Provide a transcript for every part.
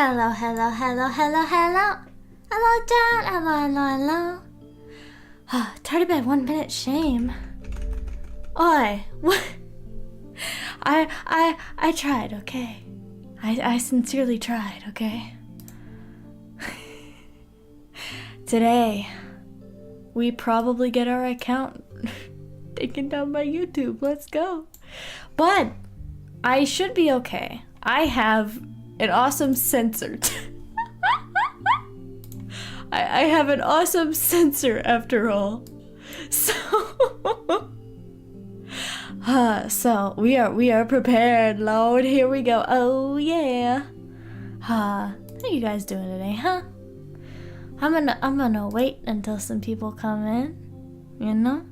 Hello, hello, hello, hello, hello. Hello, Dad. Hello, hello, hello. Tardy by 1 minute, shame. Oi, what? I tried, okay? I sincerely tried, okay? Today, we probably get our account taken down by YouTube. Let's go. But I should be okay. I have an awesome censor. I have an awesome censor after all. So so we are prepared, Lord. Here we go. Oh yeah. How you guys doing today, huh? I'm gonna wait until some people come in, you know?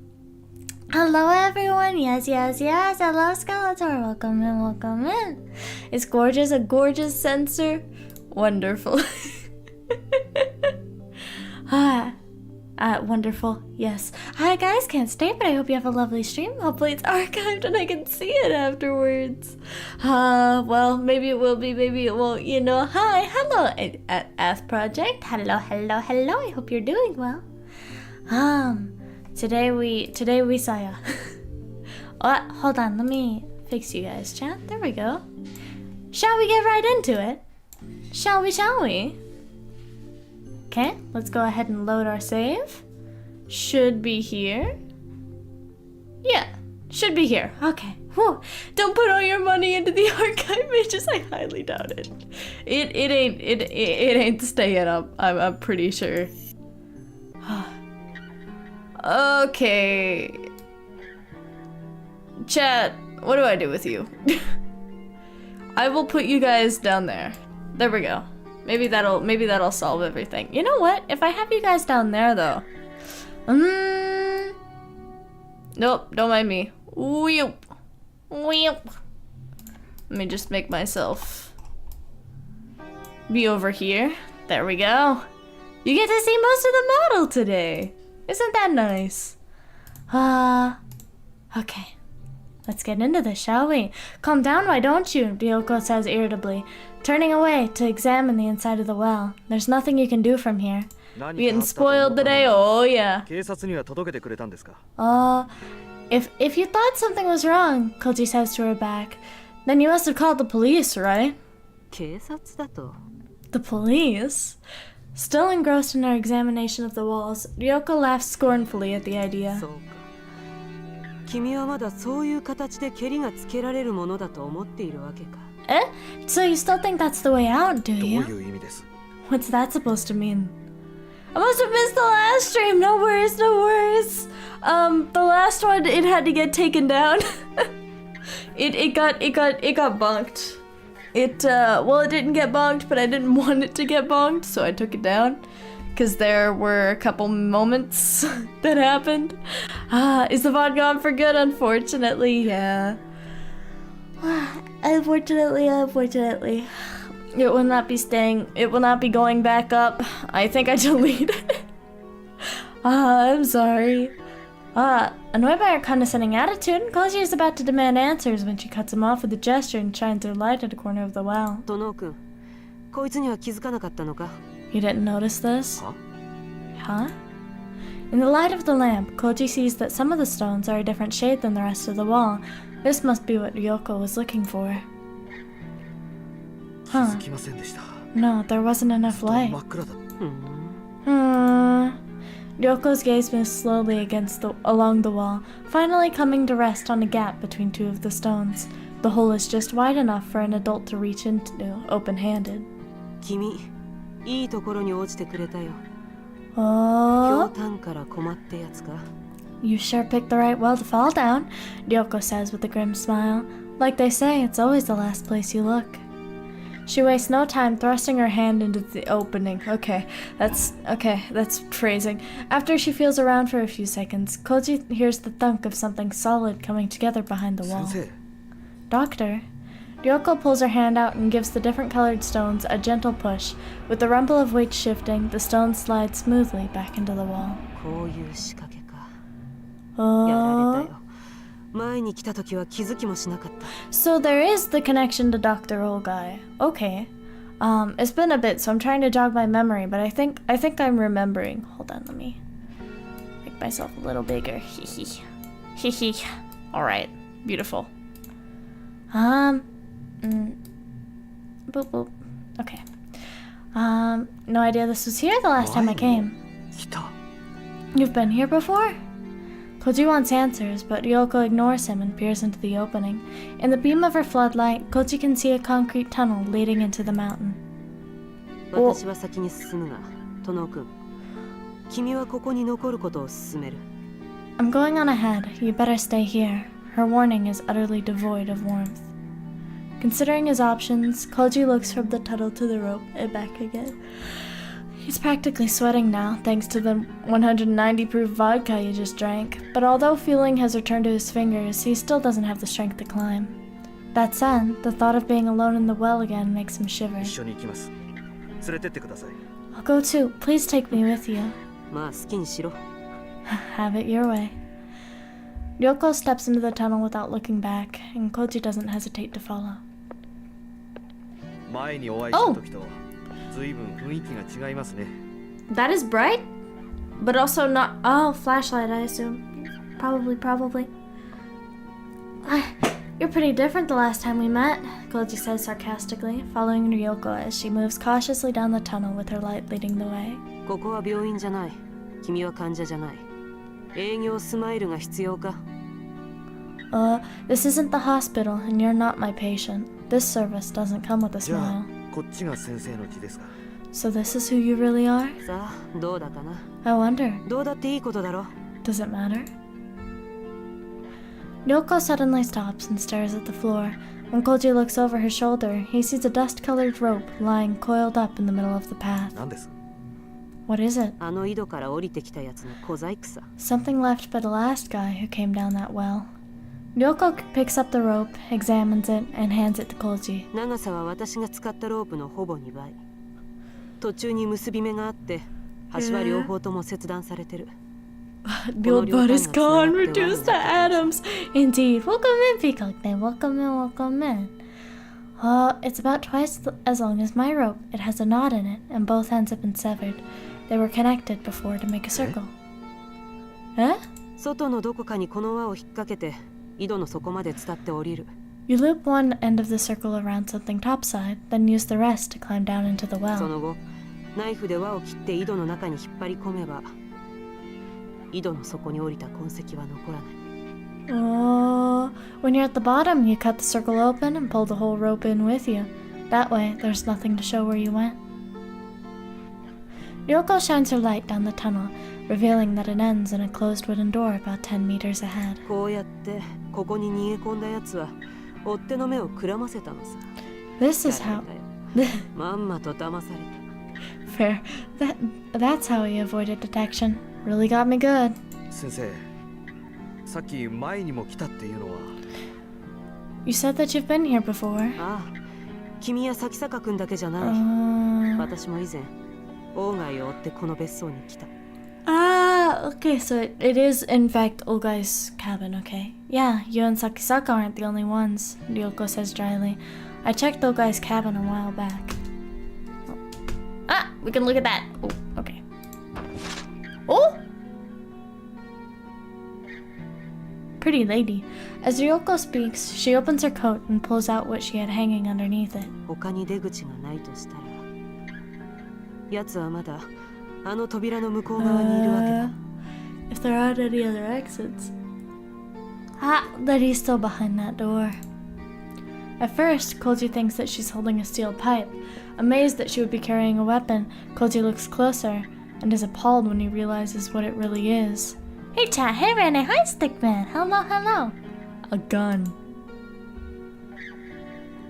Hello everyone, yes, yes, yes, hello Skeletor, welcome in, welcome in. It's gorgeous, a gorgeous censor. Wonderful. Wonderful, yes. Hi guys, can't stay, but I hope you have a lovely stream. Hopefully it's archived and I can see it afterwards. Well, maybe it will be, maybe it won't, you know. Hi, hello, Ath Project. Hello, hello, hello, I hope you're doing well. Today we saw ya. Oh, hold on, let me fix you guys, chat. There we go. Shall we get right into it? Shall we? Okay, let's go ahead and load our save. Should be here. Yeah, should be here. Okay. Whew. Don't put all your money into the archive pages. I highly doubt it. It ain't staying up. I'm pretty sure. Okay. Chat, what do I do with you? I will put you guys down there. There we go. Maybe that'll solve everything. You know what? If I have you guys down there though. Nope, don't mind me. Weep. Let me just make myself be over here. There we go. You get to see most of the model today. Isn't that nice? Okay. Let's get into this, shall we? Calm down, why don't you? Ryoko says irritably, turning away to examine the inside of the well. There's nothing you can do from here. We're getting spoiled today, oh yeah. If you thought something was wrong, Koji says to her back, then you must have called the police, right? The police? Still engrossed in her examination of the walls, Ryoko laughs scornfully at the idea. Eh? So you still think that's the way out, do you? What's that supposed to mean? I must have missed the last stream. No worries, no worries. The last one, it had to get taken down. it got bonked. Well, it didn't get bonked, but I didn't want it to get bonked, so I took it down. Because there were a couple moments that happened. Is the VOD gone for good? Unfortunately, yeah. Unfortunately. It will not be staying, it will not be going back up. I think I deleted it. I'm sorry. Annoyed by her condescending attitude, Koji is about to demand answers when she cuts him off with a gesture and shines her light at a corner of the well. You didn't notice this? Huh? In the light of the lamp, Koji sees that some of the stones are a different shade than the rest of the wall. This must be what Ryoko was looking for. Huh. No, there wasn't enough light. Ryoko's gaze moves slowly along the wall, finally coming to rest on a gap between two of the stones. The hole is just wide enough for an adult to reach into, open-handed. Oh. You sure picked the right well to fall down, Ryoko says with a grim smile. Like they say, it's always the last place you look. She wastes no time thrusting her hand into the opening. Okay, that's phrasing. After she feels around for a few seconds, Koji hears the thunk of something solid coming together behind the wall. Sensei. Doctor? Ryoko pulls her hand out and gives the different colored stones a gentle push. With the rumble of weight shifting, the stones slide smoothly back into the wall. Oh. So there is the connection to Dr. Olgai. Okay. It's been a bit, so I'm trying to jog my memory, but I think I'm remembering. Hold on, let me make myself a little bigger. Hee hee. Alright, beautiful. Boop boop. Okay. No idea this was here the last time I came. You've been here before? Koji wants answers, but Ryoko ignores him and peers into the opening. In the beam of her floodlight, Koji can see a concrete tunnel leading into the mountain. Oh. I'm going on ahead. You better stay here. Her warning is utterly devoid of warmth. Considering his options, Koji looks from the tunnel to the rope and back again. He's practically sweating now, thanks to the 190 proof vodka you just drank, but although feeling has returned to his fingers, he still doesn't have the strength to climb. That said, the thought of being alone in the well again makes him shiver. I'll go too. Please take me with you. Have it your way. Ryoko steps into the tunnel without looking back, and Koji doesn't hesitate to follow. Oh! That is bright, but also not. Oh, flashlight, I assume. Probably. You're pretty different the last time we met, Koji says sarcastically, following Ryoko as she moves cautiously down the tunnel with her light leading the way. This isn't the hospital, and you're not my patient. This service doesn't come with a smile. So this is who you really are? I wonder. Does it matter? Ryoko suddenly stops and stares at the floor. When Koji looks over her shoulder, he sees a dust-colored rope lying coiled up in the middle of the path. What is it? Something left by the last guy who came down that well. Ryoko picks up the rope, examines it, and hands it to Koji. The old butt is gone, reduced to atoms. Indeed. Welcome in, Peacockman. Welcome in. It's about twice as long as my rope. It has a knot in it, and both ends have been severed. They were connected before to make a circle. Eh? You loop one end of the circle around something topside, then use the rest to climb down into the well. Oh, when you're at the bottom, you cut the circle open and pull the whole rope in with you. That way, there's nothing to show where you went. Ryoko shines her light down the tunnel, revealing that it ends in a closed wooden door about 10 meters ahead. This is how... Fair. That's how he avoided detection. Really got me good. You said that you've been here before. Okay, so it is in fact Ogai's cabin, okay? Yeah, you and Sakisaka aren't the only ones, Ryoko says dryly. I checked Ogai's cabin a while back. We can look at that. Oh, okay. Oh! Pretty lady. As Ryoko speaks, she opens her coat and pulls out what she had hanging underneath it. If there aren't any other exits. That he's still behind that door. At first, Koji thinks that she's holding a steel pipe. Amazed that she would be carrying a weapon, Koji looks closer and is appalled when he realizes what it really is. Hey chat, hey Rene, hi Stickman, hello. A gun.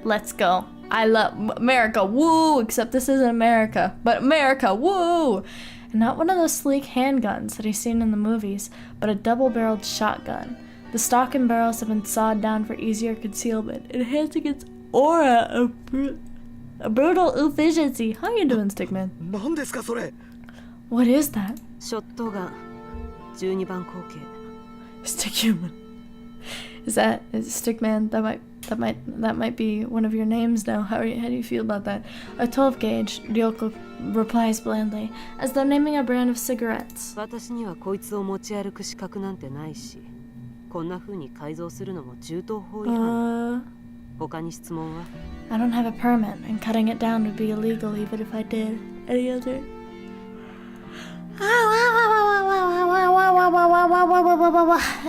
Let's go. I love America, woo! Except this isn't America, but America, woo! And not one of those sleek handguns that he's seen in the movies, but a double-barreled shotgun. The stock and barrels have been sawed down for easier concealment, enhancing its aura of a brutal efficiency. How you doing, Stickman? What is that? Stickhuman. Is Stickman? That might That might be one of your names now. How do you feel about that? A 12 gauge, Ryoko replies blandly, as though naming a brand of cigarettes. 私にはこいつを持ち歩く資格なんてないし、こんな風に改造するのも銃刀法違反。他に質問は I don't have a permit, and cutting it down would be illegal even if I did. Any other?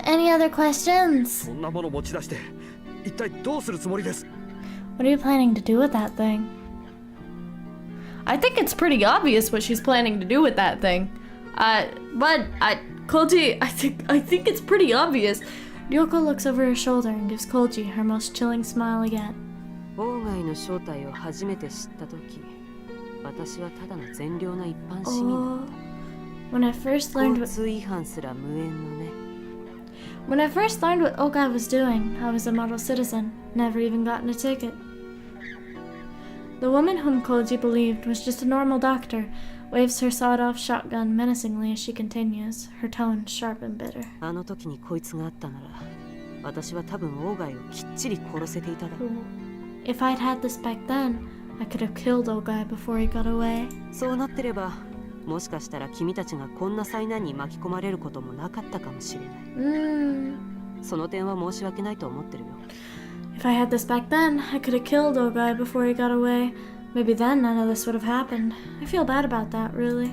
Any other questions? そんなもの持ち出して一体どうするつもりです What are you planning to do with that thing? I think it's pretty obvious what she's planning to do with that thing. Koji, I think it's pretty obvious. Ryoko looks over her shoulder and gives Koji her most chilling smile again. 妨害の正体を初めて知ったとき、私はただの善良な一般市民だった。When I first learned what Ogai was doing, I was a model citizen, never even gotten a ticket. The woman whom Koji believed was just a normal doctor waves her sawed-off shotgun menacingly as she continues, her tone sharp and bitter. あの時にこいつがあったなら、私は多分鴎外をきっちり殺せていただろう。If I'd had this back then, I could have killed Ogai before he got away. そうなってれば、もしかしたら君たちがこんな災難に巻き込まれることもなかったかもしれない。その点は申し訳ないと思ってるよ。If I had this back then, I could have killed Ogai before he got away. Maybe then none of this would have happened. I feel bad about that, really.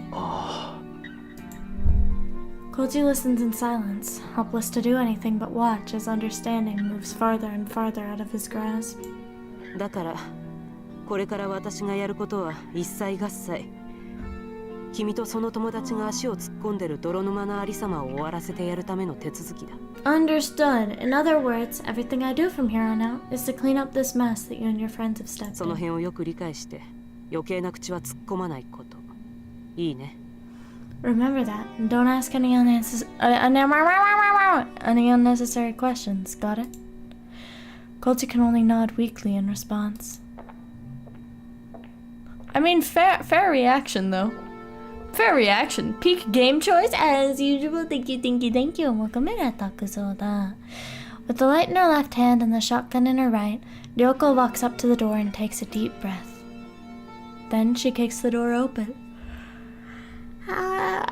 Koji listens in silence, helpless to do anything but watch as understanding moves farther and farther out of his grasp. だから、これから私がやることは一切合切。君とその友達が足を突っ込んでる泥沼なありさまを終わらせてやるための手続きだ。Understood. In other words, everything I do from here on out is to clean up this mess that you and your friends have stepped in. その辺をよく理解して、余計な口は突っ込まないこと。いいね。Remember that, and don't ask any unnecessary questions, got it? Koji can only nod weakly in response. I mean, fair reaction, though. Fair reaction. Peak game choice, as usual. Thank you. With the light in her left hand and the shotgun in her right, Ryoko walks up to the door and takes a deep breath. Then she kicks the door open. Oh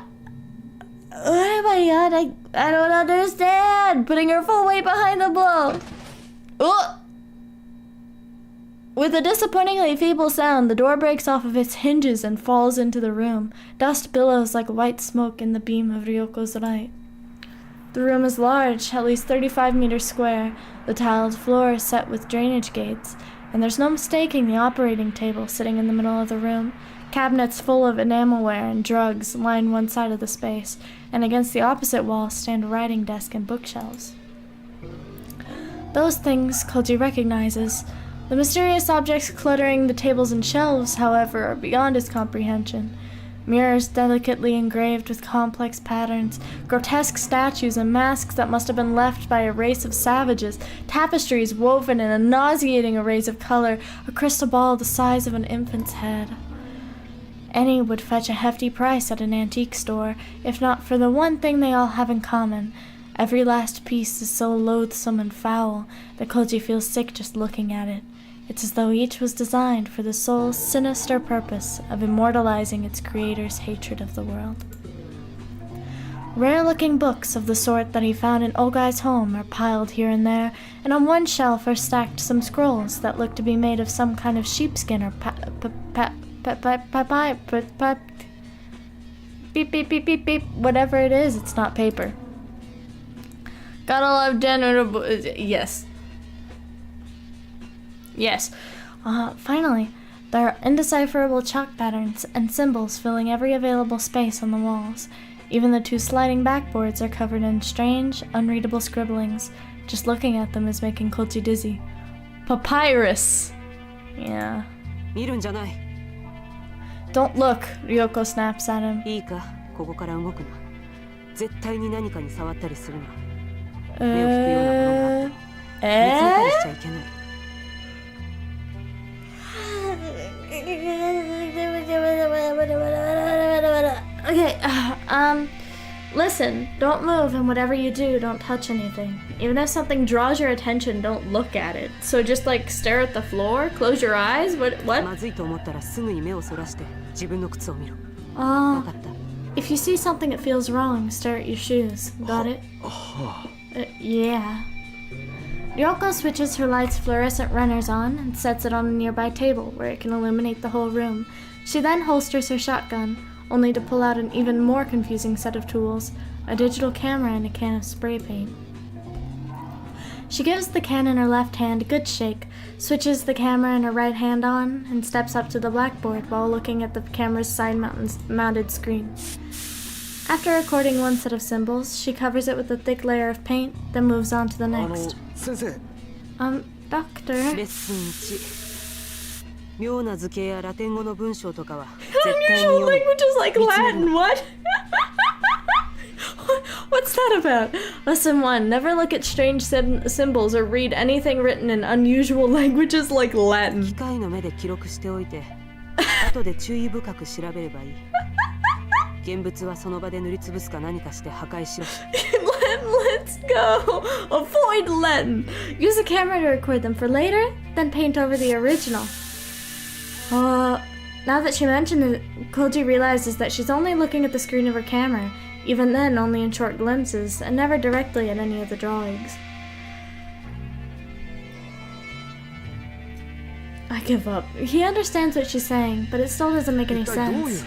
my god, I don't understand. Putting her full weight behind the blow. Oh! With a disappointingly feeble sound, the door breaks off of its hinges and falls into the room. Dust billows like white smoke in the beam of Ryoko's light. The room is large, at least 35 meters square, the tiled floor is set with drainage gates, and there's no mistaking the operating table sitting in the middle of the room. Cabinets full of enamelware and drugs line one side of the space, and against the opposite wall stand a writing desk and bookshelves. Those things Koji recognizes. The mysterious objects cluttering the tables and shelves, however, are beyond his comprehension. Mirrors delicately engraved with complex patterns, grotesque statues and masks that must have been left by a race of savages, tapestries woven in a nauseating array of color, a crystal ball the size of an infant's head. Any would fetch a hefty price at an antique store, if not for the one thing they all have in common. Every last piece is so loathsome and foul that Koji feels sick just looking at it. It's as though each was designed for the sole sinister purpose of immortalizing its creator's hatred of the world. Rare-looking books of the sort that he found in Ogai's home are piled here and there, and on one shelf are stacked some scrolls that look to be made of some kind of sheepskin or whatever it is, it's not paper. Gotta love general. Yes. Yes. Finally, there are indecipherable chalk patterns and symbols filling every available space on the walls. Even the two sliding backboards are covered in strange, unreadable scribblings. Just looking at them is making Koji dizzy. Papyrus. Yeah. Don't look, Ryoko snaps at him. いいか、ここから動くな。絶対に何かに触ったりするな。Okay, Listen, don't move, and whatever you do, don't touch anything. Even if something draws your attention, don't look at it. So just like stare at the floor, close your eyes. What? まずいと思ったらすぐに目をそらして自分の靴を見ろ。 Oh, わかった。 if you see something that feels wrong, stare at your shoes. Got it? Yeah. Ryoko switches her light's fluorescent runners on and sets it on a nearby table where it can illuminate the whole room. She then holsters her shotgun, only to pull out an even more confusing set of tools, a digital camera and a can of spray paint. She gives the can in her left hand a good shake, switches the camera in her right hand on, and steps up to the blackboard while looking at the camera's side-mounted screen. After recording one set of symbols, she covers it with a thick layer of paint, then moves on to the next. 先生、 Doctor? レッスン1。妙な図形やラテン語の文章とかは絶対に Unusual 読む。 languages like Latin, what? What's that about? Lesson 1. Never look at strange symbols or read anything written in unusual languages like Latin. 機械の目で記録しておいて、後で注意深く調べればいい。現物はその場で塗りつぶすか何かして破壊しろ。Let's go! Avoid Latin! Use a camera to record them for later, then paint over the original. Now that she mentioned it, Koji realizes that she's only looking at the screen of her camera, even then only in short glimpses, and never directly at any of the drawings. I give up. He understands what she's saying, but it still doesn't make any sense.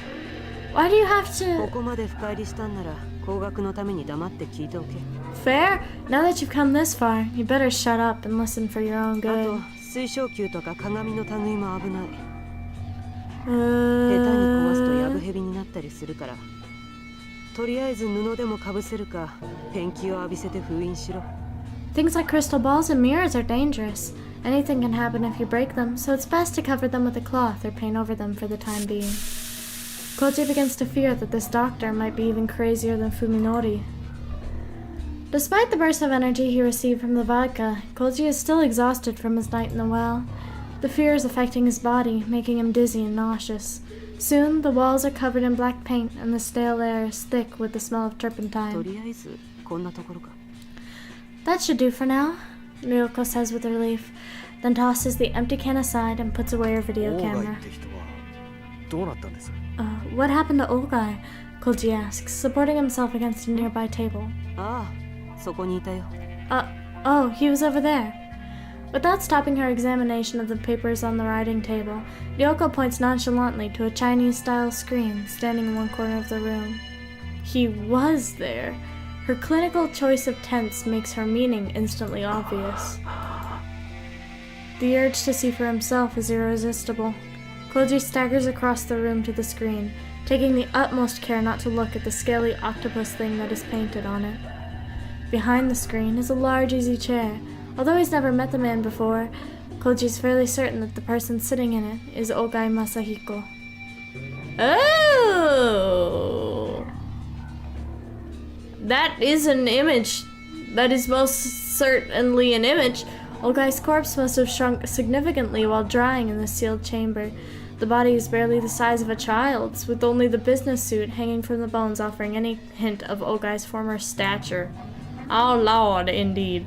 Why do you have こ to... こまで深入りしたんなら工学のために黙って聞いておけ。 Fair? Now that you've come this far, you better shut up and listen for your own あと good. 水晶球とか鏡の類も危ない。下手に Uh... 壊すとヤブヘビになったりするから。とりあえず布でもかぶせるかペンキを浴びせて封印しろ。 Things like crystal balls and mirrors are dangerous. Anything can happen if you break them, so it's best to cover them with a cloth or paint over them for the time being. Koji begins to fear that this doctor might be even crazier than Fuminori. Despite the burst of energy he received from the vodka, Koji is still exhausted from his night in the well. The fear is affecting his body, making him dizzy and nauseous. Soon, the walls are covered in black paint, and the stale air is thick with the smell of と turpentine. りあえずこんなところか。 That should do for now, Ryoko says with relief, then tosses the empty can aside and puts away her video オーガイ camera. って人はどうなったんです？ What happened to Olgai? Koji asks, supporting himself against a nearby table. ああ、そこにいたよ。 Oh, he was over there. Without stopping her examination of the papers on the writing table, Ryoko points nonchalantly to a Chinese-style screen standing in one corner of the room. He was there. Her clinical choice of tense makes her meaning instantly obvious. The urge to see for himself is irresistible. Koji staggers across the room to the screen, taking the utmost care not to look at the scaly octopus thing that is painted on it. Behind the screen is a large easy chair. Although he's never met the man before, Koji's fairly certain that the person sitting in it is Ogai Masahiko. Oh! That is an image. That is most certainly an image. Ogai's corpse must have shrunk significantly while drying in the sealed chamber. The body is barely the size of a child's, with only the business suit hanging from the bones offering any hint of Ogai's former stature. Oh lord, indeed.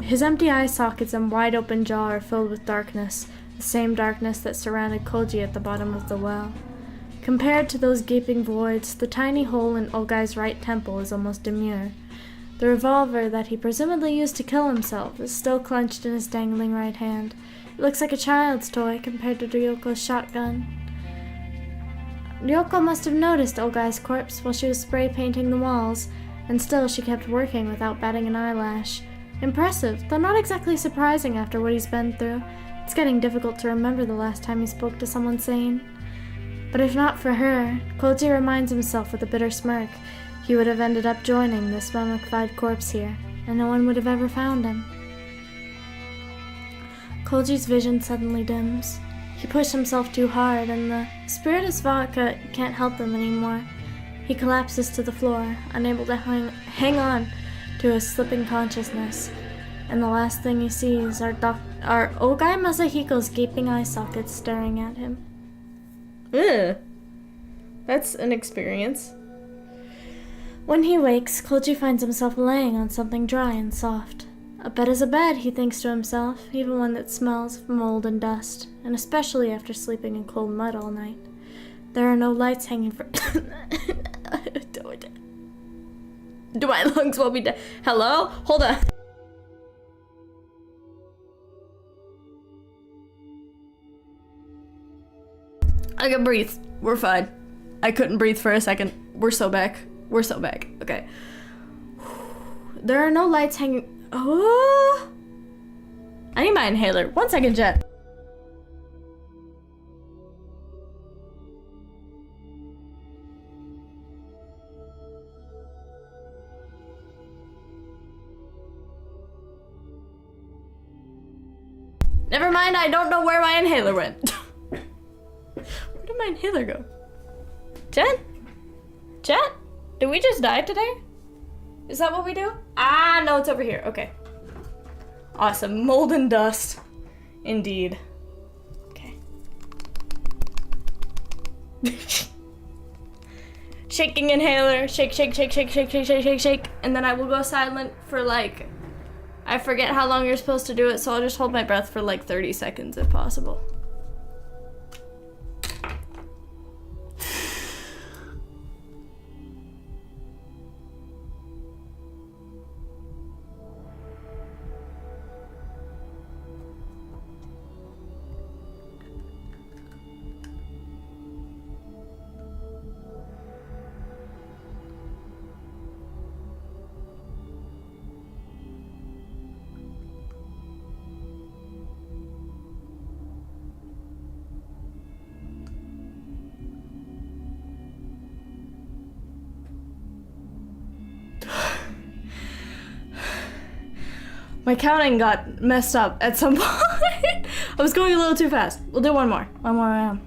His empty eye sockets and wide-open jaw are filled with darkness, the same darkness that surrounded Koji at the bottom of the well. Compared to those gaping voids, the tiny hole in Ogai's right temple is almost demure. The revolver that he presumably used to kill himself is still clenched in his dangling right hand. It looks like a child's toy compared to Ryoko's shotgun. Ryoko must have noticed Ogai's corpse while she was spray painting the walls, and still she kept working without batting an eyelash. Impressive, though not exactly surprising after what he's been through. It's getting difficult to remember the last time he spoke to someone sane. But if not for her, Koji reminds himself with a bitter smirk, he would have ended up joining this mummified corpse here, and no one would have ever found him. Koji's vision suddenly dims. He pushed himself too hard, and the spiritus vodka can't help him anymore. He collapses to the floor, unable to hang on to his slipping consciousness, and the last thing he sees are Ogai Masahiko's gaping eye sockets staring at him. Ugh. That's an experience. When he wakes, Koji finds himself laying on something dry and soft. A bed is a bed, he thinks to himself, even one that smells of mold and dust, and especially after sleeping in cold mud all night. There are no lights hanging from... Do my lungs want me to... Hello? Hold on. I can breathe. We're fine. I couldn't breathe for a second. We're so back. We're so back. Okay. There are no lights hanging... Oh! I need my inhaler. 1 second, Jet. Never mind, I don't know where my inhaler went. Where did my inhaler go? Jet? Jet? Did we just die today? Is that what we do? Ah, no, it's over here. Okay. Awesome. Mold and dust. Indeed. Okay. Shaking inhaler. Shake, shake, shake, shake, shake, shake, shake, shake, shake. And then I will go silent for like... I forget how long you're supposed to do it, so I'll just hold my breath for like 30 seconds if possible. My counting got messed up at some point. I was going a little too fast. We'll do one more. One more round.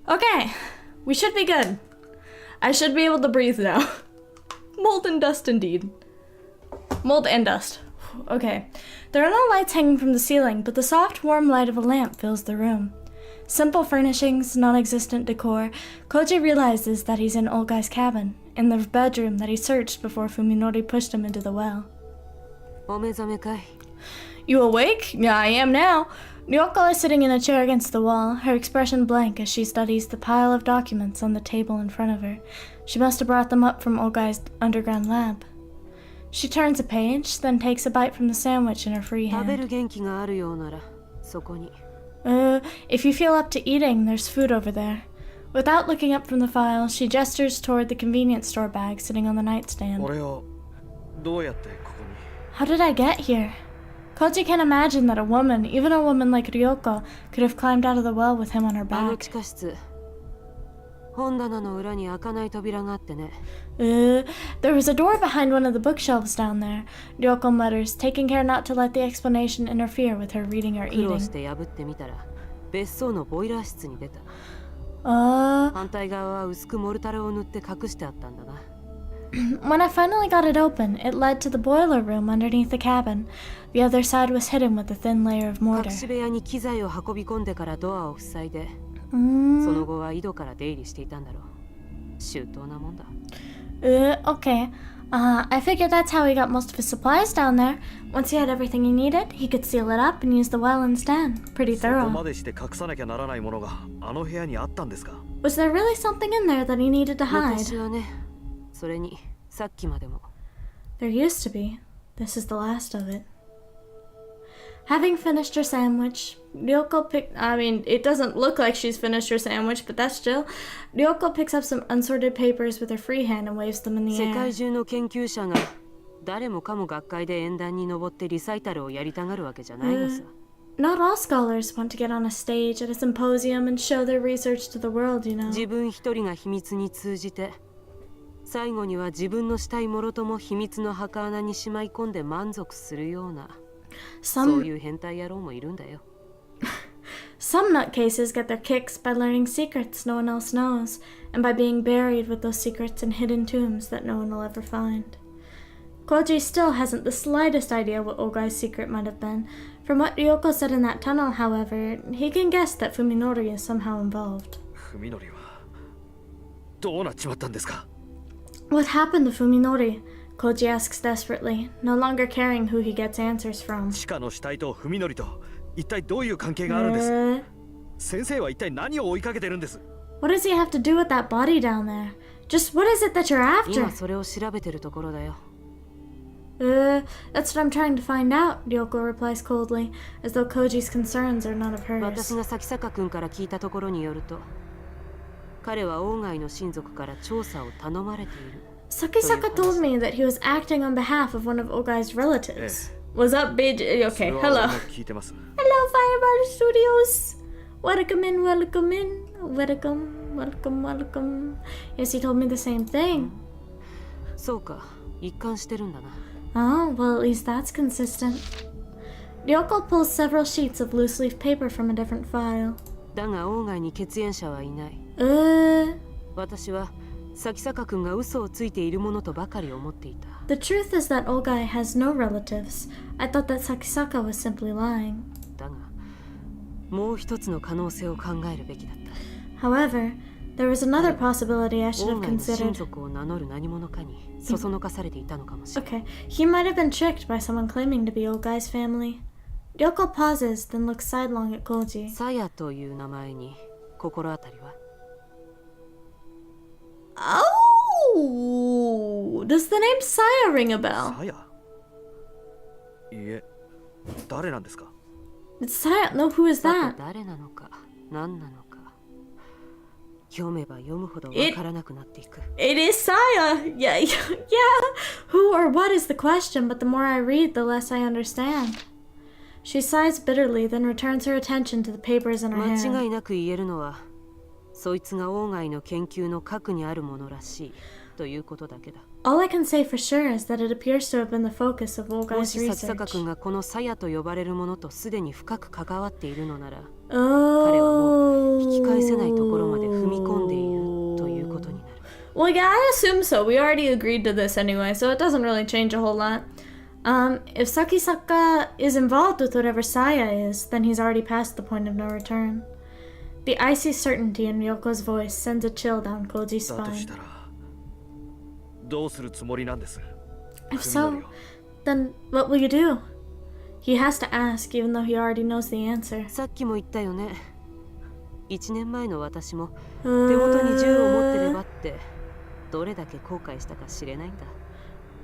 Okay, we should be good. I should be able to breathe now. Mold and dust indeed. Mold and dust. Okay. There are no lights hanging from the ceiling, but the soft, warm light of a lamp fills the room. Simple furnishings, non-existent decor. Koji realizes that he's in Olgai's cabin, in the bedroom that he searched before Fuminori pushed him into the well. You awake? Yeah, I am now. Ryoko is sitting in a chair against the wall, her expression blank as she studies the pile of documents on the table in front of her. She must have brought them up from Olgai's underground lab. She turns a page, then takes a bite from the sandwich in her free hand. If you feel up to eating, there's food over there. Without looking up from the file, she gestures toward the convenience store bag sitting on the nightstand. How did I get here? Koji can't imagine that a woman, even a woman like Ryoko, could have climbed out of the well with him on her back. There was a door behind one of the bookshelves down there, Ryoko mutters, taking care not to let the explanation interfere with her reading or eating. When I finally got it open, it led to the boiler room underneath the cabin. The other side was hidden with a thin layer of mortar. Okay. I figured that's how he got most of his supplies down there. Once he had everything he needed, he could seal it up and use the well instead. Pretty thorough. Was there really something in there that he needed to hide? There used to be. This is the last of it. Having finished her sandwich, Ryoko it doesn't look like she's finished her sandwich, but that's still. Ryoko picks up some unsorted papers with her free hand and waves them in the air. Not all scholars want to get on a stage at a symposium and show their research to the world, you know. 最後には自分のしたいもろとも秘密の墓穴にしまい込んで満足するような、そういう変態野郎もいるんだよ。Some nutcases get their kicks by learning secrets no one else knows, and by being buried with those secrets in hidden tombs that no one will ever find. Koji still hasn't the slightest idea what Ogai's secret might have been. From what Ryoko said in that tunnel, however, he can guess that Fuminori is somehow involved. 文則はどうなっちまったんですか？ What happened to Fuminori? Koji asks desperately, no longer caring who he gets answers from. 地下の死体と文則と一体どういう関係があるんです？先生は一体何を追いかけてるんです？ What does he have to do with that body down there? Just what is it that you're after? 今それを調べてるところだよ。That's what I'm trying to find out, Ryoko replies coldly, as though Koji's concerns are none of hers. 私が咲坂君から聞いたところによると、彼は王外の親族から調査を頼まれている。Sakisaka told me that he was acting on behalf of one of Ogai's relatives. What's up, bitch? Okay, hello. Hello, Fireball Studios. Welcome in, welcome in. Welcome, welcome, welcome. Yes, he told me the same thing. そうか、一貫してるんだな。Oh, well, at least that's consistent. Ryoko pulls several sheets of loose leaf paper from a different file. だが王外に血縁者はいない。私は咲坂君が嘘をついているものとばかり思っていた。The truth is that Ogai has no relatives. I thought that Sakisaka was simply lying. だが、もう一つの可能性を考えるべきだった。However, there was another possibility I should have 王外の親 considered. 族を名乗る何者かにそそのかされていたのかもしれない。Okay, he might have been tricked by someone claiming to be Ogai's family. Ryoko pauses, then looks sidelong at Koji. サヤという名前に心当たりは？ Oh! Does the name Saya ring a bell? さや？いえ、誰なんですか？ It's Saya. No, who is さ that? て誰なのか何なのか読めば読むほどわからなくなっていく。 It is Saya! Yeah. Who or what is the question, but the more I read, the less I understand. She sighs bitterly, then returns her attention to the papers in her 間 hand. 違いなく言えるのは、そいつが王外の研究の核にあるものらしいということだけだ。 All I can say for sure is that it appears to have been the focus of も Ogai's し咲坂 research. 君がこのサヤと呼ばれるものとすでに深く関わっているのなら、 Oh. 彼はもう引き返せないところまで踏み込んでいるということになる。 Well, yeah, I assume so. We already agreed to this anyway, so it doesn't really change a whole lot. If Sakisaka is involved with whatever Saya is, then he's already past the point of no return. The icy certainty in Ryoko's voice sends a chill down Koji's だとし spine. たらどうするつもりなんです？ If so, then what will you do? He has to ask, even though he already knows the answer. さっきも言ったよね。1年前の私も手元に銃を持ってればってどれだけ後悔したか知れないんだ。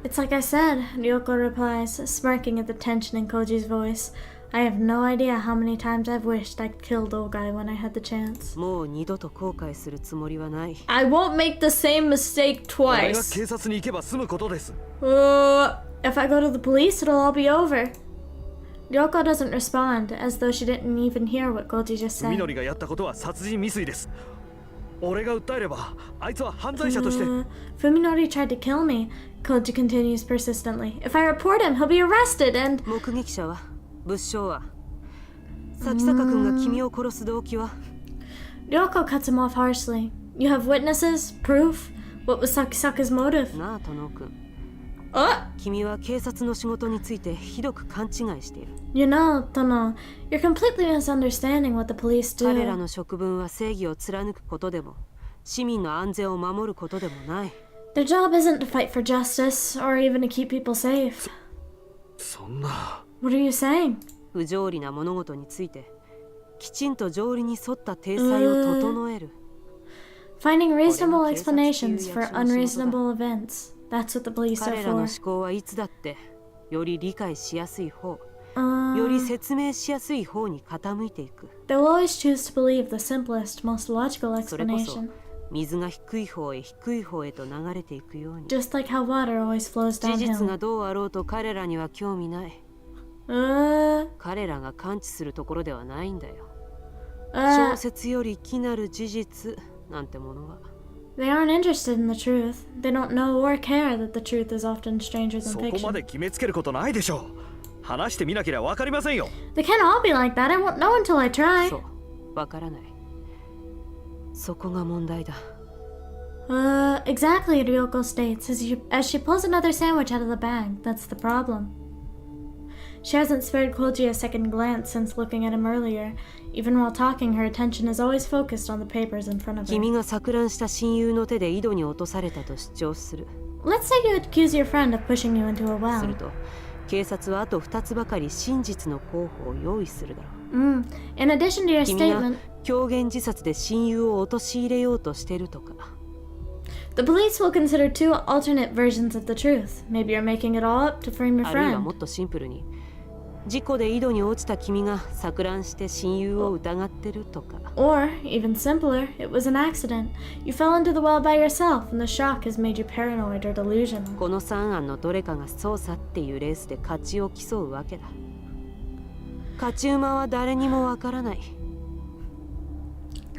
It's like I said, Ryoko replies, smirking at the tension in Koji's voice. I have no idea how many times I've wished I'd killed Ogai when I had the chance. もう二度と後悔するつもりはない。 I won't make the same mistake 俺が twice. 警察に行けば済むことです。 If I go to the police, it'll all be over. Ryoko doesn't respond, as though she didn't even hear what Koji just 文 said. 則がやったことは殺人未遂です。俺が訴えればあいつは犯罪者として。 Fuminori tried to kill me, Koji continues persistently. If I report him, he'll be arrested and... 目撃者は物証は咲坂君が君を殺す動機は Ryoko cuts him off harshly. You have witnesses? Proof? What was Sakisaka's motive? なあ殿君。 Oh! 君は警察の仕事についてひどく勘違いしている。 You know, Tono, you're completely misunderstanding what the police 彼ら do. の職分は正義を貫くことでも市民の安全を守ることでもない。 Their job isn't to fight for justice, or even to keep people safe. そんな。 What are you saying? 不条理な物事についてきちんと条理に沿った体裁を整える。 Finding reasonable explanations for unreasonable events. That's what the police are 彼らの for. 思考はいつだってより理解しやすい方、 Uh, より説明しやすい方に傾いていく。 They'll always choose to believe the simplest, most logical それこそ explanation. 水が低い方へ低い方へと流れていくように。 Just like how water always flows 事実が downhill. どうあろうと彼らには興味ない。 Uh, 彼らが感知するところではないんだよ。 uh, 小説より奇なる事実なんてものは。They aren't interested in the truth. They don't know or care that the truth is often stranger than そこまで fiction. 決めつけることないでしょう。話してみなければわかりませんよ。 They can't all be like that. I won't know until I try. そう、わからない。そこが問題だ。Exactly, Ryoko states as she pulls another sandwich out of the bag. That's the problem. She hasn't spared Koji a second glance since looking at him earlier. Even while talking, her attention is always focused on the papers in front of her. 君が錯乱した親友の手で井戸に落とされたと主張する。 Let's say you accuse your friend of pushing you into a す well. ると、警察はあと2つばかり真実の候補を用意するだろう。In addition to your 君が statement, 狂言自殺で親友を陥れようとしてるとか。 the police will consider two alternate versions of the truth. Maybe you're making it all up to frame your あるいはも friend. っとシンプルに、事故で井戸に落ちた君が錯乱して親友を疑ってるとか。 Or, even simpler, it was an accident. You fell into the well by yourself and the shock has made you paranoid or delusional. この3案のどれかが操作っていうレースで勝ちを競うわけだ。勝ち馬は誰にもわからない。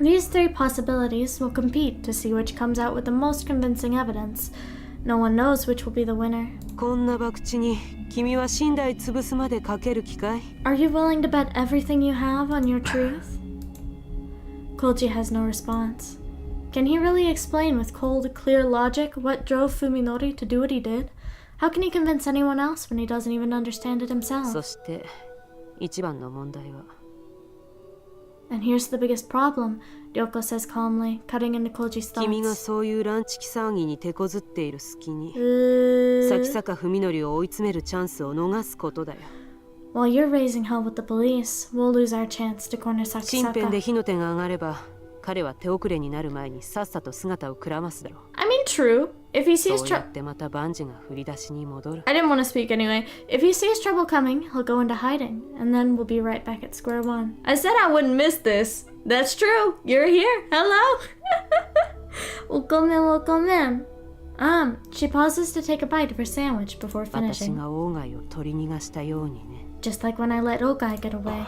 These three possibilities will compete to see which comes out with the most convincing evidence. No one knows which will be the winner. こんな博打に君は寝台潰すまでかける気かい？ Are you willing to bet everything you have on your truth? Koji has no response. Can he really explain with cold, clear logic what drove Fuminori to do what he did? How can he convince anyone else when he doesn't even understand it そ himself? して一番の問題は And here's the biggest problem, Ryoko says calmly, cutting into Koji's 君が thoughts. そういうランチキ騒ぎに手こずっている隙に Uh, 先坂文則を追い詰めるチャンスを逃すことだよ。 While you're raising hell with the police, we'll lose our chance to corner 身辺で Sakisaka. 火の手が上がれば彼は手遅れになる前にさっさと姿をくらますだろう。 I mean, true. If he そ sees うや trouble... ってまた万事が振り出しに戻る。 I didn't want to speak anyway. If he sees trouble coming, he'll go into hiding, and then we'll be right back at square one. I said I wouldn't miss this. That's true. You're here. Hello. Welcome in, welcome in. She pauses to take a bite of her sandwich before 私 finishing. が鴎外を取り逃がしたようにね。 Just like when I let Ogai get away.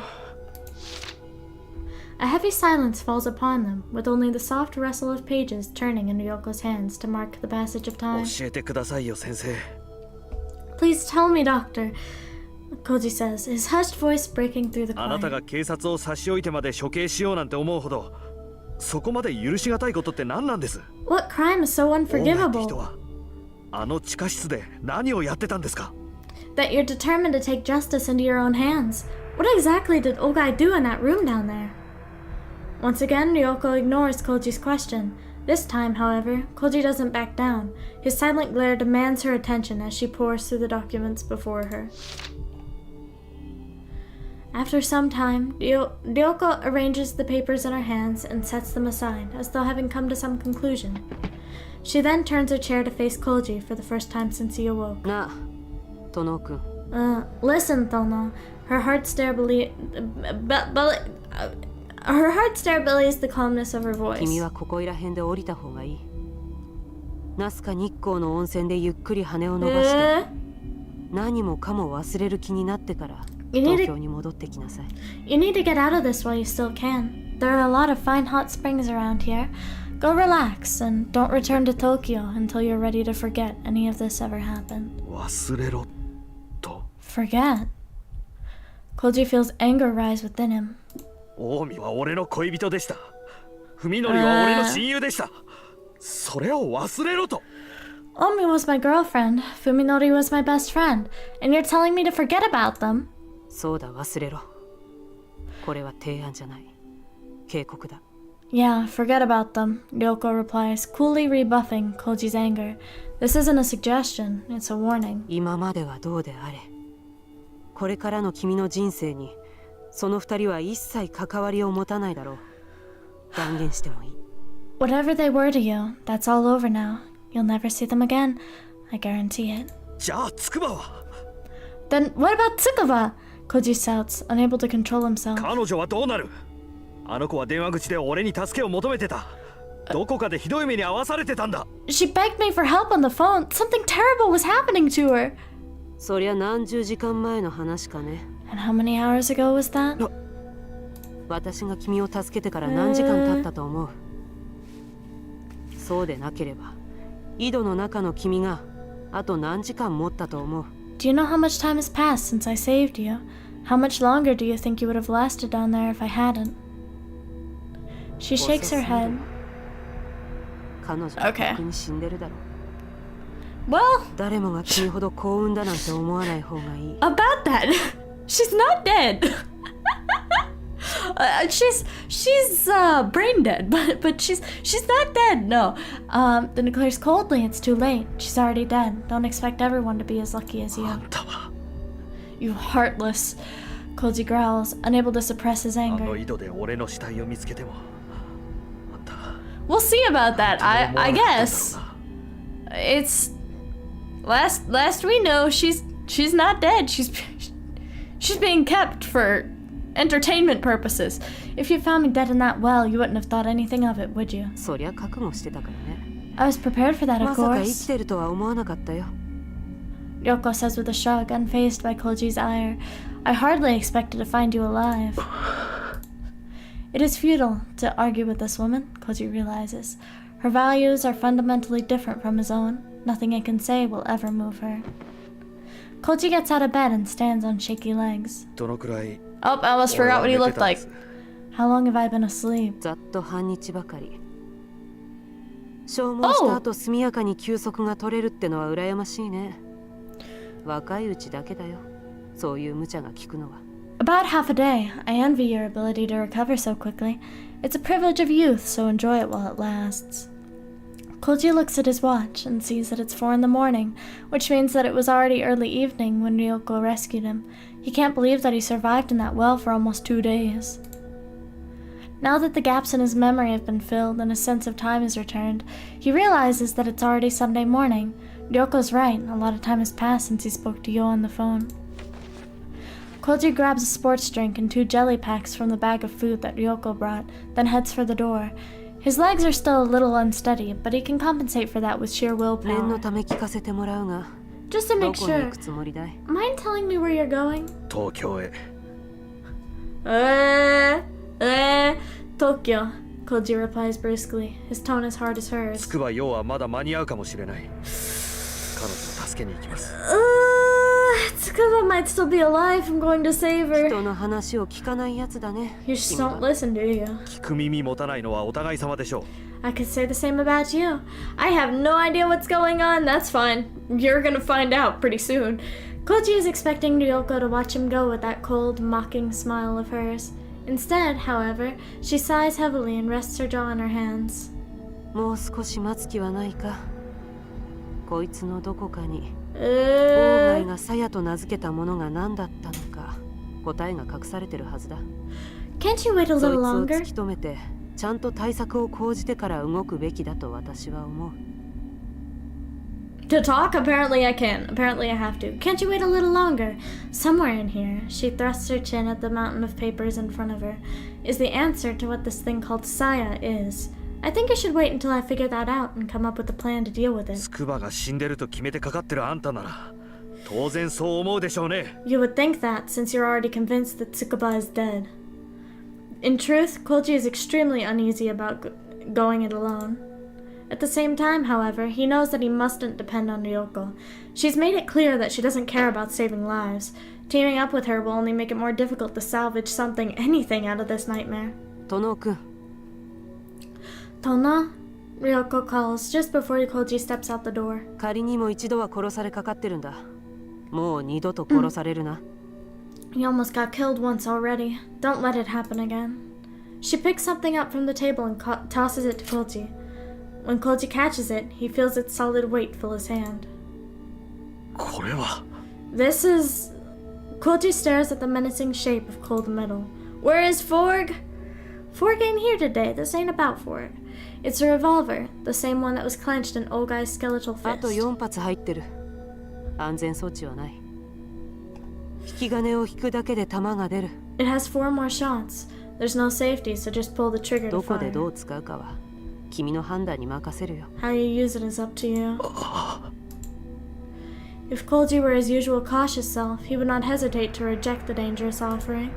A heavy silence falls upon them, with only the soft rustle of pages turning in Ryoko's hands to mark the passage of time. 教えてくださいよ先生。 Please tell me, Doctor, Koji says, his hushed voice breaking through the あなた quiet. が警察を差し置いてまで処刑しようなんて思うほど、そこまで許しがたいことって何なんです？ What crime is so オーガイって人 unforgivable はあの地下室で何をやってたんですか？ that you're determined to take justice into your own hands? What exactly did Ogai do in that room down there? Once again, Ryoko ignores Koji's question. This time, however, Koji doesn't back down. His silent glare demands her attention as she pores through the documents before her. After some time, Ryoko arranges the papers in her hands and sets them aside, as though having come to some conclusion. She then turns her chair to face Koji for the first time since he awoke. なあ、殿君。 Listen, Thono. Her heart stare belies the calmness of her voice. 君はここいら辺で降りた方がいい。ナスカ日光の温泉でゆっくり羽を伸ばして、何もかも忘れる気になってから東京に戻ってきなさい。 You need to get out of this while you still can. There are a lot of fine hot springs around here. Go relax and don't return to Tokyo until you're ready to forget any of this ever happened. 忘れろと。 Forget? Koji feels anger rise within him. 近江は俺の恋人でした。文則は俺の親友でした。それを忘れろと。 Omi was my girlfriend. Fuminori was my best friend. And you're telling me to forget about them? そうだ、忘れろ。これは提案じゃない。警告だ。 Yeah, forget about them, Ryoko replies, coolly rebuffing Koji's anger. This isn't a suggestion, it's a warning. 今まではどうであれ。これからの君の人生にその二人は一切関わりを持たないだろう。断言してもいい。 Whatever they were to you, that's all over now. You'll never see them again. I guarantee it. じゃあ筑波は？ Then what about Tsukuba? Koji shouts, unable to control himself. 彼女はどうなる？あの子は電話口で俺に助けを求めてた。どこかでひどい目に遭わされてたんだ。 She begged me for help on the phone. Something terrible was happening to her. そりゃ何十時間前の話かね。 And how many hours ago was that? 私が君を助けてから何時間経ったと思う？そうでなければ井戸の中の君があと何時間持ったと思う？ Do you know how much time has passed since I saved you? How much longer do you think you would have lasted down there if I hadn't? She shakes her head. 彼女は逆に死んでるだろう。 Well, 誰もが君ほど幸運だなんて思わない方がいい。 about that, she's not dead. She's brain dead, but she's not dead. No. Then declares coldly, it's too late. She's already dead. Don't expect everyone to be as lucky as you. あんたは You heartless. Koji growls, unable to suppress his あの anger. 井戸で俺の死体を見つけてもあんた We'll see about that. I 思わなかったんだろう guess な it's last we know she's not dead. She's being kept for entertainment purposes. If you found me dead in that well, you wouldn't have thought anything of it, would you? そりゃ覚悟してたからね。 I was prepared for that, ま of さか生き course. てるとは思わなかったよ。 Ryoko says with a shrug, unfazed by Koji's ire. I hardly expected to find you alive. It is futile to argue with this woman, Koji realizes. Her values are fundamentally different from his own. Nothing I can say will ever move her. Koji gets out of bed and stands on shaky legs. どのくらい Oh, I almost 俺 forgot は what he 寝て looked たんで like. す How long have I been asleep? ざっと半日ばかり。消耗した後速やかに休息が取れるってのは羨ましいね。若いうちだけだよ。そういう無茶が効くのは。 About half a day. I envy your ability to recover so quickly. It's a privilege of youth, so enjoy it while it lasts. Koji looks at his watch and sees that it's 4 in the morning, which means that it was already early evening when Ryoko rescued him. He can't believe that he survived in that well for almost 2 days. Now that the gaps in his memory have been filled and his sense of time has returned, he realizes that it's already Sunday morning. Ryoko's right, a lot of time has passed since he spoke to Yo on the phone. Koji grabs a sports drink and 2 jelly packs from the bag of food that Ryoko brought, then heads for the door. His legs are still a little unsteady, but he can compensate for that with sheer 念 willpower. のため聞かせてもらうが、 Just to ど make こに行 sure, くつもりだい？ mind telling me where you're going? 東京へ Tokyo, Koji replies briskly, his tone as hard as hers. つくばようはまだ間に合うかもしれない彼女を助けに行きます Tsukuba might still be alive. I'm going to save her. 人の話を聞かないやつだね。 You just 君 don't は listen, do you? 聞く耳持たないのはお互い様でしょ I could say the same about you. I have no idea what's going on. That's fine. You're gonna find out pretty soon. Koji is expecting Ryoko to watch him go with that cold, mocking smile of hers. Instead, however, she sighs heavily and rests her jaw on her hands. もう少し待つ気はないか。こいつのどこかに外がサヤと名付けたものが何だったのか答えが隠されてるはずだ。 Can't you wait a そい little つを longer? 突き止めてちゃんと対策を講じてから動くべきだと私は思う。 To talk? Apparently I can. Apparently I have to. Can't you wait a little longer? Somewhere in here, she thrusts her chin at the mountain of papers in front of her, is the answer to what this thing called Saya is. I think I should wait until I figure that out and come up with a plan to deal with う it. つくばが死んでると決めてかかってるあんたなら当然そう思うでしょうね You would think that, since you're already convinced that Tsukuba is dead. In truth, Koji is extremely uneasy about going it alone. At the same time, however, he knows that he mustn't depend on Ryoko. She's made it clear that she doesn't care about saving lives. Teaming up with her will only make it more difficult to salvage anything out of this nightmare. 殿くん、 Tona? Ryoko calls just before Koji steps out the door. 仮にも一度は殺されかかってるんだ。もう二度と殺されるな。You almost got killed once already. Don't let it happen again. She picks something up from the table and tosses it to Koji. When Koji catches it, he feels its solid weight fill his hand. これは This is... Koji stares at the menacing shape of cold metal. Where is Forg? Forg ain't here today. This ain't about Forg. It's a revolver, the same one that was clenched in old guy's skeletal あと fist. 4発入ってる。安全装置はない。引き金を引くだけで弾が出る。 It has 4 more shots. There's no safety, so just pull the trigger to どこで fire. どう使うかは君の判断に任せるよ。 How you use it is up to you. If Koji were his usual cautious self, he would not hesitate to reject the dangerous offering.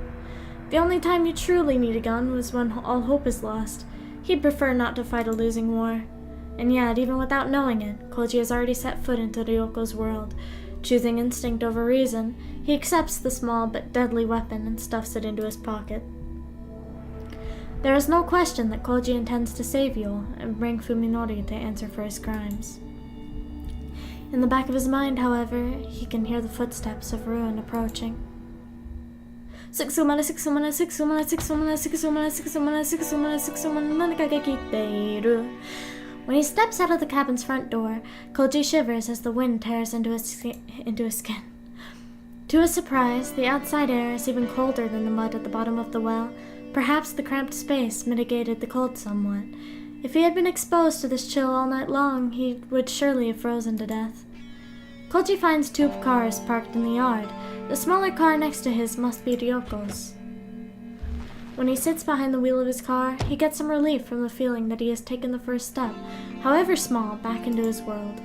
The only time you truly need a gun was when all hope is lost. He'd prefer not to fight a losing war. And yet, even without knowing it, Koji has already set foot into Ryoko's world. Choosing instinct over reason, he accepts the small but deadly weapon and stuffs it into his pocket. There is no question that Koji intends to save Yo and bring Fuminori to answer for his crimes. In the back of his mind, however, he can hear the footsteps of ruin approaching. When he steps out of the cabin's front door, Koji shivers as the wind tears into his skin. To his surprise, the outside air is even colder than the mud at the bottom of the well. Perhaps the cramped space mitigated the cold somewhat. If he had been exposed to this chill all night long, he would surely have frozen to death. Koji finds two cars parked in the yard. The smaller car next to his must be Ryoko's. When he sits behind the wheel of his car, he gets some relief from the feeling that he has taken the first step, however small, back into his world.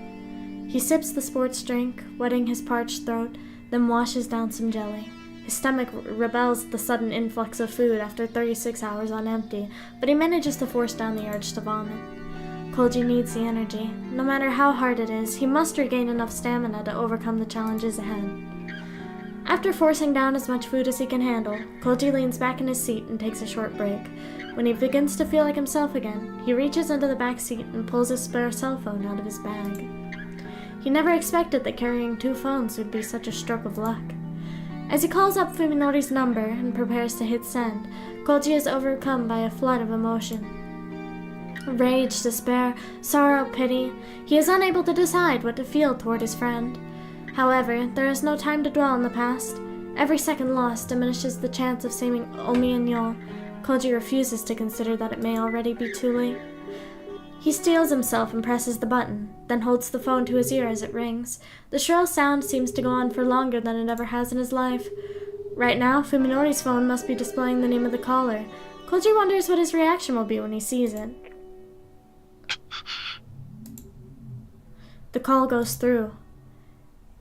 He sips the sports drink, wetting his parched throat, then washes down some jelly. His stomach rebels at the sudden influx of food after 36 hours on empty, but he manages to force down the urge to vomit. Koji needs the energy. No matter how hard it is, he must regain enough stamina to overcome the challenges ahead. After forcing down as much food as he can handle, Koji leans back in his seat and takes a short break. When he begins to feel like himself again, he reaches into the back seat and pulls his spare cell phone out of his bag. He never expected that carrying two phones would be such a stroke of luck. As he calls up Fuminori's number and prepares to hit send, Koji is overcome by a flood of emotion. Rage, despair, sorrow, pity. He is unable to decide what to feel toward his friend. However, there is no time to dwell on the past. Every second lost diminishes the chance of saving Omi and Yo. Koji refuses to consider that it may already be too late. He steels himself and presses the button, then holds the phone to his ear as it rings. The shrill sound seems to go on for longer than it ever has in his life. Right now, Fuminori's phone must be displaying the name of the caller. Koji wonders what his reaction will be when he sees it. The call goes through.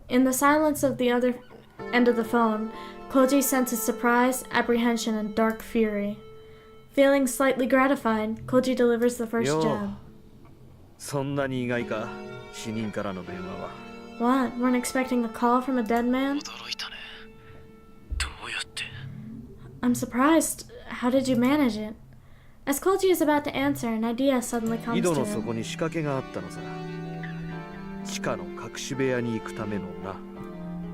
In the silence of the other end of the phone, Koji senses surprise, apprehension, and dark fury. Feeling slightly gratified, Koji delivers the first jab. そんなに意外か、死人からの電話は。What? Weren't expecting a call from a dead man? 驚いたね。どうやって？ I'm surprised. How did you manage it? As Koji is about to answer, an idea suddenly comes 井戸 to の底 him. に仕掛けがあったのさ。地下の隠し部屋に行くためのな。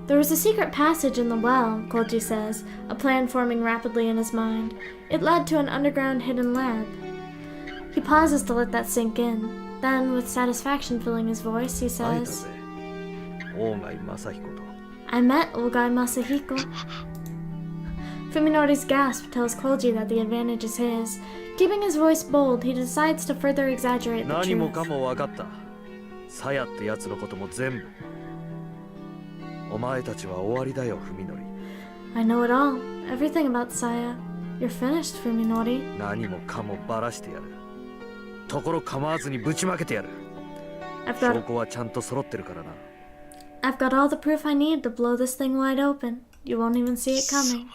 There was a secret passage in the well, Koji says, a plan forming rapidly in his mind. It led to an underground hidden lab. He pauses to let that sink in. Then, with satisfaction filling his voice, he 会えた says, ぜ。大貝正彦と。 I met Ogai Masahiko. Fuminori's gasp tells Koji that the advantage is his. Keeping his voice bold, he decides to further exaggerate the 何もか truth. も分かった。さやってやつのことも全部。お前たちは終わりだよ、文則。 I know it all. Everything about Saya. You're finished, Fuminori. 何もかもバラしてやる。ところ構わずにぶちまけてやる。 I've 証 got 拠はちゃんと揃ってるからな。 I've got all the proof I need to blow this thing wide open. You won't even see it coming.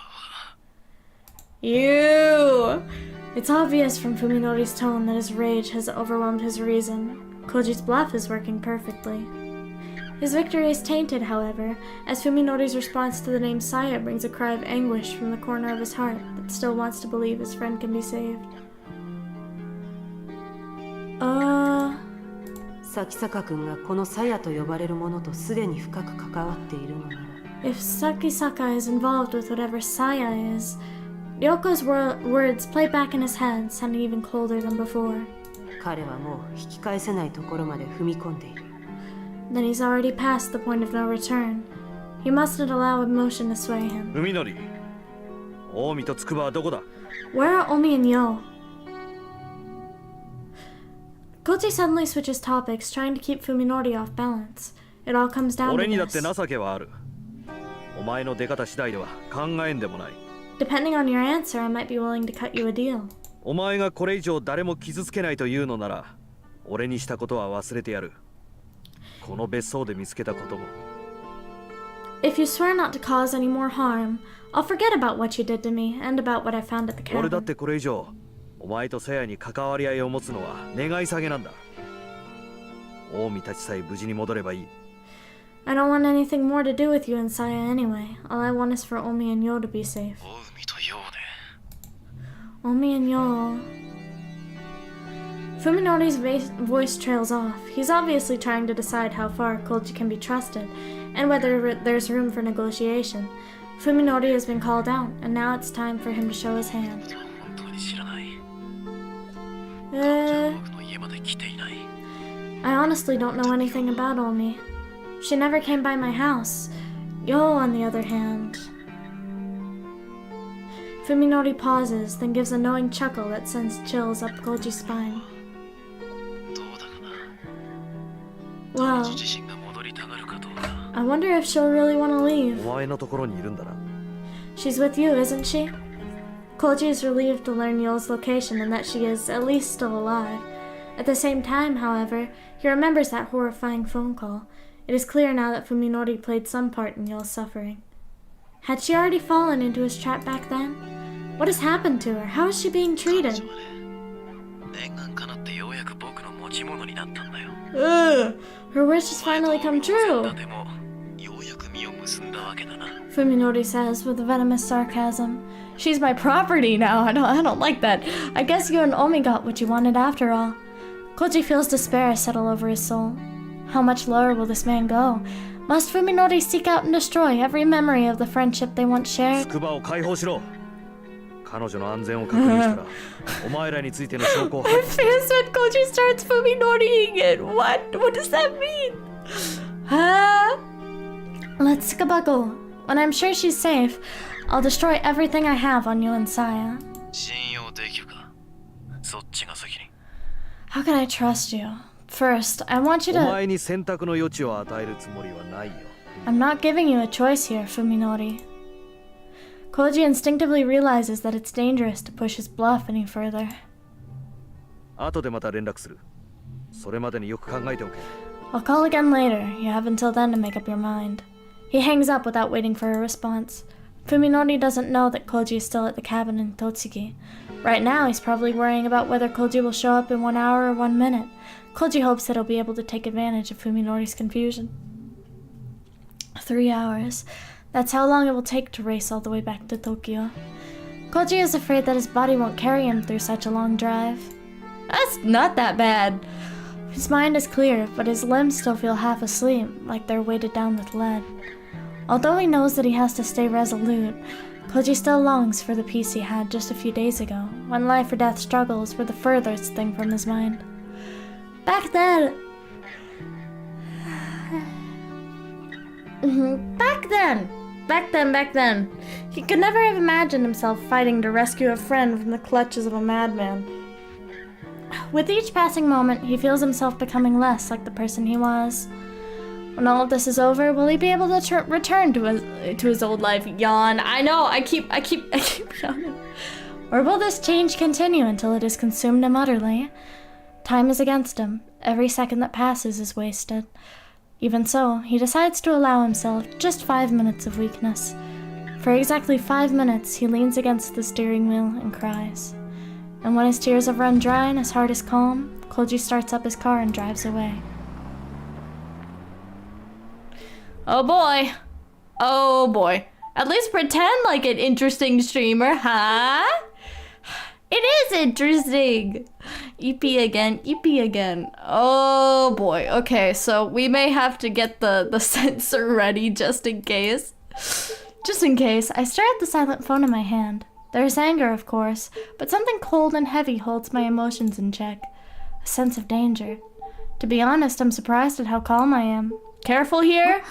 You! It's obvious from Fuminori's tone that his rage has overwhelmed his reason. Koji's bluff is working perfectly. His victory is tainted, however, as Fuminori's response to the name Saya brings a cry of anguish from the corner of his heart that still wants to believe his friend can be saved. 咲坂君がこのサヤと呼ばれるものとすでに深く関わっているのなら If Sakisaka is involved with whatever Saya is, Ryoko's words play back in his head, sounding even colder than before. 彼はもう引き返せないところまで踏み込んでいる Then he's already past the point of no return. He mustn't allow emotion to sway him. 文則、近江と筑波はどこだ？ Where are Omi and Yo? Koji suddenly switches topics, trying to keep Fuminori off balance. It all comes down 俺 to にだって this. 情けはある。お前の出方次第では考えんでもない。 Depending on your answer, I might be willing to cut you a deal. お前がこれ以上誰も傷つけないというのなら、俺にしたことは忘れてやる。この別荘で見つけたことも。 If you swear not to cause any more harm, I'll forget about what you did to me and about what I found at the 俺だっ cabin. てこれ以上、お前とさやに関わり合いを持つのは願い下げなんだ。近江たちさえ無事に戻ればいい。 I don't want anything more to do with you and Saya anyway. All I want is for Omi and Yo to be safe. 海とようね。 Omi and Yo. Fuminori's voice trails off. He's obviously trying to decide how far Koji can be trusted, and whether there's room for negotiation. Fuminori has been called out, and now it's time for him to show his hand. 本当に知らない。 Uh, 僕の家まで来ていない。 I honestly don't know anything about Omi. She never came by my house. Yo, on the other hand... Fuminori pauses, then gives a knowing chuckle that sends chills up Koji's spine. どうだかな。 Well, 彼女自身が戻りたがるかどうか。 I wonder if she'll really want to leave. お前のところにいるんだな。 She's with you, isn't she? Koji is relieved to learn Yo's location and that she is at least still alive. At the same time, however, he remembers that horrifying phone call. It is clear now that Fuminori played some part in Yo's suffering. Had she already fallen into his trap back then? What has happened to her? How is she being 彼 treated? 女はね、念願かなってようやく僕の持ち物になったんだよ。 Ugh, her wish has finally come true, でも、ようやく実を結んだわけだな。 Fuminori says with venomous sarcasm. She's my property now. I don't like that. I guess you and Omi got what you wanted after all. Koji feels despair settle over his soul. How much lower will this man go? Must Fuminori seek out and destroy every memory of the friendship they once shared? 筑波を解放しろ。彼女の安全を確認したら、お前らについての証拠を。 I'm fierce when Koji starts Fuminoriing it. What does that mean? Huh? Let's Tsukuba. When I'm sure she's safe, I'll destroy everything I have on you and Saya. 信用できるか。そっちが先に。 How can I trust you? First, I want you お to... 前に選択の余地を与えるつもりはないよ。 I'm not giving you a choice here, Fuminori. Koji instinctively realizes that it's dangerous to push his bluff any further. 後でまた連絡する。それまでによく考えておけ。 I'll call again later. You have until then to make up your mind. He hangs up without waiting for a response. Fuminori doesn't know that Koji is still at the cabin in Totsuki. Right now, he's probably worrying about whether Koji will show up in 1 hour or 1 minute. Koji hopes that he'll be able to take advantage of Fuminori's confusion. 3 hours. That's how long it will take to race all the way back to Tokyo. Koji is afraid that his body won't carry him through such a long drive. That's not that bad. His mind is clear, but his limbs still feel half asleep, like they're weighted down with lead. Although he knows that he has to stay resolute, Koji still longs for the peace he had just a few days ago, when life or death struggles were the furthest thing from his mind. Back then... Back then, he could never have imagined himself fighting to rescue a friend from the clutches of a madman. With each passing moment, he feels himself becoming less like the person he was. When all of this is over, will he be able to return to his old life? Yawn. I know. I keep yawning. Or will this change continue until it has consumed him utterly? Time is against him. Every second that passes is wasted. Even so, he decides to allow himself just 5 minutes of weakness. For exactly 5 minutes, he leans against the steering wheel and cries. And when his tears have run dry and his heart is calm, Koji starts up his car and drives away. Oh boy. Oh boy. At least pretend like an interesting streamer, huh? It is interesting. EP again. Oh boy. Okay, so we may have to get the sensor ready just in case. Just in case, I stare at the silent phone in my hand. There's anger, of course, but something cold and heavy holds my emotions in check. A sense of danger. To be honest, I'm surprised at how calm I am. Careful here.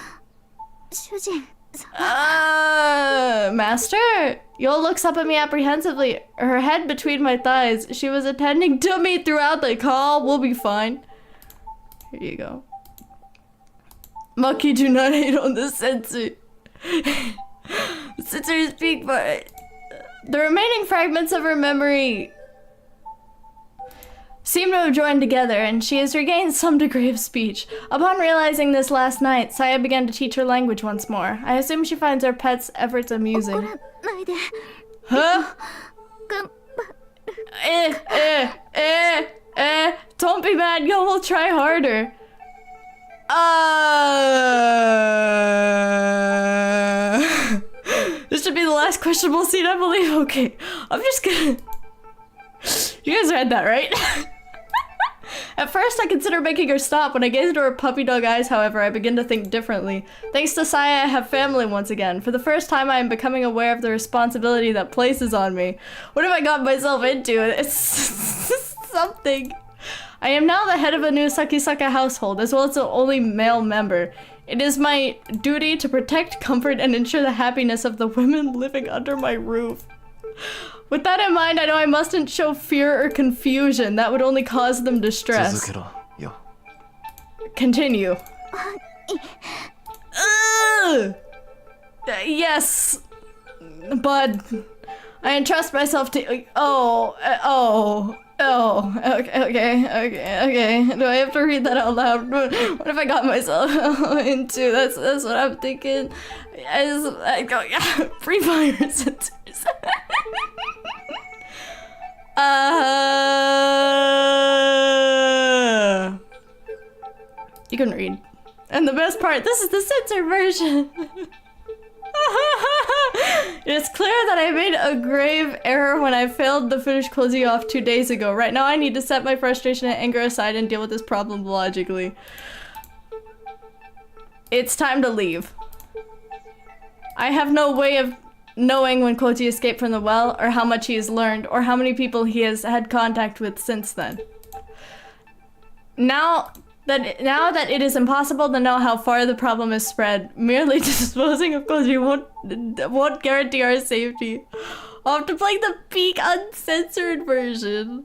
Master? Yo looks up at me apprehensively, her head between my thighs. She was attending to me throughout the call. We'll be fine. Here you go. Maki, do not hate on the sensor. The sensor is big, but the remaining fragments of her memory seem to have joined together, and she has regained some degree of speech. Upon realizing this last night, Saya began to teach her language once more. I assume she finds our pet's efforts amusing. Huh? Don't be mad, yo, we'll try harder. questionable scene, I believe. Okay, I'm just gonna... You guys read that, right? At first, I considered making her stop. When I gaze into her puppy dog eyes, however, I begin to think differently. Thanks to Saya, I have family once again. For the first time, I am becoming aware of the responsibility that places on me. What have I got myself into? It's something. I am now the head of a new Sakisaka household, as well as the only male member. It is my duty to protect, comfort, and ensure the happiness of the women living under my roof. With that in mind, I know I mustn't show fear or confusion. That would only cause them distress. Continue. Yes, but I entrust myself to. Okay. Do I have to read that out loud? What if I got myself into? That's what I'm thinking. Free fire sensors. You can read. And the best part, this is the censored version. It is clear that I made a grave error when I failed to finish closing off 2 days ago. Right now I need to set my frustration and anger aside and deal with this problem logically. It's time to leave. I have no way of knowing when Koji escaped from the well, or how much he has learned, or how many people he has had contact with since then. Now that it is impossible to know how far the problem has spread, merely disposing of Koji won't guarantee our safety. I'll have to play the peak uncensored version.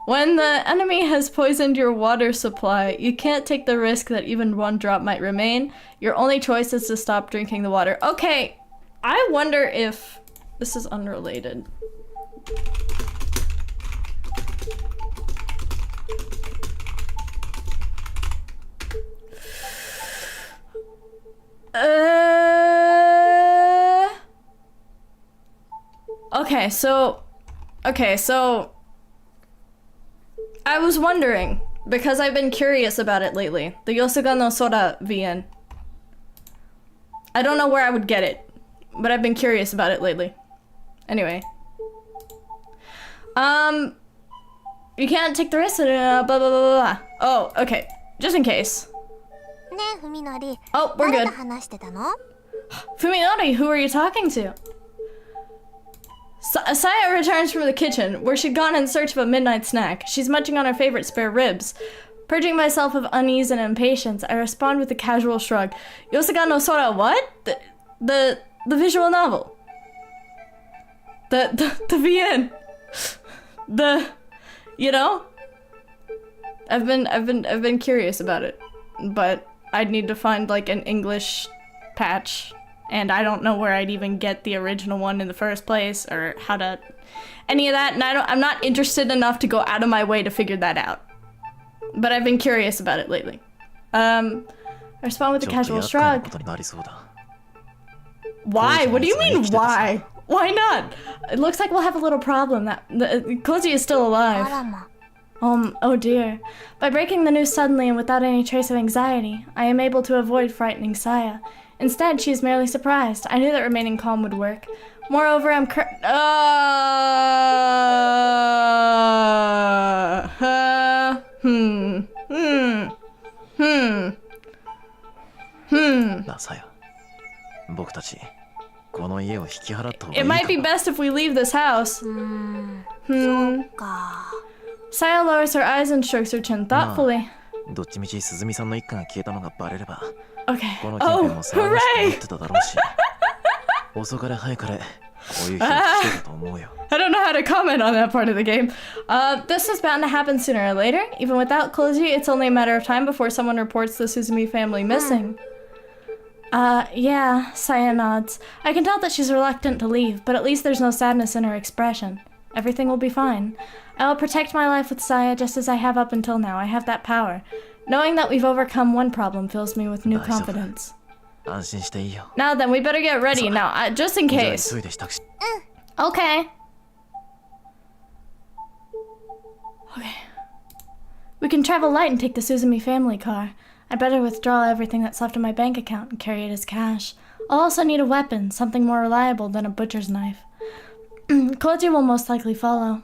When the enemy has poisoned your water supply, you can't take the risk that even one drop might remain. Your only choice is to stop drinking the water. Okay, I wonder if... This is unrelated. Okay, so I was wondering, because I've been curious about it lately. The Yosuga no Sora VN. I don't know where I would get it, but I've been curious about it lately. Anyway. You can't take the risk, blah blah blah blah. Oh, okay. Just in case. Oh, we're good. Fuminori, who are you talking to? Saya returns from the kitchen, where she'd gone in search of a midnight snack. She's munching on her favorite spare ribs. Purging myself of unease and impatience, I respond with a casual shrug. Yosuga no Sora, what? The visual novel. The VN. You know? I've been curious about it, but I'd need to find like an English patch, and I don't know where I'd even get the original one in the first place, or how to any of that, and I'm not interested enough to go out of my way to figure that out. But I've been curious about it lately. I respond with a casual shrug. Why? What do you mean why? Why not? It looks like we'll have a little problem. Koji is still alive. Oh dear. By breaking the news suddenly and without any trace of anxiety, I am able to avoid frightening Saya. Instead, she is merely surprised. I knew that remaining calm would work. Moreover, I'm It might be best if we leave this house. Saya lowers her eyes and strokes her chin thoughtfully. Okay. Oh, hooray! I don't know how to comment on that part of the game. This is bound to happen sooner or later. Even without Koji, it's only a matter of time before someone reports the Suzumi family missing. Yeah, Saya nods. I can tell that she's reluctant to leave, but at least there's no sadness in her expression. Everything will be fine. I will protect my life with Saya just as I have up until now. I have that power. Knowing that we've overcome one problem fills me with new confidence. Now then, we better get ready now, just in case. Okay. Okay. We can travel light and take the Suzumi family car. I'd better withdraw everything that's left in my bank account and carry it as cash. I'll also need a weapon, something more reliable than a butcher's knife. Koji will most likely follow.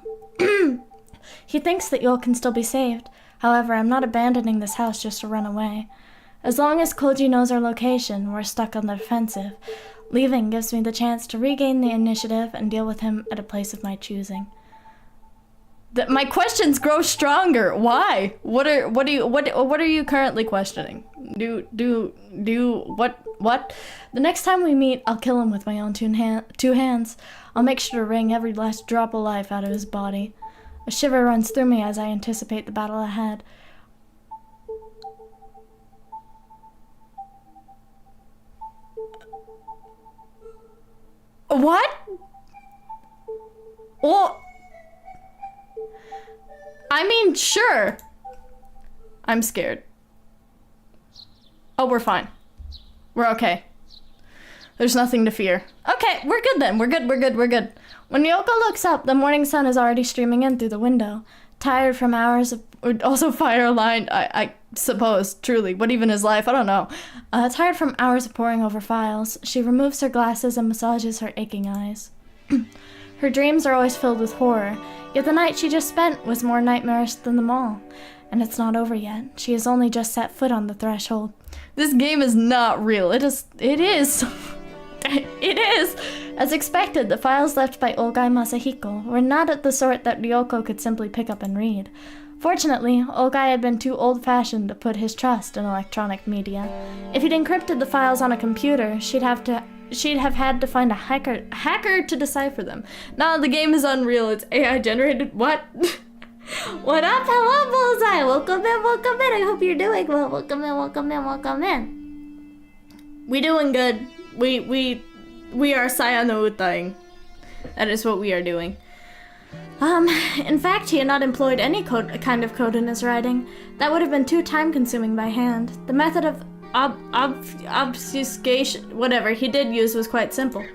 He thinks that Yul can still be saved. However, I'm not abandoning this house just to run away. As long as Koji knows our location, we're stuck on the defensive. Leaving gives me the chance to regain the initiative and deal with him at a place of my choosing. My questions grow stronger. Why? What are you currently questioning? What? The next time we meet, I'll kill him with my own two hands. I'll make sure to wring every last drop of life out of his body. A shiver runs through me as I anticipate the battle ahead. What? Well, I mean, sure. I'm scared. Oh, we're fine. We're okay. There's nothing to fear. Okay, we're good then. We're good. When Yoko looks up, the morning sun is already streaming in through the window. Tired from hours of... Also fire-aligned, I suppose, truly. What even is life? I don't know. Tired from hours of poring over files, she removes her glasses and massages her aching eyes. Her dreams are always filled with horror, yet the night she just spent was more nightmarish than them all. And it's not over yet. She has only just set foot on the threshold. This game is not real. It is. It is. As expected, the files left by Olgai Masahiko were not the sort that Ryoko could simply pick up and read. Fortunately, Olgai had been too old-fashioned to put his trust in electronic media. If he'd encrypted the files on a computer, she'd have had to find a hacker to decipher them. Nah, the game is unreal. It's AI generated. What? What up? Hello, Bullseye. Welcome in. I hope you're doing well. Welcome in. We doing good. We are NO UTAing. That is what we are doing. In fact, he had not employed any kind of code in his writing. That would have been too time-consuming by hand. The method of obfuscation, whatever he did use, was quite simple.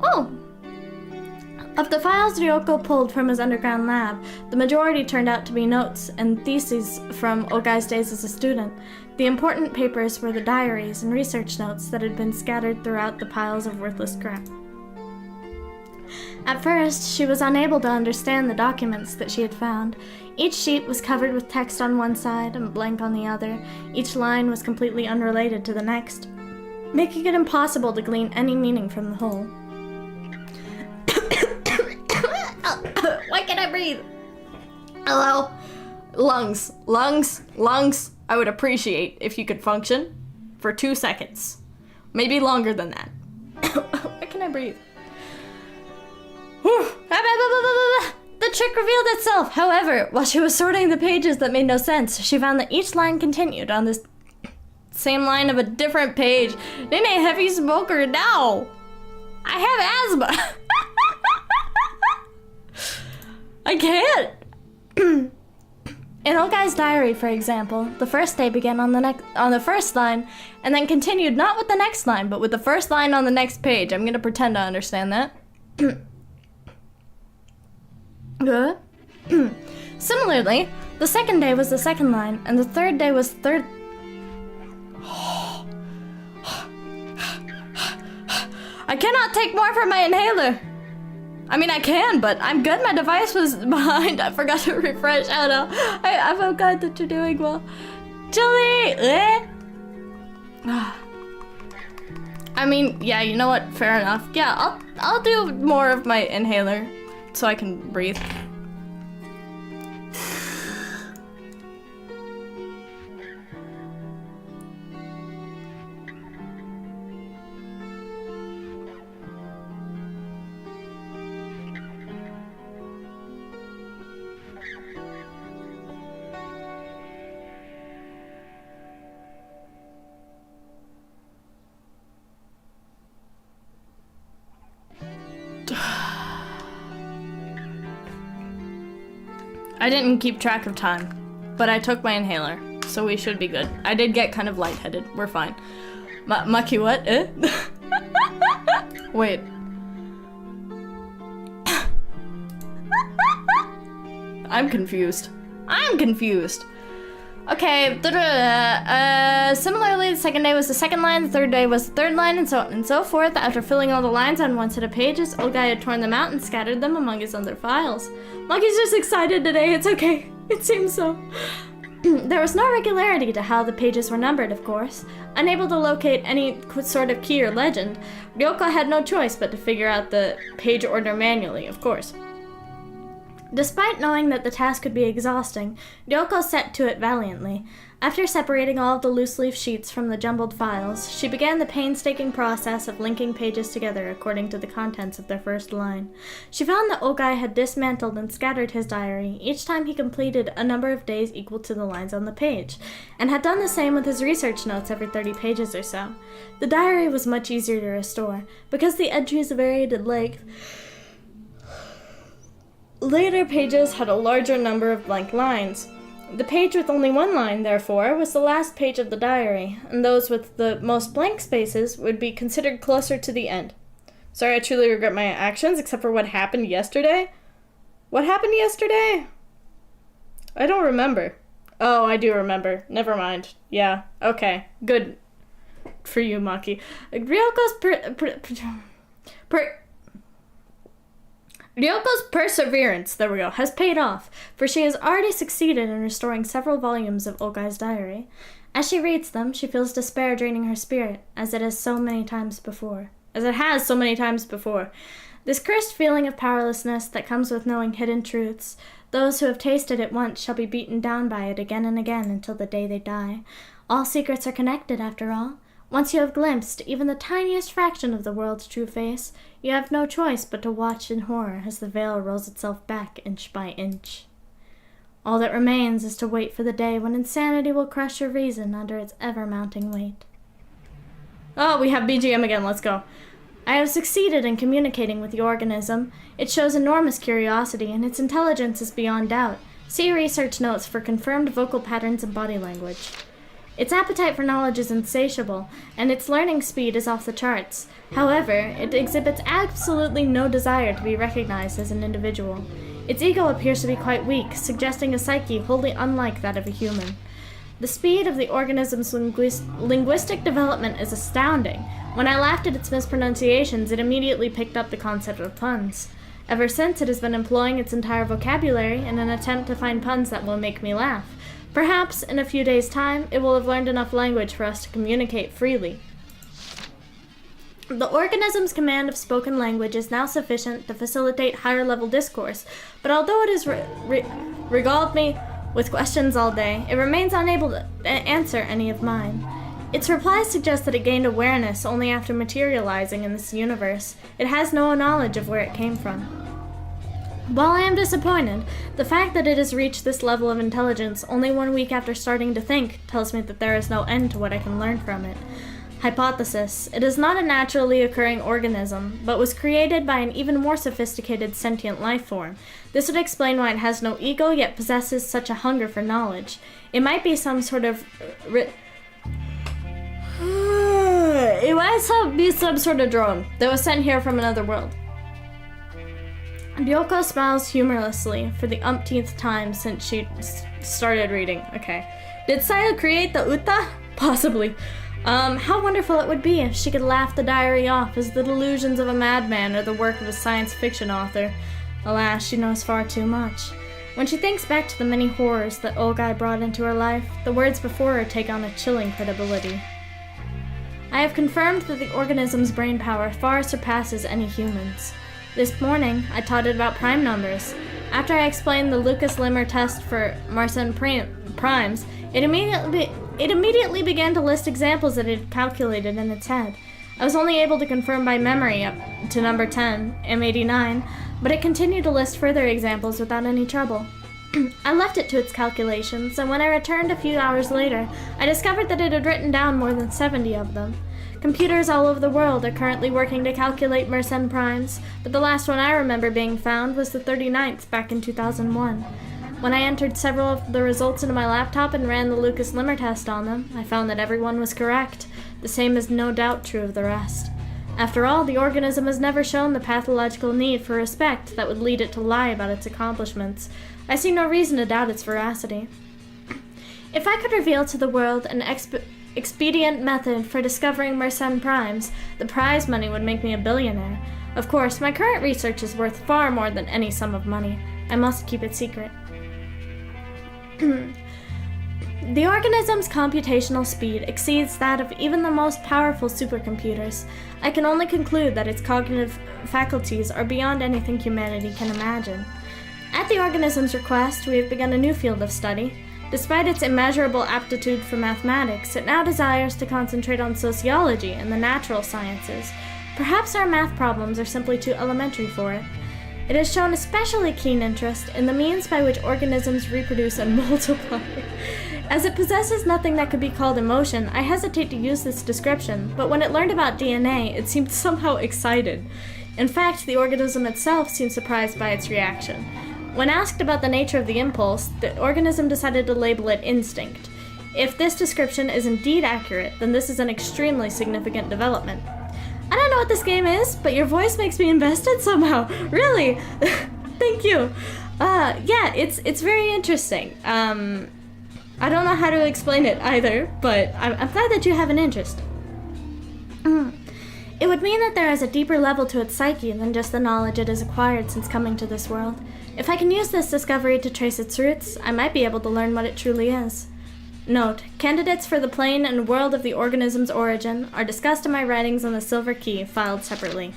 Oh! Of the files Ryoko pulled from his underground lab, the majority turned out to be notes and theses from Ogai's days as a student. The important papers were the diaries and research notes that had been scattered throughout the piles of worthless crap. At first, she was unable to understand the documents that she had found. Each sheet was covered with text on one side and blank on the other. Each line was completely unrelated to the next, making it impossible to glean any meaning from the whole. Why can't I breathe? Hello? Lungs. I would appreciate if you could function for 2 seconds. Maybe longer than that. Why can't I breathe? The trick revealed itself. However, while she was sorting the pages that made no sense, she found that each line continued on this same line of a different page. Nene, heavy smoker now. I have asthma. I can't. In Ogai's diary, for example, the first day began on the first line, and then continued not with the next line, but with the first line on the next page. I'm gonna pretend I understand that. Similarly, the second day was the second line, and the third day was third. I cannot take more from my inhaler. I mean, I can, but I'm good. My device was behind. I forgot to refresh. Oh no. I feel glad that you're doing well. Julie! I mean, yeah, you know what? Fair enough. Yeah, I'll do more of my inhaler so I can breathe. I didn't keep track of time, but I took my inhaler, so we should be good. I did get kind of lightheaded. We're fine. Maki what? Eh? Wait. I'm confused. Okay, similarly, the second day was the second line, the third day was the third line, and so on and so forth. After filling all the lines on one set of pages, Ogai had torn them out and scattered them among his other files. Monkey's just excited today, it's okay. It seems so. There was no regularity to how the pages were numbered, of course. Unable to locate any sort of key or legend, Ryoko had no choice but to figure out the page order manually, of course. Despite knowing that the task could be exhausting, Ryoko set to it valiantly. After separating all of the loose-leaf sheets from the jumbled files, she began the painstaking process of linking pages together according to the contents of their first line. She found that Ogai had dismantled and scattered his diary each time he completed a number of days equal to the lines on the page, and had done the same with his research notes every 30 pages or so. The diary was much easier to restore, because the entries varied in length. Later pages had a larger number of blank lines. The page with only one line, therefore, was the last page of the diary, and those with the most blank spaces would be considered closer to the end. Sorry, I truly regret my actions, except for what happened yesterday. What happened yesterday? I don't remember. Oh, I do remember. Never mind. Yeah, okay. Good for you, Maki. Ryoko's perseverance, there we go, has paid off, for she has already succeeded in restoring several volumes of Ogai's diary. As she reads them, she feels despair draining her spirit, as it has so many times before. This cursed feeling of powerlessness that comes with knowing hidden truths. Those who have tasted it once shall be beaten down by it again and again until the day they die. All secrets are connected, after all. Once you have glimpsed even the tiniest fraction of the world's true face, you have no choice but to watch in horror as the veil rolls itself back inch by inch. All that remains is to wait for the day when insanity will crush your reason under its ever-mounting weight. Oh, we have BGM again, let's go. I have succeeded in communicating with the organism. It shows enormous curiosity, and its intelligence is beyond doubt. See research notes for confirmed vocal patterns and body language. Its appetite for knowledge is insatiable, and its learning speed is off the charts. However, it exhibits absolutely no desire to be recognized as an individual. Its ego appears to be quite weak, suggesting a psyche wholly unlike that of a human. The speed of the organism's linguistic development is astounding. When I laughed at its mispronunciations, it immediately picked up the concept of puns. Ever since, it has been employing its entire vocabulary in an attempt to find puns that will make me laugh. Perhaps, in a few days' time, it will have learned enough language for us to communicate freely. The organism's command of spoken language is now sufficient to facilitate higher-level discourse, but although it has regaled me with questions all day, it remains unable to answer any of mine. Its replies suggest that it gained awareness only after materializing in this universe. It has no knowledge of where it came from. While I am disappointed, the fact that it has reached this level of intelligence only 1 week after starting to think tells me that there is no end to what I can learn from it. Hypothesis: it is not a naturally occurring organism, but was created by an even more sophisticated sentient life form. This would explain why it has no ego yet possesses such a hunger for knowledge. It might be some sort of drone that was sent here from another world. Ryoko smiles humorously for the umpteenth time since she started reading. Okay. Did Saya create the Uta? Possibly. How wonderful it would be if she could laugh the diary off as the delusions of a madman or the work of a science fiction author. Alas, she knows far too much. When she thinks back to the many horrors that Ogai brought into her life, the words before her take on a chilling credibility. I have confirmed that the organism's brain power far surpasses any human's. This morning, I taught it about prime numbers. After I explained the Lucas-Limmer test for Mersenne primes, it immediately began to list examples that it had calculated in its head. I was only able to confirm by memory up to number 10, M89, but it continued to list further examples without any trouble. I left it to its calculations, and when I returned a few hours later, I discovered that it had written down more than 70 of them. Computers all over the world are currently working to calculate Mersenne primes, but the last one I remember being found was the 39th back in 2001. When I entered several of the results into my laptop and ran the Lucas-Limmer test on them, I found that everyone was correct. The same is no doubt true of the rest. After all, the organism has never shown the pathological need for respect that would lead it to lie about its accomplishments. I see no reason to doubt its veracity. If I could reveal to the world an expedient method for discovering Mersenne primes, the prize money would make me a billionaire. Of course, my current research is worth far more than any sum of money. I must keep it secret. The organism's computational speed exceeds that of even the most powerful supercomputers. I can only conclude that its cognitive faculties are beyond anything humanity can imagine. At the organism's request, we have begun a new field of study. Despite its immeasurable aptitude for mathematics, it now desires to concentrate on sociology and the natural sciences. Perhaps our math problems are simply too elementary for it. It has shown especially keen interest in the means by which organisms reproduce and multiply. As it possesses nothing that could be called emotion, I hesitate to use this description, but when it learned about DNA, it seemed somehow excited. In fact, the organism itself seemed surprised by its reaction. When asked about the nature of the impulse, the organism decided to label it instinct. If this description is indeed accurate, then this is an extremely significant development. I don't know what this game is, but your voice makes me invested somehow. Really? Thank you. Yeah, it's very interesting. I don't know how to explain it either, but I'm glad that you have an interest. It would mean that there is a deeper level to its psyche than just the knowledge it has acquired since coming to this world. If I can use this discovery to trace its roots, I might be able to learn what it truly is. Note: candidates for the plane and world of the organism's origin are discussed in my writings on the Silver Key, filed separately.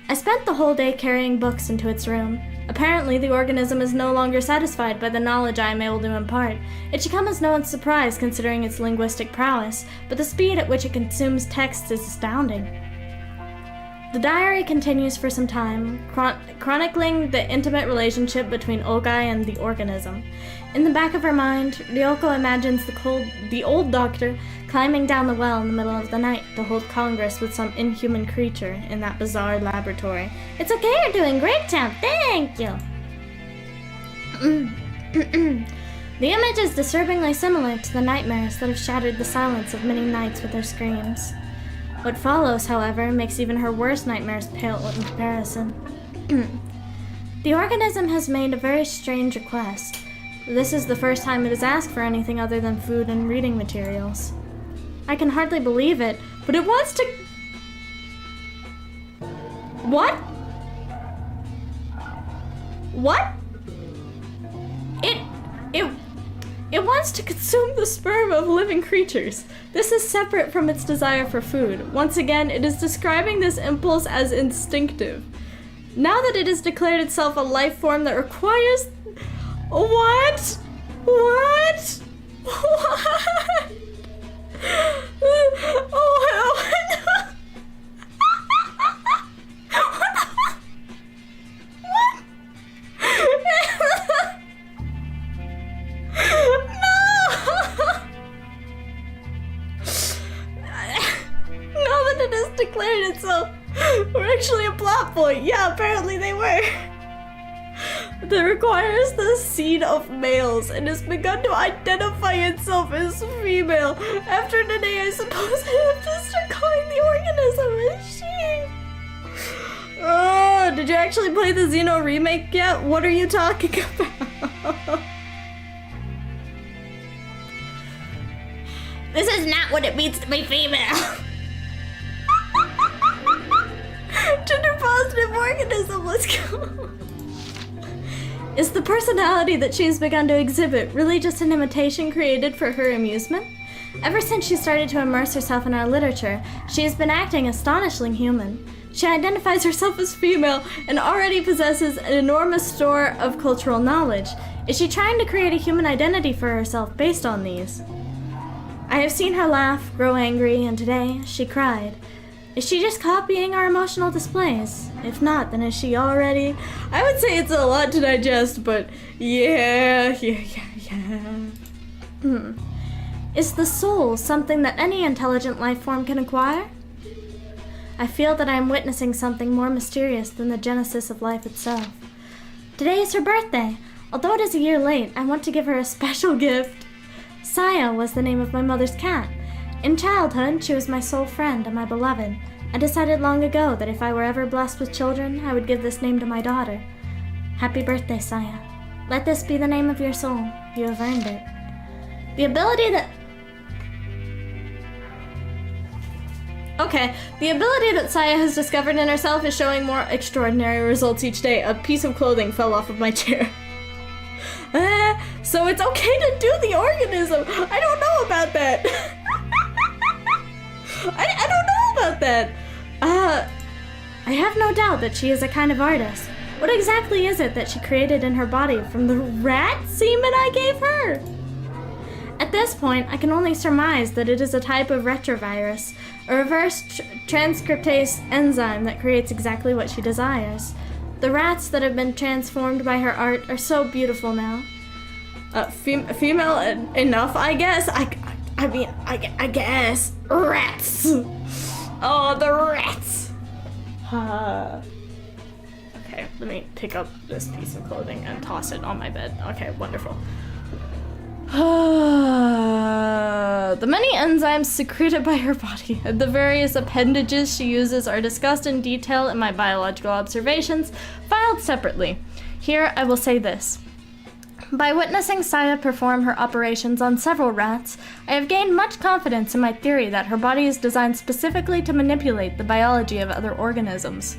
I spent the whole day carrying books into its room. Apparently, the organism is no longer satisfied by the knowledge I am able to impart. It should come as no one's surprise considering its linguistic prowess, but the speed at which it consumes texts is astounding. The diary continues for some time, chronicling the intimate relationship between Ogai and the organism. In the back of her mind, Ryoko imagines the old doctor climbing down the well in the middle of the night to hold congress with some inhuman creature in that bizarre laboratory. It's okay, you're doing great, champ. Thank you. The image is disturbingly similar to the nightmares that have shattered the silence of many nights with their screams. What follows, however, makes even her worst nightmares pale in comparison. The organism has made a very strange request. This is the first time it has asked for anything other than food and reading materials. I can hardly believe it, but it wants to... What? What? It wants to consume the sperm of living creatures. This is separate from its desire for food. Once again, it is describing this impulse as instinctive. Now that it has declared itself a life form that requires... What? What? What? Oh, declared itself. We're actually a plot point. Yeah, apparently they were. That requires the seed of males and has begun to identify itself as female. After today, I suppose I have to start calling the organism a she. Oh, did you actually play the Xeno remake yet? What are you talking about? This is not what it means to be female. Gender positive organism, let's go. Is the personality that she has begun to exhibit really just an imitation created for her amusement? Ever since she started to immerse herself in our literature, she has been acting astonishingly human. She identifies herself as female and already possesses an enormous store of cultural knowledge. Is she trying to create a human identity for herself based on these? I have seen her laugh, grow angry, and today she cried. Is she just copying our emotional displays? If not, then is she already... I would say it's a lot to digest, but yeah. Is the soul something that any intelligent life form can acquire? I feel that I am witnessing something more mysterious than the genesis of life itself. Today is her birthday. Although it is a year late, I want to give her a special gift. Saya was the name of my mother's cat. In childhood, she was my sole friend and my beloved. I decided long ago that if I were ever blessed with children, I would give this name to my daughter. Happy birthday, Saya. Let this be the name of your soul. You have earned it. The ability that... Okay, the ability that Saya has discovered in herself is showing more extraordinary results each day. A piece of clothing fell off of my chair. So it's okay to do the organism. I don't know about that. I don't know about that. I have no doubt that she is a kind of artist. What exactly is it that she created in her body from the rat semen I gave her? At this point, I can only surmise that it is a type of retrovirus, a reverse transcriptase enzyme that creates exactly what she desires. The rats that have been transformed by her art are so beautiful now. Female enough, I guess. I guess. Rats. Oh, the rats. Okay, let me pick up this piece of clothing and toss it on my bed. Okay, wonderful. The many enzymes secreted by her body and the various appendages she uses are discussed in detail in my biological observations, filed separately. Here, I will say this. By witnessing Saya perform her operations on several rats, I have gained much confidence in my theory that her body is designed specifically to manipulate the biology of other organisms.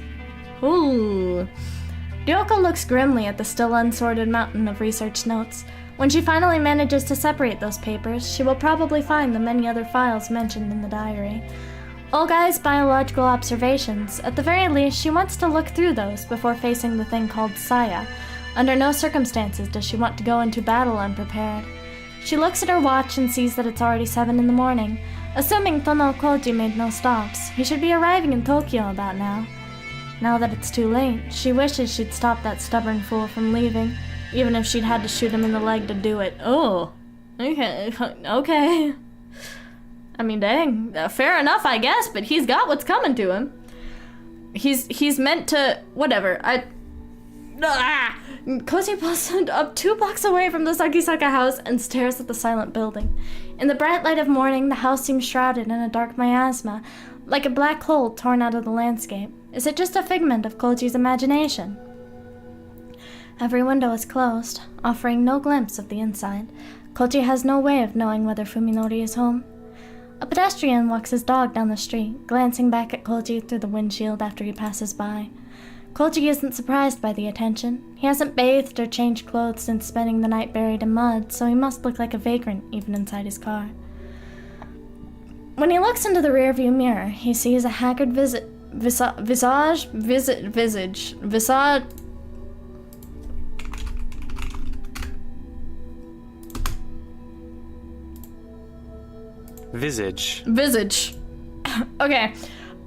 Ooh. Ryoko looks grimly at the still unsorted mountain of research notes. When she finally manages to separate those papers, she will probably find the many other files mentioned in the diary. Olgai's biological observations, at the very least, she wants to look through those before facing the thing called Saya. Under no circumstances does she want to go into battle unprepared. She looks at her watch and sees that it's already 7 in the morning. Assuming Tono Koji made no stops, he should be arriving in Tokyo about now. Now that it's too late, she wishes she'd stopped that stubborn fool from leaving, even if she'd had to shoot him in the leg to do it. Oh, okay. I mean, dang, fair enough, I guess, but he's got what's coming to him. He's meant to, whatever, Koji pulls up 2 blocks away from the Sakisaka house and stares at the silent building. In the bright light of morning, the house seems shrouded in a dark miasma, like a black hole torn out of the landscape. Is it just a figment of Koji's imagination? Every window is closed, offering no glimpse of the inside. Koji has no way of knowing whether Fuminori is home. A pedestrian walks his dog down the street, glancing back at Koji through the windshield after he passes by. Koji isn't surprised by the attention. He hasn't bathed or changed clothes since spending the night buried in mud, so he must look like a vagrant even inside his car. When he looks into the rearview mirror, he sees a haggard visage. Visage. Okay.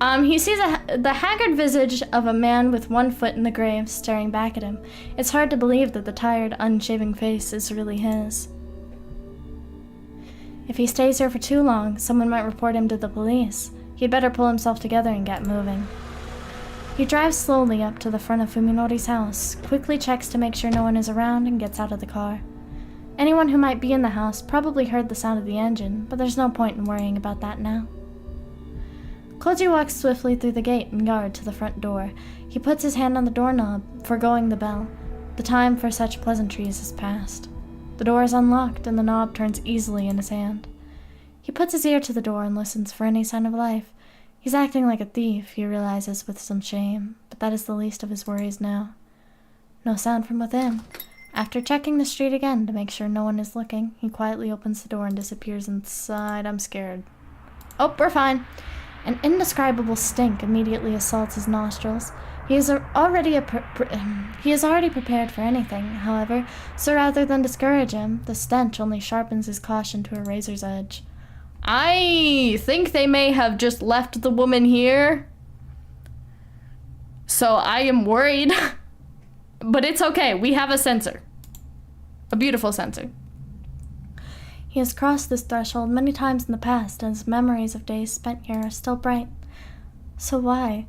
He sees the haggard visage of a man with one foot in the grave staring back at him. It's hard to believe that the tired, unshaven face is really his. If he stays here for too long, someone might report him to the police. He'd better pull himself together and get moving. He drives slowly up to the front of Fuminori's house, quickly checks to make sure no one is around, and gets out of the car. Anyone who might be in the house probably heard the sound of the engine, but there's no point in worrying about that now. Koji walks swiftly through the gate and yard to the front door. He puts his hand on the doorknob, foregoing the bell. The time for such pleasantries is past. The door is unlocked, and the knob turns easily in his hand. He puts his ear to the door and listens for any sign of life. He's acting like a thief, he realizes with some shame, but that is the least of his worries now. No sound from within. After checking the street again to make sure no one is looking, he quietly opens the door and disappears inside. I'm scared. Oh, we're fine. An indescribable stink immediately assaults his nostrils. He is already prepared for anything, however, so rather than discourage him, the stench only sharpens his caution to a razor's edge. I think they may have just left the woman here, so I am worried. But it's okay, we have a sensor. A beautiful sensor. He has crossed this threshold many times in the past, and his memories of days spent here are still bright. So why?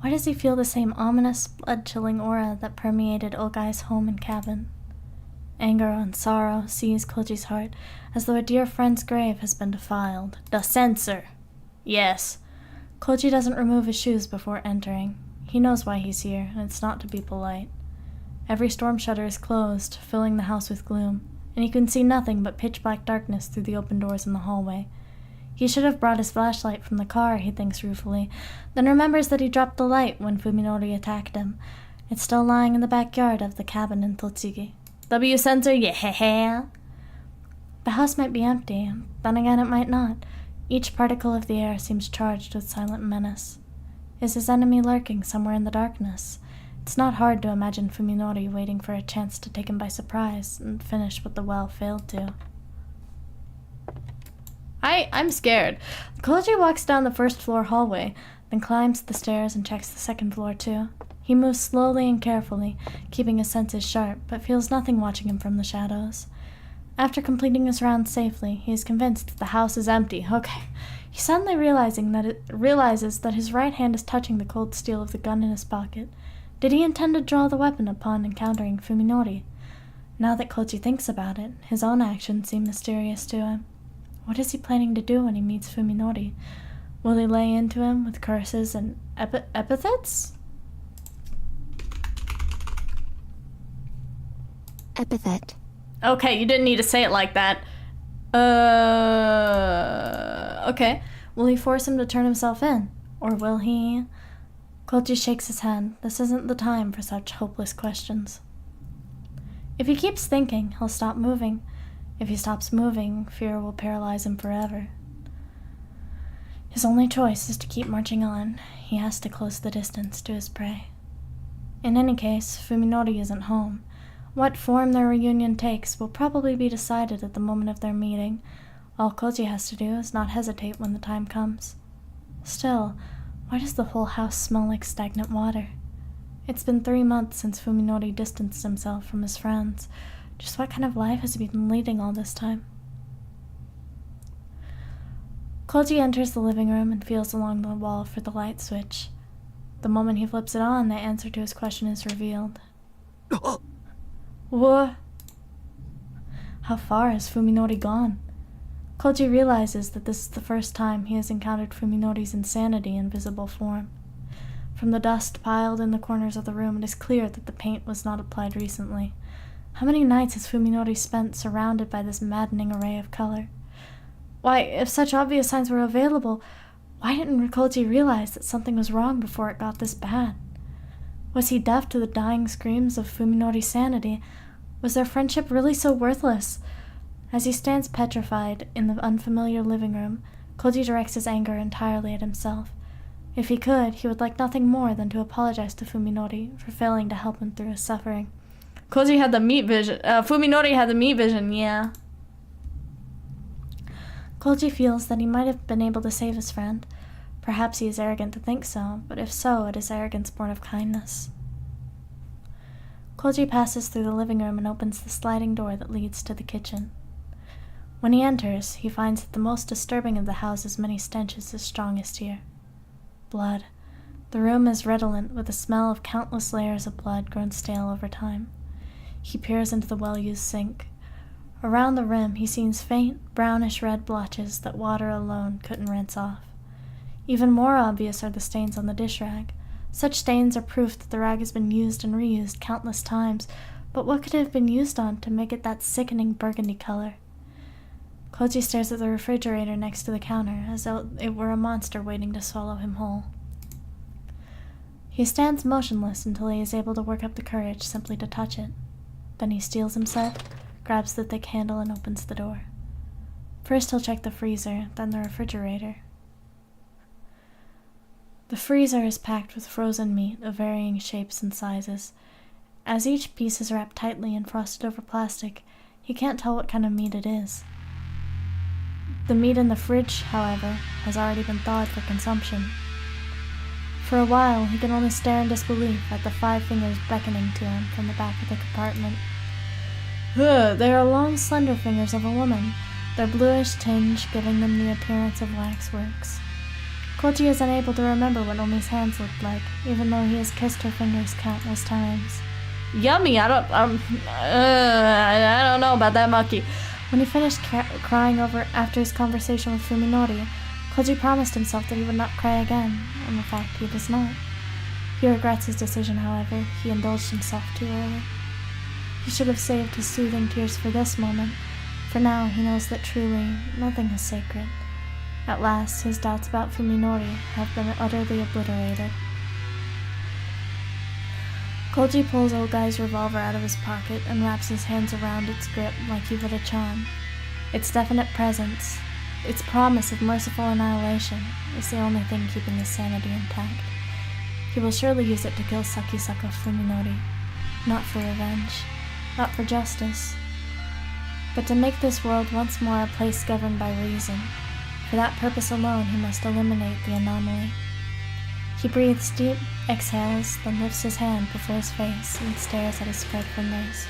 Why does he feel the same ominous, blood-chilling aura that permeated Olgai's home and cabin? Anger and sorrow seize Koji's heart, as though a dear friend's grave has been defiled. The censor! Yes. Koji doesn't remove his shoes before entering. He knows why he's here, and it's not to be polite. Every storm shutter is closed, filling the house with gloom. and he can see nothing but pitch-black darkness through the open doors in the hallway. He should have brought his flashlight from the car, he thinks ruefully, then remembers that he dropped the light when Fuminori attacked him. It's still lying in the backyard of the cabin in Totsugi. W sensor, yeah! The house might be empty, then again it might not. Each particle of the air seems charged with silent menace. Is his enemy lurking somewhere in the darkness? It's not hard to imagine Fuminori waiting for a chance to take him by surprise and finish what the well failed to. I'm scared. Koji walks down the first floor hallway, then climbs the stairs and checks the second floor too. He moves slowly and carefully, keeping his senses sharp, but feels nothing watching him from the shadows. After completing his round safely, he is convinced that the house is empty. Okay. He suddenly realizes that his right hand is touching the cold steel of the gun in his pocket. Did he intend to draw the weapon upon encountering Fuminori? Now that Koji thinks about it, his own actions seem mysterious to him. What is he planning to do when he meets Fuminori? Will he lay into him with curses and epithets? Epithet. Okay, you didn't need to say it like that. Okay. Will he force him to turn himself in? Or will he... Koji shakes his head. This isn't the time for such hopeless questions. If he keeps thinking, he'll stop moving. If he stops moving, fear will paralyze him forever. His only choice is to keep marching on. He has to close the distance to his prey. In any case, Fuminori isn't home. What form their reunion takes will probably be decided at the moment of their meeting. All Koji has to do is not hesitate when the time comes. Still, why does the whole house smell like stagnant water? It's been 3 months since Fuminori distanced himself from his friends. Just what kind of life has he been leading all this time? Koji enters the living room and feels along the wall for the light switch. The moment he flips it on, the answer to his question is revealed. What? How far has Fuminori gone? Koji realizes that this is the first time he has encountered Fuminori's insanity in visible form. From the dust piled in the corners of the room, it is clear that the paint was not applied recently. How many nights has Fuminori spent surrounded by this maddening array of color? Why, if such obvious signs were available, why didn't Koji realize that something was wrong before it got this bad? Was he deaf to the dying screams of Fuminori's sanity? Was their friendship really so worthless? As he stands petrified in the unfamiliar living room, Koji directs his anger entirely at himself. If he could, he would like nothing more than to apologize to Fuminori for failing to help him through his suffering. Koji had the meat vision. Fuminori had the meat vision, yeah. Koji feels that he might have been able to save his friend. Perhaps he is arrogant to think so, but if so, it is arrogance born of kindness. Koji passes through the living room and opens the sliding door that leads to the kitchen. When he enters, he finds that the most disturbing of the house's many stenches is strongest here. Blood. The room is redolent with the smell of countless layers of blood grown stale over time. He peers into the well-used sink. Around the rim, he sees faint, brownish-red blotches that water alone couldn't rinse off. Even more obvious are the stains on the dish rag. Such stains are proof that the rag has been used and reused countless times, but what could it have been used on to make it that sickening burgundy color? Koji stares at the refrigerator next to the counter, as though it were a monster waiting to swallow him whole. He stands motionless until he is able to work up the courage simply to touch it. Then he steels himself, grabs the thick handle, and opens the door. First he'll check the freezer, then the refrigerator. The freezer is packed with frozen meat of varying shapes and sizes. As each piece is wrapped tightly and frosted over plastic, he can't tell what kind of meat it is. The meat in the fridge, however, has already been thawed for consumption. For a while, he can only stare in disbelief at the 5 fingers beckoning to him from the back of the compartment. They are long, slender fingers of a woman, their bluish tinge giving them the appearance of waxworks. Koji is unable to remember what Omi's hands looked like, even though he has kissed her fingers countless times. Yummy! I don't know about that monkey. When he finished crying after his conversation with Fuminori, Koji promised himself that he would not cry again, and in fact he does not. He regrets his decision, however. He indulged himself too early. He He should have saved his soothing tears for this moment, for now he knows that truly nothing is sacred. At last, his doubts about Fuminori have been utterly obliterated. Koji pulls old guy's revolver out of his pocket and wraps his hands around its grip like he would a charm. Its definite presence, its promise of merciful annihilation, is the only thing keeping his sanity intact. He will surely use it to kill Sakisaka Fuminori, not for revenge, not for justice, but to make this world once more a place governed by reason. For that purpose alone, he must eliminate the anomaly. He breathes deep, exhales, then lifts his hand before his face and stares at his spread fingers.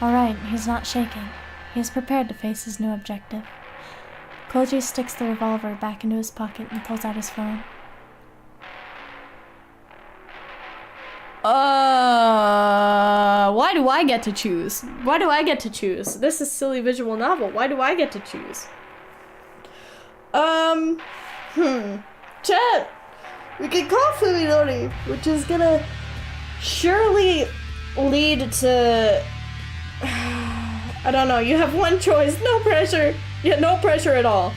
All right, he's not shaking. He is prepared to face his new objective. Koji sticks the revolver back into his pocket and pulls out his phone. Why do I get to choose? Why do I get to choose? This is silly visual novel. Why do I get to choose? Chat! We can call Fuminori, which is gonna surely lead to... I don't know, you have one choice. No pressure. Yeah, no pressure at all.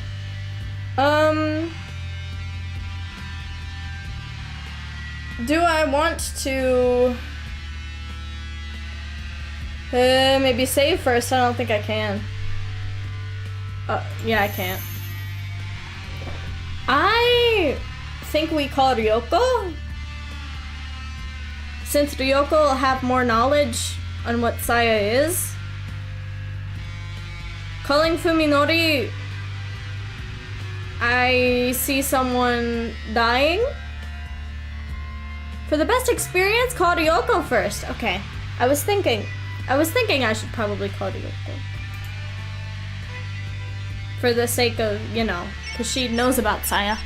Do I want to... maybe save first? I don't think I can. Yeah, I can't. I think we call Ryoko. Since Ryoko will have more knowledge on what Saya is. Calling Fuminori, I see someone dying. For the best experience, call Ryoko first. Okay. I was thinking I should probably call Ryoko. For the sake of, you know, because she knows about Saya.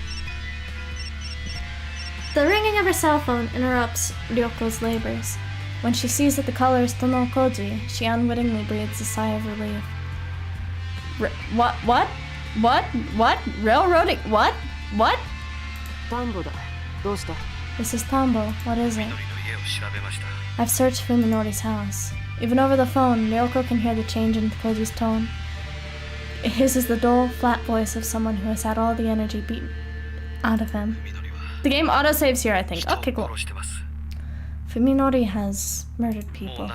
The ringing of her cell phone interrupts Ryoko's labors. When she sees that the caller is still no Koji, she unwittingly breathes a sigh of relief. What? Railroading? What? Tambo da. Doushita? This is Tambo. What is it? I've searched Fuminori's house. Even over the phone, Ryoko can hear the change in Koji's tone. His is the dull, flat voice of someone who has had all the energy beaten out of him. The game autosaves here, I think. Okay, cool. Fuminori has murdered people.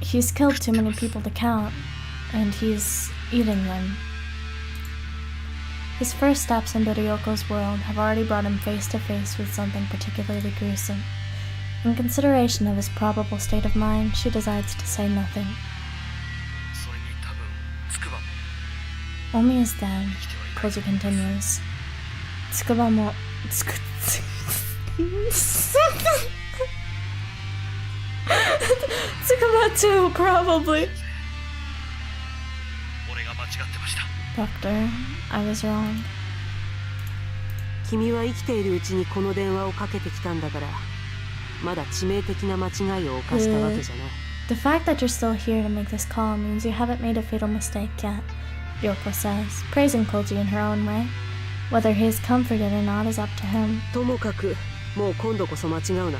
He's killed too many people to count, and he's eating them. His first steps into Ryoko's world have already brought him face to face with something particularly gruesome. In consideration of his probable state of mind, she decides to say nothing. Omi is dead, Koji continues. Tsukuba mo... Tsukuba too, probably. Doctor, I was wrong. 君は生きているうちにこの電話をかけてきたんだから、まだ致命的な間違いを犯したわけじゃない。The fact that you're still here to make this call means you haven't made a fatal mistake yet, Ryoko says, praising Koji in her own way. Whether he is comforted or not is up to him. ともかく、もう今度こそ間違うな。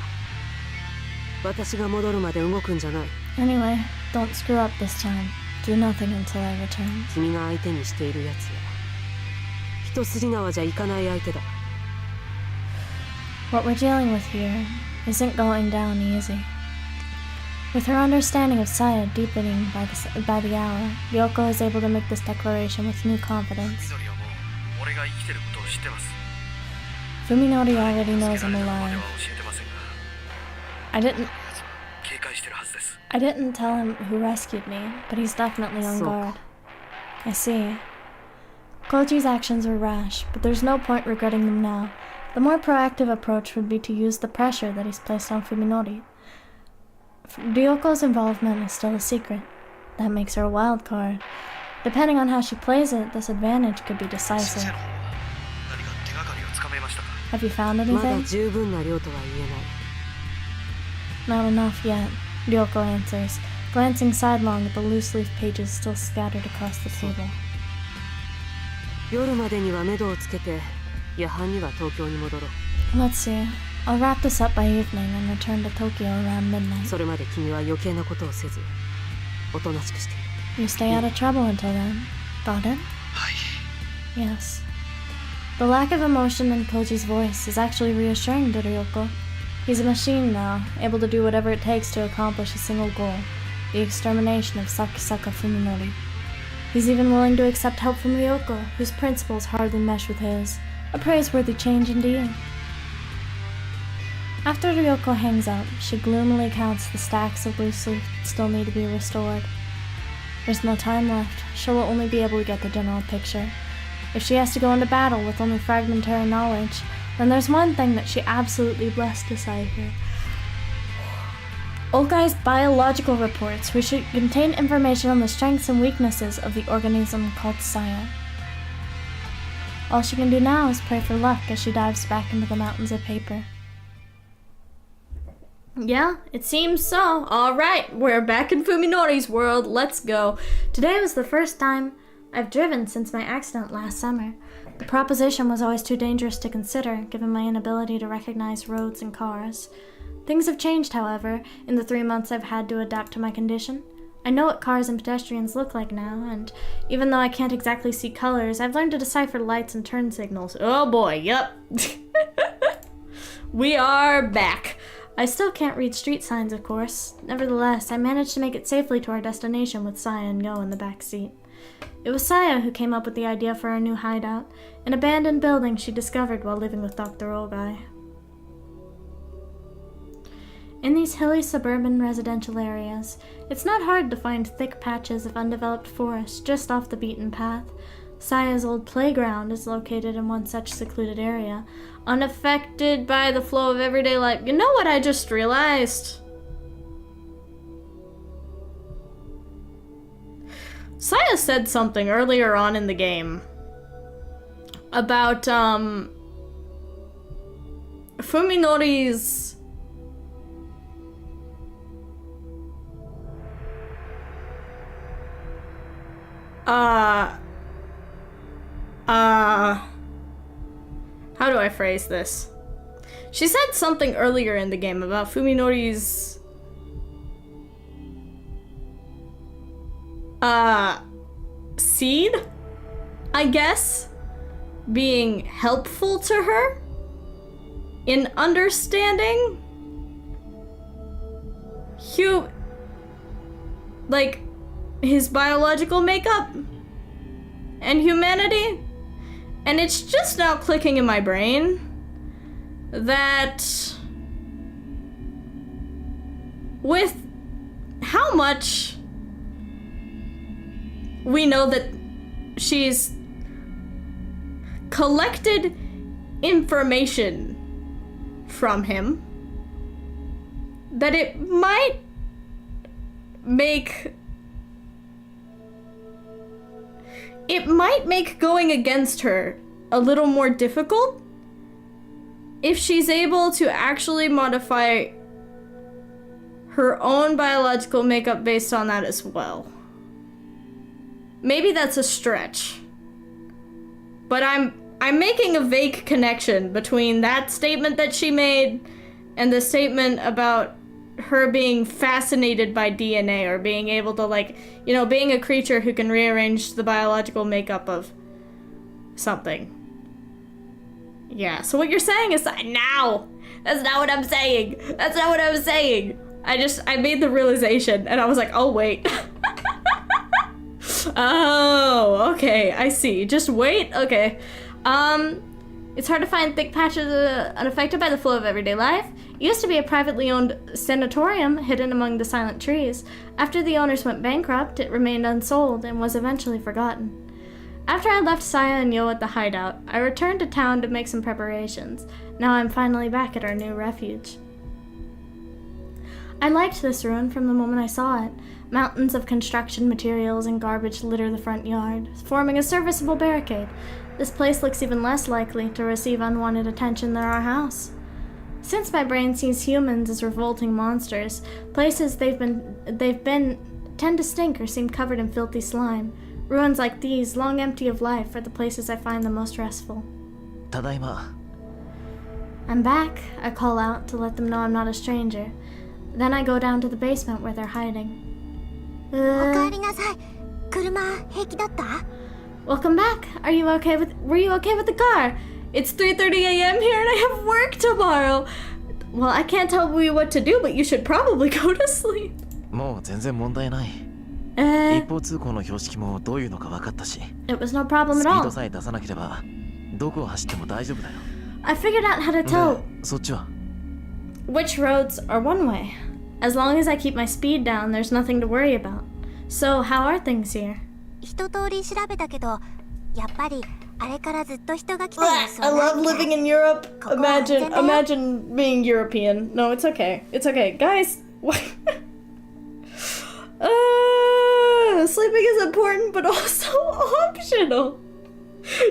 私が戻るまで動くんじゃない。Anyway, don't screw up this time. Do nothing until I return. 君が相手にしているやつは、一筋縄じゃいかない相手だ。What we're dealing with here isn't going down easy. With her understanding of Saya deepening by the hour, Ryoko is able to make this declaration with new confidence. Fuminori already knows I'm alive. I didn't tell him who rescued me, but he's definitely on guard. I see. Koji's actions were rash, but there's no point regretting them now. The more proactive approach would be to use the pressure that he's placed on Fuminori. Ryoko's involvement is still a secret. That makes her a wild card. Depending on how she plays it, this advantage could be decisive. Have you found anything? Not enough yet, Ryoko answers, glancing sidelong at the loose-leaf pages still scattered across the table. Let's see. I'll wrap this up by evening and return to Tokyo around midnight. それまで君は余計なことをせず、おとなしくしている。 You stay out of trouble until then. Got it? はい。 Yes. The lack of emotion in Koji's voice is actually reassuring to Ryoko. He's a machine now, able to do whatever it takes to accomplish a single goal, the extermination of Sakisaka Fuminori. He's even willing to accept help from Ryoko, whose principles hardly mesh with his. A praiseworthy change indeed. After Ryoko hangs up, she gloomily counts the stacks of loose leaf that still need to be restored. There's no time left. She'll only be able to get the general picture. If she has to go into battle with only fragmentary knowledge, then there's one thing that she absolutely must decipher. Okai's biological reports, which should contain information on the strengths and weaknesses of the organism called Saya. All she can do now is pray for luck as she dives back into the mountains of paper. Yeah, it seems so. Alright, we're back in Fuminori's world. Let's go. Today was the first time I've driven since my accident last summer. The proposition was always too dangerous to consider, given my inability to recognize roads and cars. Things have changed, however, in the 3 months I've had to adapt to my condition. I know what cars and pedestrians look like now, and even though I can't exactly see colors, I've learned to decipher lights and turn signals. Oh boy, yep. We are back. I still can't read street signs, of course. Nevertheless, I managed to make it safely to our destination with Saya and Yo in the back seat. It was Saya who came up with the idea for our new hideout, an abandoned building she discovered while living with Dr. Ogai. In these hilly suburban residential areas, it's not hard to find thick patches of undeveloped forest just off the beaten path. Saya's old playground is located in one such secluded area, unaffected by the flow of everyday life. You know what I just realized? Saya said something earlier on in the game about Fuminori's how do I phrase this? She said something earlier in the game about Fuminori's seed, I guess, being helpful to her in understanding his biological makeup and humanity. And it's just now clicking in my brain that with how much we know that she's collected information from him, that it might make going against her a little more difficult if she's able to actually modify her own biological makeup based on that as well. Maybe that's a stretch, but I'm making a vague connection between that statement that she made and the statement about her being fascinated by DNA, or being able to, like, you know, being a creature who can rearrange the biological makeup of something. Yeah, so what you're saying is now. That's not what I'm saying. That's not what I'm saying. I made the realization and I was like, oh wait. Oh, okay, I see. Just wait? Okay. It's hard to find thick patches unaffected by the flow of everyday life. It used to be a privately owned sanatorium hidden among the silent trees. After the owners went bankrupt, it remained unsold and was eventually forgotten. After I left Saya and Yo at the hideout, I returned to town to make some preparations. Now I'm finally back at our new refuge. I liked this ruin from the moment I saw it. Mountains of construction materials and garbage litter the front yard, forming a serviceable barricade. This place looks even less likely to receive unwanted attention than our house. Since my brain sees humans as revolting monsters, places they've been tend to stink or seem covered in filthy slime. Ruins like these, long empty of life, are the places I find the most restful. ただいま。I'm back, I call out to let them know I'm not a stranger. Then I go down to the basement where they're hiding. おかえりなさい。車平気だった？ Welcome back. Were you okay with the car? It's 3:30 a.m. here and I have work tomorrow. Well, I can't tell you what to do, but you should probably go to sleep. もう全然問題ない。 一方通行の標識もどういうのか分かったし、 It was no problem ス at ピード all. さえ出さなければどこを走っても大丈夫だよ。 I figured out how to tell で、そっちは which roads are one way. As long as I keep my speed down, there's nothing to worry about. So, how are things here? 一通り調べたけど、やっぱりあれからずっと人が来た様子 I は love ないみたい。 living in Europe. Come on, Imagine being European. No, it's okay. It's okay. Guys, sleeping is important, but also optional.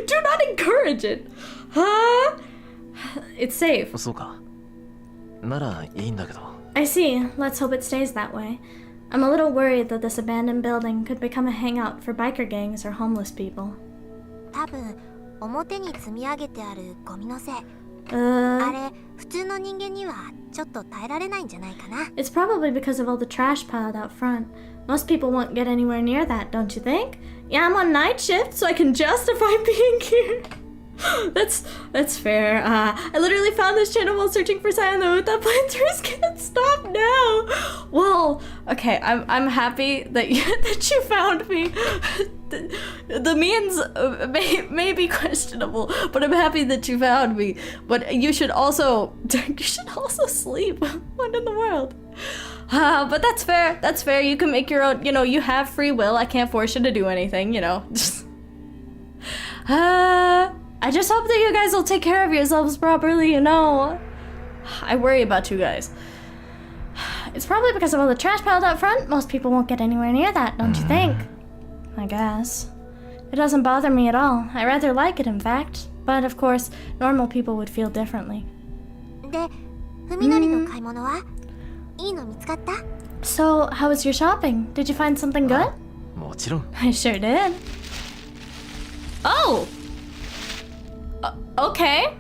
Do not encourage it. Huh? It's safe. そうか。ならいいんだけど。 I see. Let's hope it stays that way. I'm a little worried that this abandoned building could become a hangout for biker gangs or homeless people. 多分表に積み上げてあるゴミのせい。あ Uh, れ普通の人間にはちょっと耐えられないんじゃないかな。 it's probably because of all the trash piled out front. Most people won't get anywhere near that, don't you think? Yeah, I'm on night shift, so I can justify being here. That's fair. I literally found this channel while searching for NO UTA. Playthroughs can't stop now. Well, okay, I'm happy that you found me. The means may be questionable, but I'm happy that you found me. But you should also sleep. What in the world? But that's fair. That's fair. You can make your own. You know, you have free will. I can't force you to do anything. You know. I just hope that you guys will take care of yourselves properly, you know. I worry about you guys. It's probably because of all the trash piled out front. Most people won't get anywhere near that, don't you think? I guess. It doesn't bother me at all. I rather like it, in fact. But of course, normal people would feel differently. で、ふみのりの買い物は？いいの見つかった？ So, how was your shopping? Did you find something good? もちろん。 I sure did. Oh! Okay.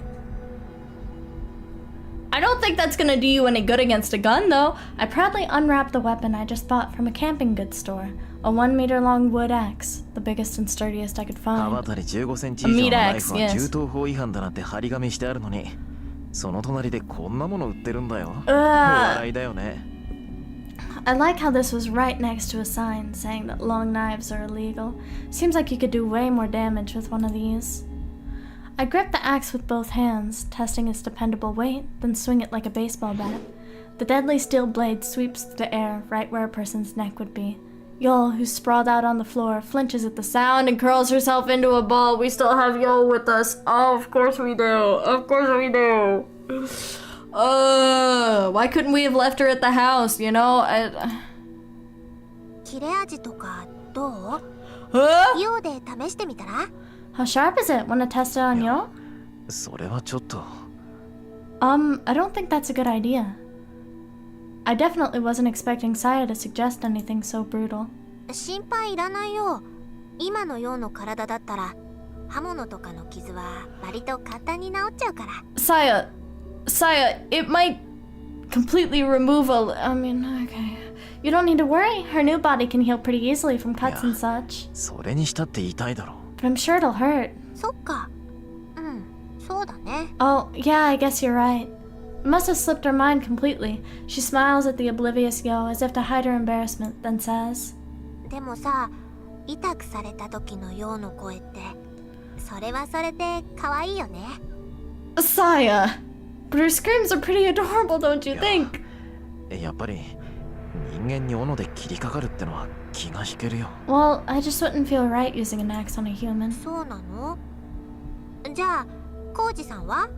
I don't think that's gonna do you any good against a gun, though. I proudly unwrapped the weapon I just bought from a camping goods store. A 1-meter-long wood axe, the biggest and sturdiest I could 刃 find. 渡り15センチ以上の A meat ナイ axe, フは yes. 銃刀法違反だなんて張り紙してあるのに、その隣でこんなもの売ってるんだよ。笑いだよね。I like how this was right next to a sign saying that long knives are illegal. Seems like you could do way more damage with one of these. I grip the axe with both hands, testing its dependable weight, then swing it like a baseball bat. The deadly steel blade sweeps through the air right where a person's neck would be. Yol, who's sprawled out on the floor, flinches at the sound and curls herself into a ball. We still have Yol with us. Oh, of course we do. Of course we do. Why couldn't we have left her at the house, you know? 切れ味とかどう？ Huh? 用で試してみたら？ How sharp is it? Wanna test it on Yol? それはちょっと。 I don't think that's a good idea. I definitely wasn't expecting Saya to suggest anything so brutal. 心配いらないよ。今のようの体だったら刃物とかの傷は割と簡単に治っちゃうから。 Saya, it might completely remove I mean, okay. You don't need to worry. Her new body can heal pretty easily from cuts and such. それにしたって痛いだろ。 But I'm sure it'll hurt. そっか。うん、そうだね。 Oh, yeah, I guess you're right. It must have slipped her mind completely. She smiles at the oblivious Yo as if to hide her embarrassment, then says, でもさ、痛くされた時のようの声って、それはそれで可愛いよね。 Saya! But her screams are pretty adorable, don't you think? やっぱり人間に斧で切りかかるってのは気が引けるよ。 Well, I just wouldn't feel right using an axe on a human. そうなの？じゃあ、コウジさんは？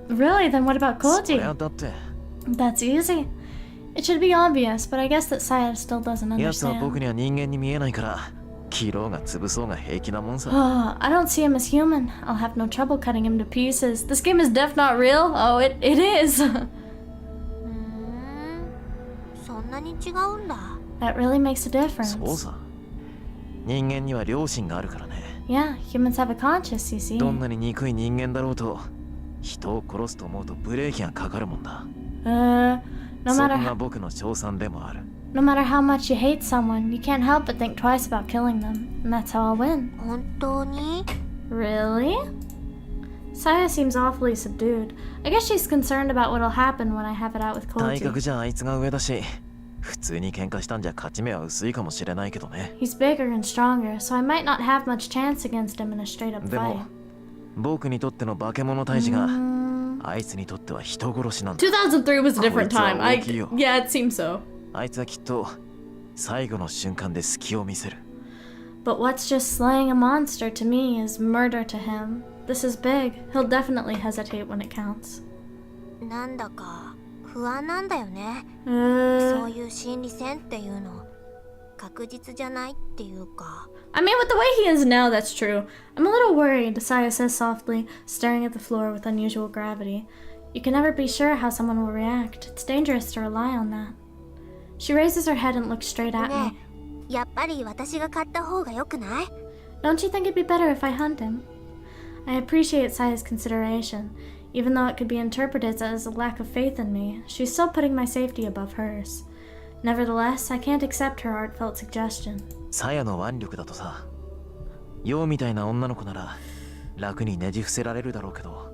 Really? Then what about そり Koji? ゃだって That's easy. It should be obvious, but I guess that Saya still doesn't やつは僕 understand. には人間に見えないから切ろうが潰そうが平気なもんさ。 Oh, I don't see him as human. I'll have no trouble cutting him to pieces. This game is deaf, not real? Oh, it is. そんなに違うんだ。 That really makes a difference. そうさ。人間には良心があるからね。 Yeah, humans have a conscience, you see. どんなに憎い人間だろうと人を殺すと思うとブレーキがかかるもんだ。No そこ matter が僕の賞賛でもある。no matter how much you hate someone, you can't help but think twice about killing them, and that's how I'll win. 本当に？ Really? Saya seems awfully subdued. I guess she's concerned about what'll happen when I have it out with 体格 Koji. じゃあいつが上だし、普通に喧嘩したんじゃ勝ち目は薄いかもしれないけどね。He's bigger and stronger, so I might not have much chance against him in a straight-up で fight. も僕にとっての化け物退治があいつにとっては人殺しなんだ。2003 was a different time. Yeah, it seems so. あいつはきっと最後の瞬間で隙を見せる。But what's just slaying a monster to me is murder to him. This is big. He'll definitely hesitate when it counts. なんだか不安なんだよね。そういう心理戦っていうの確実じゃないっていうか。I mean, with the way he is now, that's true. I'm a little worried, Saya says softly, staring at the floor with unusual gravity. You can never be sure how someone will react. It's dangerous to rely on that. She raises her head and looks straight at ね me. え、やっぱり私が買った方が良くない？ Don't you think it'd be better if I hunt him? I appreciate Saya's consideration. Even though it could be interpreted as a lack of faith in me, she's still putting my safety above hers. Nevertheless, I can't accept her heartfelt suggestion. サヤの腕力だとさ、ヨウみたいな女の子なら楽にねじ伏せられるだろうけど、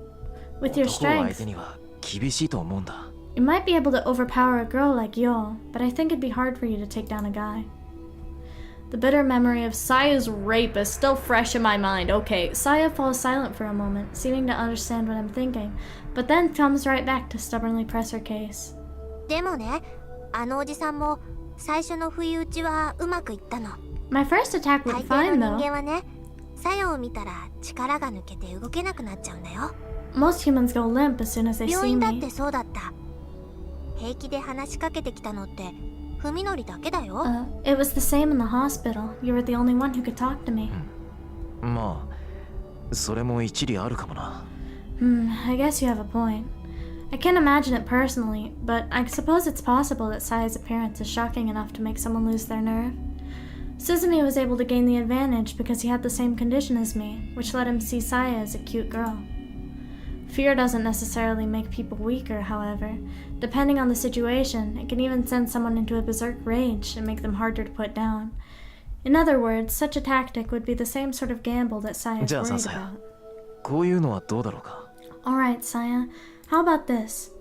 With your 男を相 strength, 手には厳しいと思うんだ。 you might be able to overpower a girl like Yo, but I think it'd be hard for you to take down a guy. The bitter memory of Saya's rape is still fresh in my mind. Okay, Saya falls silent for a moment, seeming to understand what I'm thinking, but then comes right back to stubbornly press her case. でもね、あのおじさんも最初の不意打ちはうまくいったの。 My first attack 大 went 抵 fine の though. 人間はね、作用を見たら力が抜けて動けなくなっちゃうんだよ。 Most humans go limp as soon as they 病 see 院だっ me. てそうだった。平気で話しかけてきたのって文則だけだよ。 It was the same in the hospital. You were the only one who could talk to me. まあ、それも一理あるかもな。I guess you have a point. I can't imagine it personally, but I suppose it's possible that Saya's appearance is shocking enough to make someone lose their nerve. Suzume was able to gain the advantage because he had the same condition as me, which let him see Saya as a cute girl. Fear doesn't necessarily make people weaker, however. Depending on the situation, it can even send someone into a berserk rage and make them harder to put down. In other words, such a tactic would be the same sort of gamble that Saya is じゃあさ、 worried さや、 about. こういうのはどうだろうか。 Alright, Saya. How about this?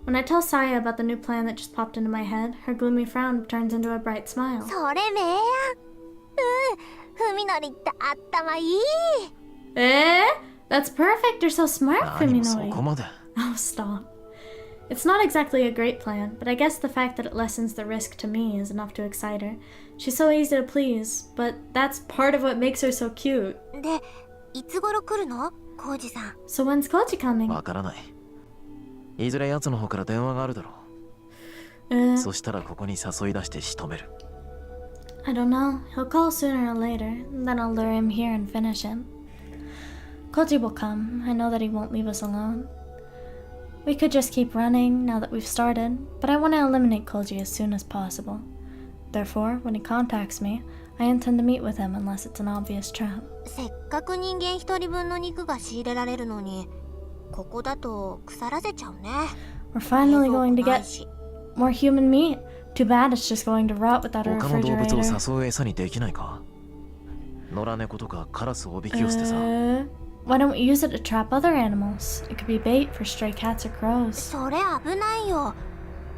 When I tell Saya about the new plan that just popped into my head, her gloomy frown turns into a bright smile. それめや。文則って頭いい。That's perfect. You're so smart, 何もそ Fuminori. こまで。 Oh, stop. It's not exactly a great plan, but I guess the fact that it lessens the risk to me is enough to excite her. She's so easy to please, but that's part of what makes her so cute. で、いつ頃来るの？浩二さん。 So when's Koji coming? わからない。いずれ奴の方から電話があるだろう。そしたらここに誘い出して仕留める。I don't know. He'll call sooner or later, and then I'll lure him here and finish him. Koji will come. I know that he won't leave us alone. We could just keep running now that we've started, but I want to eliminate Koji as soon as possible. Therefore, when he contacts me, I intend to meet with him unless it's an obvious trap. せっかく人間一人分の肉が仕入れられるのに、ここだと腐らせちゃうね。 We're finally 冷蔵庫 going to ない get し。 more human meat. Too bad it's just going to rot without a 他の動物 refrigerator. を誘う餌にできないか。野良猫とかカラスをおびき寄せてさ。 Why don't we use it to trap other animals? It could be bait for stray cats or crows. それ危ないよ。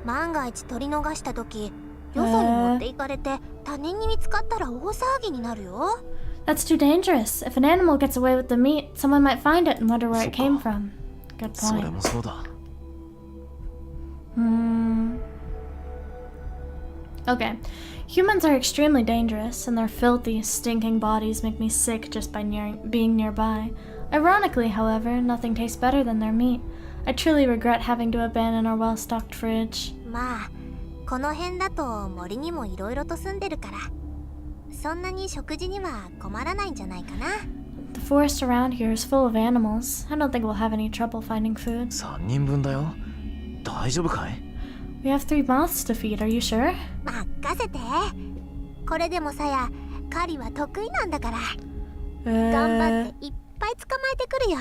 万が一取り逃した時、よそに持っていかれて他人に見つかったら大騒ぎになるよ。 That's too dangerous. If an animal gets away with the meat, someone might find it and wonder where it came from. Good それ point. もそうだ。 Okay. Humans are extremely dangerous, and their filthy, stinking bodies make me sick just by being nearby. Ironically, however, nothing tastes better than their meat. I truly regret having to abandon our well-stocked fridge. まあ、この辺だと森にもいろいろと住んでるから、そんなに食事には困らないんじゃないかな。 The forest around here is full of animals. I don't think we'll have any trouble finding food. 3人分だよ。大丈夫かい？ We have 3 mouths to feed, are you sure? 任せて。これでもさや、狩りは得意なんだから。頑張っていっぱい捕まえてくるよ。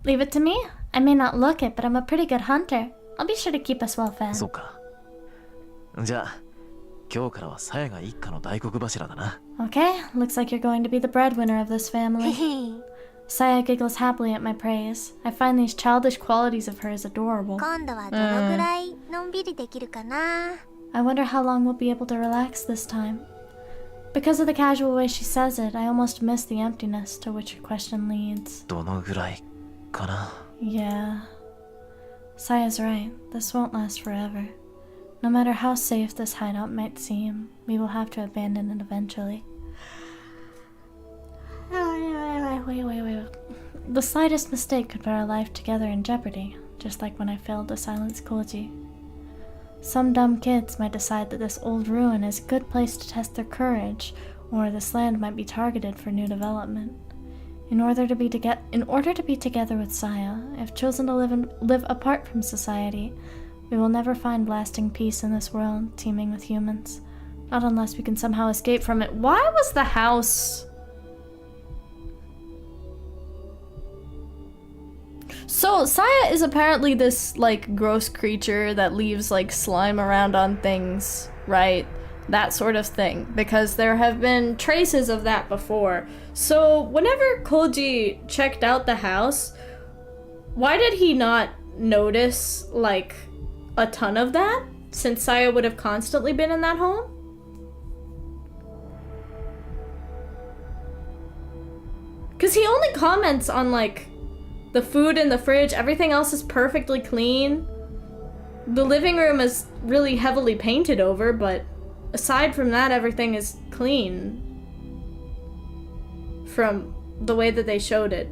Leave it to me? I may not look it, but I'm a pretty good hunter. I'll be sure to keep us well fed. そうか。じゃあ、今日からはさやが一家の大黒柱だな。Okay, looks like you're going to be the breadwinner of this family. Saya giggles happily at my praise. I find these childish qualities of hers adorable. 今度はどのぐらいのんびりできるかな。I wonder how long we'll be able to relax this time. Because of the casual way she says it, I almost miss the emptiness to which her question leads. どのぐらいかな。Yeah. Saya's right. This won't last forever. No matter how safe this hideout might seem, we will have to abandon it eventually. Wait. The slightest mistake could put our life together in jeopardy, just like when I failed to silence Koji. Some dumb kids might decide that this old ruin is a good place to test their courage, or this land might be targeted for new development. In order to be together with Saya, if chosen to live apart from society, we will never find lasting peace in this world teeming with humans. Not unless we can somehow escape from it. Why was the house... So, Saya is apparently this, like, gross creature that leaves, like, slime around on things, right? That sort of thing. Because there have been traces of that before. So, whenever Koji checked out the house, why did he not notice, like, a ton of that? Since Saya would have constantly been in that home? Because he only comments on, like, the food in the fridge, everything else is perfectly clean. The living room is really heavily painted over, but aside from that, everything is clean. From the way that they showed it.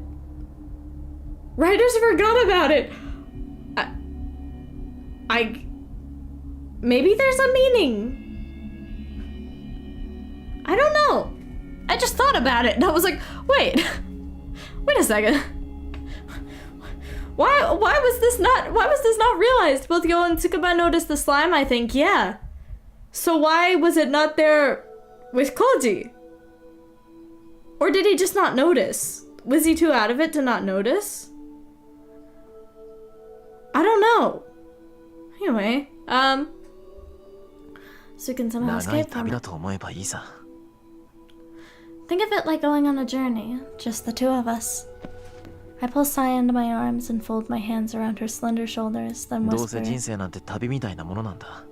Writers forgot about it! Maybe there's a meaning. I don't know. I just thought about it and I was like, wait a second. Why was this not realized? Both Yo and Tsukuba noticed the slime, I think, yeah. So why was it not there with Koji? Or did he just not notice? Was he too out of it to not notice? I don't know. Anyway, so we can somehow 長い escape from 旅 it. だと思えばいいさ。 Think of it like going on a journey, just the two of us. I pull Saya into my arms and fold my hands around her slender shoulders, then どうせ whisper, 人生なんて旅みたいなものなんだ。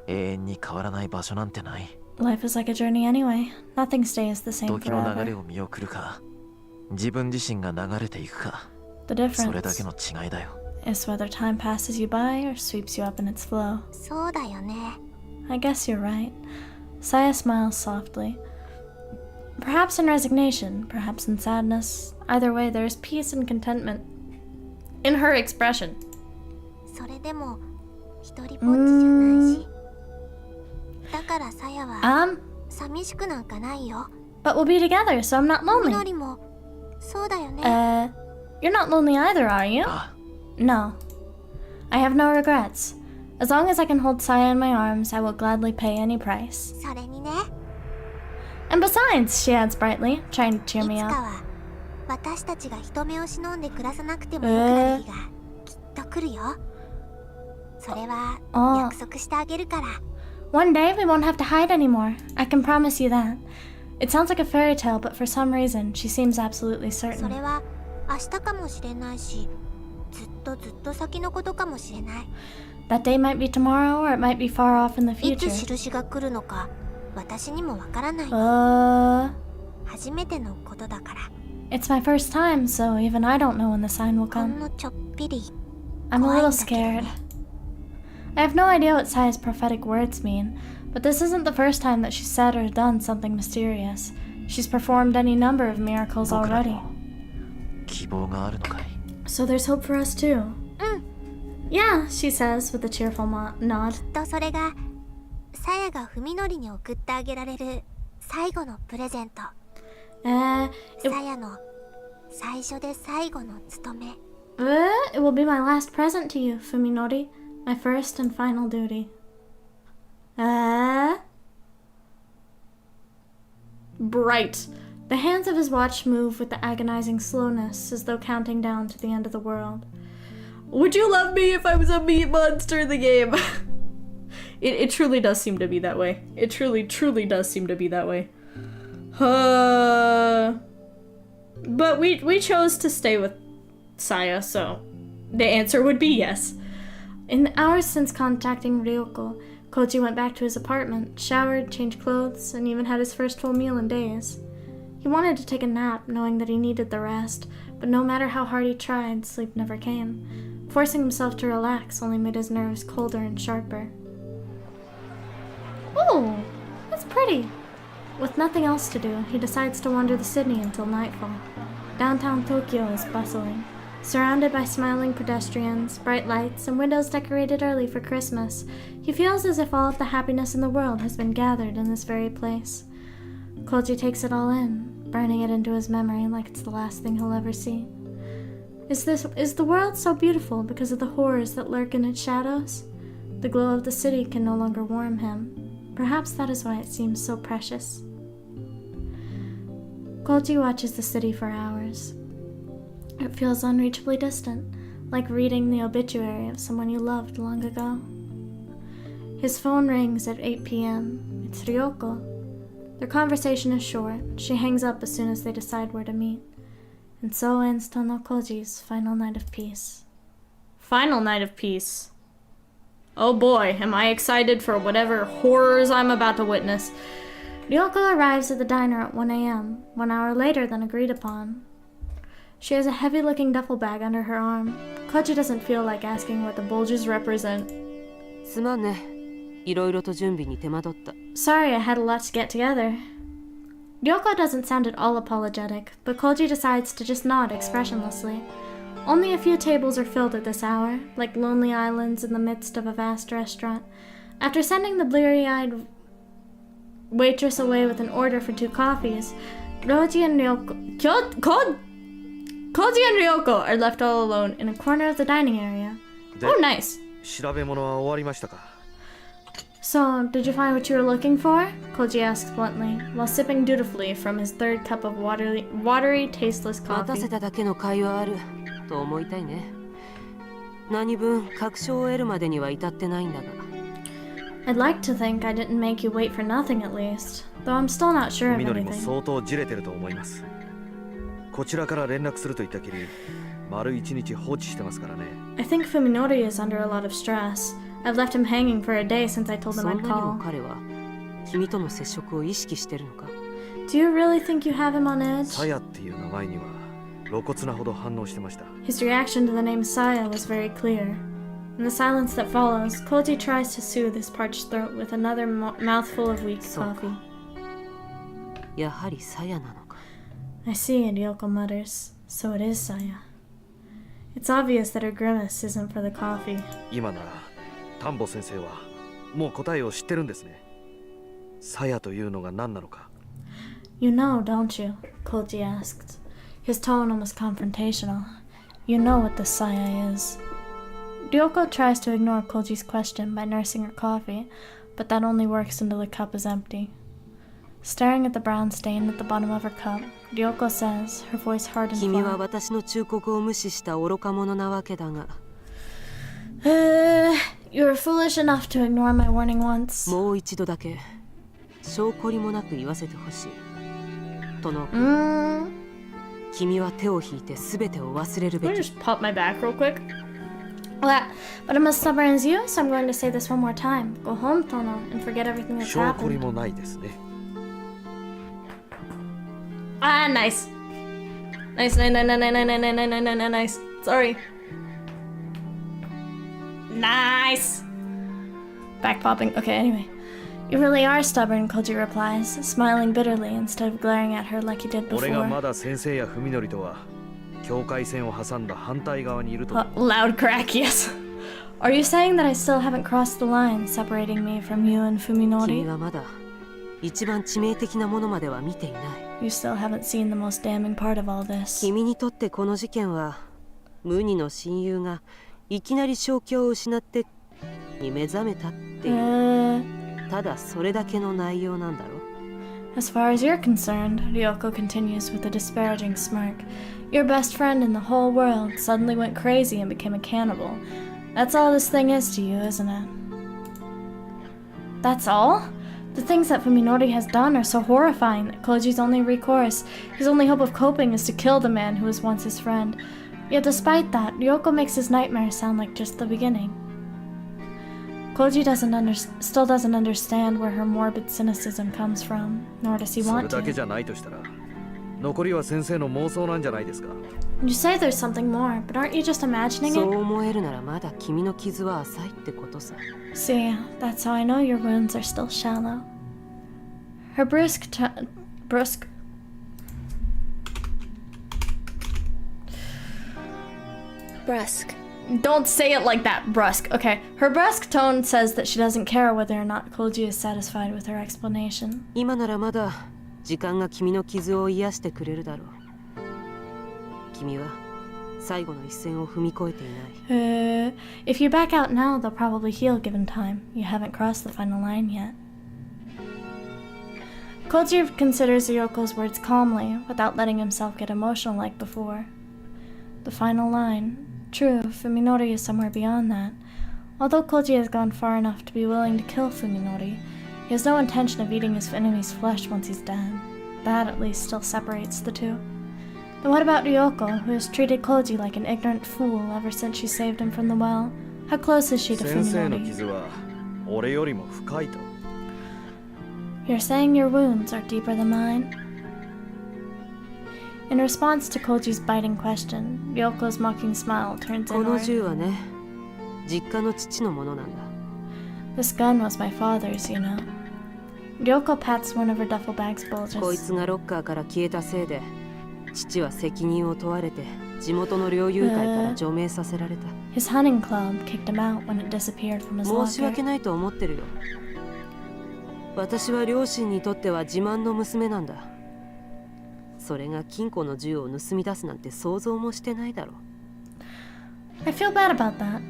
永遠に変わらない場所なんてない。 Life is like a journey anyway. Nothing stays the same 時の流れ forever. を見送るか、自分自身が流れていくか、 The それだけ difference の違いだよ。 is whether time passes you by or sweeps you up in its flow. そうだよね。 I guess you're right. Saya smiles softly. Perhaps in resignation, perhaps in sadness. Either way, there is peace and contentment in her expression. それでも一人ぼっちじゃないし。だからさやは寂しくなんかないよ。 But we'll be together, so I'm not み lonely. のりもそうだよね。 You're not lonely either, are you? あ No. I have no regrets. As long as I can hold Saya in my arms, I will gladly pay any price. それにね、 And besides, she adds brightly, trying to cheer い me つか up. は私たちが人目を忍んで暮らさなくてもよくなる日がきっと来るよ。それは約束してあげるから。 One day we won't have to hide anymore. I can promise you that. It sounds like a fairy tale, but for some reason, she seems absolutely そ certain. れは明日かもしれないし、ずっと先のことかもしれない。 That day might be tomorrow, or it might be far off in the いつ future. 印が来るのか私にもわからない。 初めてのことだから。 It's my first time, so even I don't know when the sign will ほん come. のちょっぴり I'm a 怖いん little だけどね。 scared. I have no idea what Saya's prophetic words mean, but this isn't the first time that she's said or done something mysterious. She's performed any number of miracles 僕ら already. も希望があるのかい。 So there's hope for us too. Yeah, she says with a cheerful nod. とそれがさやが文則に送ってあげられる最後のプレゼント。 It さやの最初で最後の務め。 it will be my last present to you, Fuminori. My first and final duty. Bright. The hands of his watch move with the agonizing slowness, as though counting down to the end of the world. Would you love me if I was a meat monster in the game? It truly does seem to be that way. It truly does seem to be that way. But we chose to stay with Saya, so the answer would be yes. In the hours since contacting Ryoko, Koji went back to his apartment, showered, changed clothes, and even had his first full meal in days. He wanted to take a nap, knowing that he needed the rest, but no matter how hard he tried, sleep never came. Forcing himself to relax only made his nerves colder and sharper. Ooh, that's pretty. With nothing else to do, he decides to wander the city until nightfall. Downtown Tokyo is bustling, surrounded by smiling pedestrians, bright lights, and windows decorated early for Christmas. He feels as if all of the happiness in the world has been gathered in this very place. Koji takes it all in, burning it into his memory like it's the last thing he'll ever see. Is the world so beautiful because of the horrors that lurk in its shadows? The glow of the city can no longer warm him. Perhaps that is why it seems so precious. Koji watches the city for hours. It feels unreachably distant, like reading the obituary of someone you loved long ago. His phone rings at 8 p.m. It's Ryoko. Their conversation is short. She hangs up as soon as they decide where to meet. And so ends Tono Koji's final night of peace. Final night of peace. Oh boy, am I excited for whatever horrors I'm about to witness. Ryoko arrives at the diner at 1 a.m., 1 hour later than agreed upon. She has a heavy-looking duffel bag under her arm. Koji doesn't feel like asking what the bulges represent. Sorry, I had a lot to get together. Ryoko doesn't sound at all apologetic, but Koji decides to just nod expressionlessly. Only a few tables are filled at this hour, like lonely islands in the midst of a vast restaurant. After sending the bleary-eyed waitress away with an order for 2 coffees, Koji and Ryoko are left all alone in a corner of the dining area. Oh, nice. So, did you find what you were looking for? Koji asks bluntly, while sipping dutifully from his 3rd cup of watery, tasteless coffee. I'd like to think I didn't make you wait for nothing at least, though I'm still not sure of anything. I think Fuminori is under a lot of stress. I've left him hanging for a day since I told him I'd call. Do you really think you have him on edge? His reaction to the name Saya was very clear. In the silence that follows, Koji tries to soothe his parched throat with another mouthful of weak coffee. I see, Ryoko mutters. So it is Saya. It's obvious that her grimace isn't for the coffee. You know, don't you? Koji asked. His tone almost confrontational. You know what this Saya is. Ryoko tries to ignore Koji's question by nursing her coffee, but that only works until the cup is empty. Staring at the brown stain at the bottom of her cup, Ryoko says, her voice hard and flat. You were foolish enough to ignore my warning once. Can I just pop my back real quick? But I'm as stubborn as you, so I'm going to say this one more time. Go home, Tono, and forget everything that's happened. Ah, nice. Nice. Sorry. Nice. Back popping. Okay, anyway. You really are stubborn, Koji replies, smiling bitterly instead of glaring at her like he did before. Loud crack, yes. Are you saying that I still haven't crossed the line separating me from you and Fuminori? You still haven't seen the most damning part of all this. As far as you're concerned, Ryoko continues with a disparaging smirk, your best friend in the whole world suddenly went crazy and became a cannibal. That's all this thing is to you, isn't it? That's all? The things that Fuminori has done are so horrifying that Koji's only recourse, his only hope of coping, is to kill the man who was once his friend. Yet despite that, Ryoko makes his nightmares sound like just the beginning. Koji still doesn't understand where her morbid cynicism comes from, nor does he それ want だけ to. じゃないとしたら、残りは先生の妄想なんじゃないですか。 You say there's something more, but aren't you just imagining そう it? 思えるならまだ君の傷は浅いってことさ。 See, that's how I know your wounds are still shallow. Her brusque Brusque. Don't say it like that, brusque. Okay, her brusque tone says that she doesn't care whether or not Koji is satisfied with her explanation. 今ならまだ時間が君の傷を癒してくれるだろう。君は最後の一線を踏み越えていない。If you back out now, they'll probably heal given time. You haven't crossed the final line yet. Koji considers Ryoko's words calmly, without letting himself get emotional like before. The final line. True, Fuminori is somewhere beyond that. Although Koji has gone far enough to be willing to kill Fuminori, he has no intention of eating his enemy's flesh once he's dead. That, at least, still separates the two. Then what about Ryoko, who has treated Koji like an ignorant fool ever since she saved him from the well? How close is she to 先生の Fuminori? 傷は俺よりも深いと。 You're saying your wounds are deeper than mine? In response to Koji's biting question, Ryoko's mocking smile turns この inward. 銃はね、実家の父のものなんだ。 This gun was my father's, you know. Ryoko pats one of her duffel bag's こい bulges. つがロッカーから消えたせいで、父は責任を問われて地元の猟友会から除名させられた。 His hunting club kicked him out when it disappeared from his 申し訳 locker. ないと思ってるよ。私は両親にとっては自慢の娘なんだ。それが金庫の銃を盗み出すなんて想像もしてないだろう。 I feel bad about that.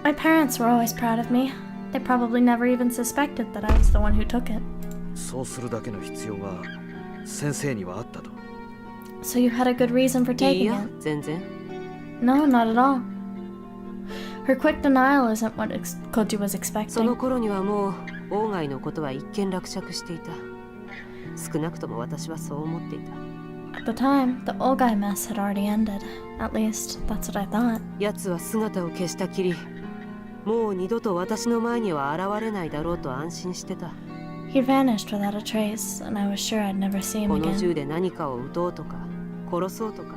My parents were always proud of me. They probably never even suspected that I was the one who took it. そうするだけの必要が先生にはあったと。 So you had a good reason for いい taking や、 it? 全然。 No, not at all. Her quick denial isn't what Koji was その expecting. 頃にはもう外外のことは一見落着していた。少なくとも私はそう思っていた。 At the time, the Ogai mess had already ended. At least, that's what I thought. 奴は姿を消したきり、もう二度と私の前には現れないだろうと安心してた。 He vanished without a trace, and I was sure I'd never see him この again. 銃で何かを撃とうとか殺そうとか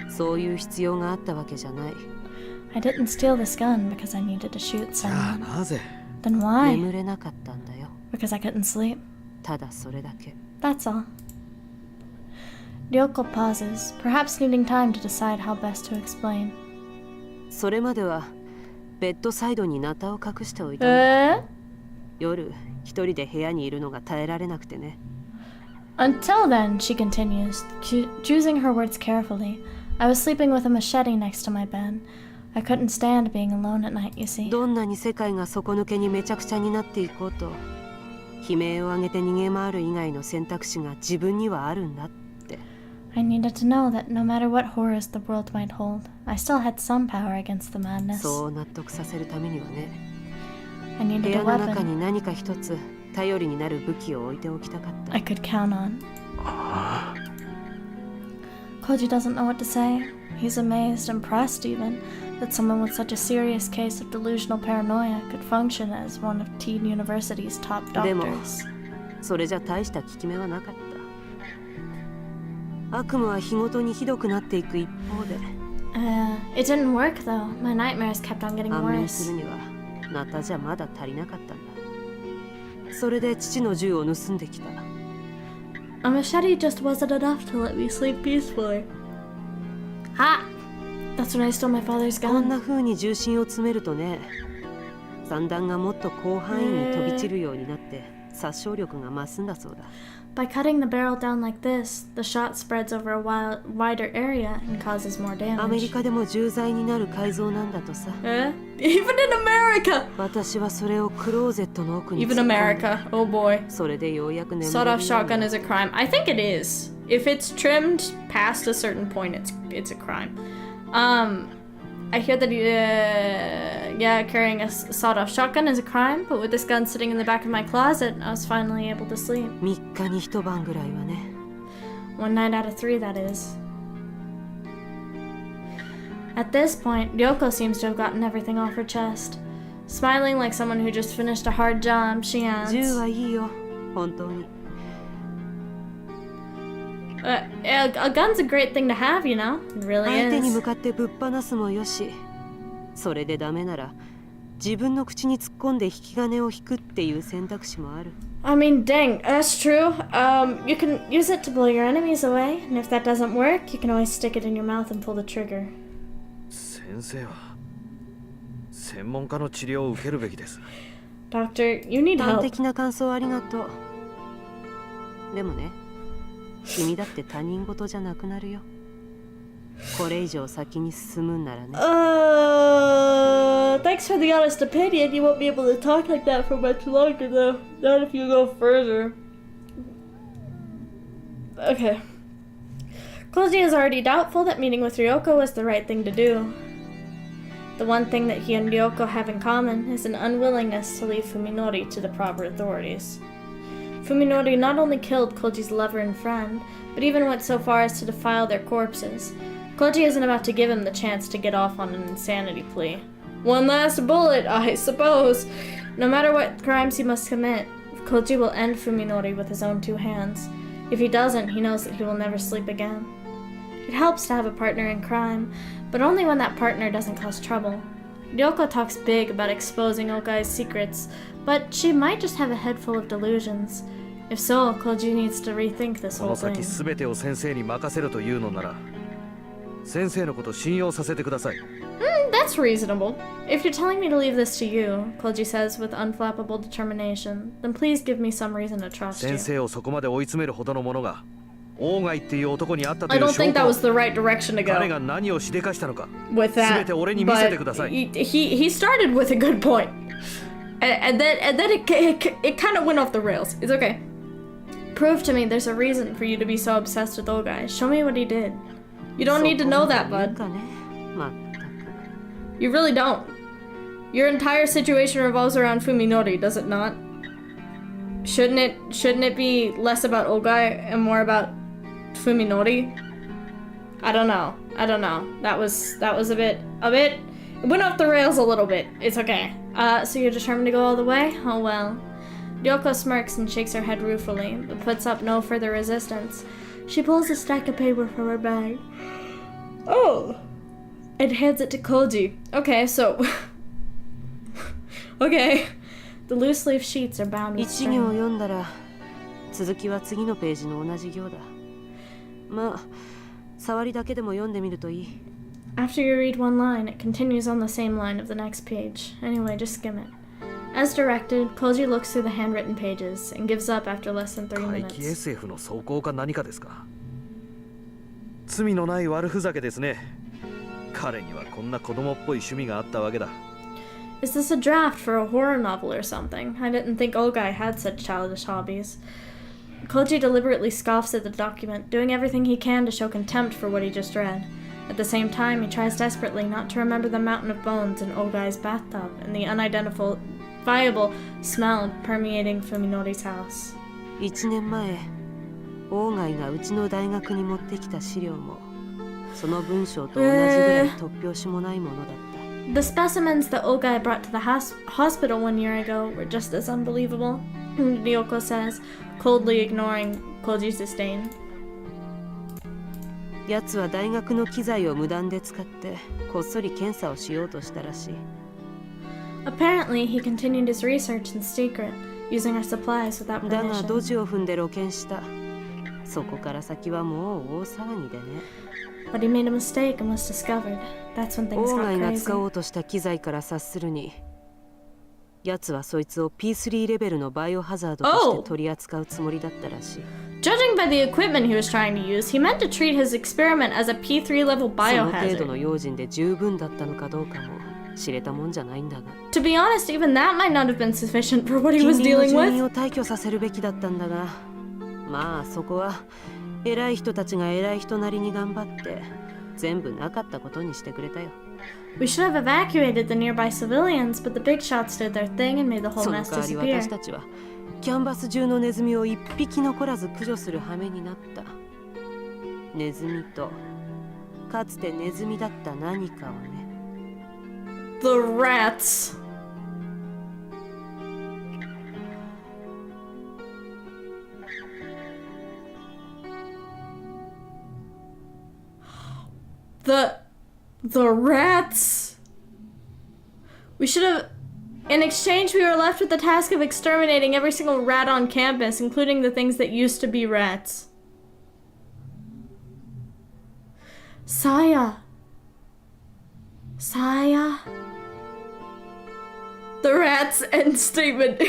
そういう必要があったわけじゃない。 I didn't steal this gun because I needed to shoot じゃあ someone. なぜ Then why? 眠れなかったんだよ。 Because I couldn't sleep. ただそれだけ。 That's all. Ryoko pauses, perhaps needing time to decide how best to explain. それまではベッドサイドにナタを隠しておいたんだ。夜一人で部屋にいるのが耐えられなくてね。 Until then, she continues, choosing her words carefully, I was sleeping with a machete next to my bed. I couldn't stand being alone at night, you see. どんなに世界が底抜けにめちゃくちゃになっていこうと、悲鳴を上げて逃げ回る以外の選択肢が自分にはあるんだって。 I needed to know that no matter what horrors the world might hold, I still had some power against the madness. そう納得させるためにはね。 I 部 needed a 屋の中 weapon に何か一つ頼りになる武器を置いておきたかった。 I could count on. Koji doesn't know what to say. He's amazed, impressed even, that someone with such a serious case of delusional paranoia could function as one of Teen University's top でも doctors. それじゃ大した効き目はなかった。悪夢は日ごとにひどくなっていく一方で、 It didn't work though. My nightmares kept on getting 安眠す worse. るにはナタじゃまだ足りなかったんだ。それで父の銃を盗んできた。 A machete just wasn't enough to let me sleep peacefully. Ha! That's when I stole my father's こん gun. な風に重心を詰めるとね、散弾がもっと広範囲に飛び散るようになって殺傷力が増すんだそうだ。 By cutting the barrel down like this, the shot spreads over a wider area and causes more アメリ damage. カでも重罪になる改造なんだとさ。 Even in America! 私はそれをクローゼットの奥に突っ Even 込んで America, oh boy. それでようやく眠れる Sawed よ off うにな shotgun る is a crime. I think it is. If it's trimmed past a certain point, it's a crime. I hear that carrying a sawed-off shotgun is a crime, but with this gun sitting in the back of my closet, I was finally able to sleep. 3日に一晩ぐらいはね。 One night out of 3, that is. At this point, Ryoko seems to have gotten everything off her chest. Smiling like someone who just finished a hard job, she 銃 adds, はいいよ、本当に。 a gun's a great thing to have, you know? It really 相手に is. 向かってぶっ放すもよし、それでダメなら自分の口に突っ込んで引き金を引くっていう選択肢もある。 I mean, dang, that's true. You can use it to blow your enemies away, and if that doesn't work, you can always stick it in your mouth and pull the trigger. 先生は専門家の治療を受けるべきです。 Doctor, you need 端 help. 的な感想ありがとう。でもね、君だって他人事じゃなくなるよ。これ以上先に進むんならね。 Thanks for the honest opinion. You won't be able to talk like that for much longer, though. Not if you go further. Okay. Koji is already doubtful that meeting with Ryoko was the right thing to do. The one thing that he and Ryoko have in common is an unwillingness to leave Fuminori to the proper authorities. Fuminori not only killed Koji's lover and friend, but even went so far as to defile their corpses. Koji isn't about to give him the chance to get off on an insanity plea. One last bullet, I suppose. No matter what crimes he must commit, Koji will end Fuminori with his own 2 hands. If he doesn't, he knows that he will never sleep again. It helps to have a partner in crime, but only when that partner doesn't cause trouble. Ryoko talks big about exposing Okai's secrets, but she might just have a head full of delusions. If so, Koji needs to rethink this こ whole の先 thing. すべてを先生に任せるというのなら、先生のこと信用させてください。 That's reasonable. If you're telling me to leave this to you, Koji says with unflappable determination, then please give me some reason to trust 先 you. 生をそこまで追い詰めるほどのものが、オーガイっていう男に会ったと I いう don't 証 think that 拠 was the right direction to 彼 go が何をしでかしたのか、 with すべ that. て俺に見せてく But ださい。 he started with a good point, and then it kind of went off the rails. It's okay. Prove to me there's a reason for you to be so obsessed with Ogai. Show me what he did. You don't need to know that, そこまで言う bud. かね、まったく。 You really don't. Your entire situation revolves around Fuminori, does it not? Shouldn't it be less about Ogai and more about Fuminori? I don't know. That was a bit it went off the rails a little bit. It's okay. So you're determined to go all the way? Oh well. Ryoko smirks and shakes her head ruefully, but puts up no further resistance. She pulls a stack of paper from her bag. Oh! And hands it to Koji. Okay, so... okay. The loose leaf sheets are bound with 一行 string. 読んだら続きは次のページの同じ行だ。まあ触りだけでも読んでみるといい。 After you read one line, it continues on the same line of the next page. Anyway, just skim it. As directed, Koji looks through the handwritten pages and gives up after less than 3怪奇 minutes. SF の走行か何かですか。罪のない悪ふざけですね。彼にはこんな子供っぽい趣味があったわけだ。 Is this a draft for a horror novel or something? I didn't think Ogai had such childish hobbies. Koji deliberately scoffs at the document, doing everything he can to show contempt for what he just read. At the same time, he tries desperately not to remember the mountain of bones in Ogai's bathtub and the unidentifiable smell permeating Fuminori's house. 1年前、オーガイがうちの大学に持ってきた資料も、その文章と同じぐらい突拍子もないものだった。 The specimens that Ogai brought to the hospital 1 year ago were just as unbelievable, Ryoko says, coldly ignoring Koji's disdain. 奴は大学の機材を無断で使ってこっそり検査をしようとしたらしい。 Apparently, he continued his research in secret, using our supplies without だがド permission. ジを踏んで露見した。そこから先はもう大騒ぎでね。 But he made a mistake and was discovered. That's when オ things ーガ got イが crazy. 使おうとした機材から察するに、奴はそいつを P3 レベルのバイオハザードとして取り扱うつもりだったらしい。Judging by the equipment he was trying to use, he meant to treat his experiment as a P3 level その程度の biohazard. 用心で十分だったのかどうかも知れたもんじゃないんだが。To be honest, even that might not have been sufficient for what he 近 was 隣の dealing 住民 with. を退去させるべきだったんだが、まあそこは偉い人たちが偉い人なりに頑張って全部なかったことにしてくれたよ。We should have evacuated the nearby civilians, but the big shots did their thing and made the whole その mess 代わり disappear. 私たちはキャンバス中のネズミを一匹残らず駆除する羽目になった。ネズミとかつてネズミだった何かをね。The rats. The rats. We should have. In exchange, we were left with the task of exterminating every single rat on campus, including the things that used to be rats. Saya. The rat's end statement.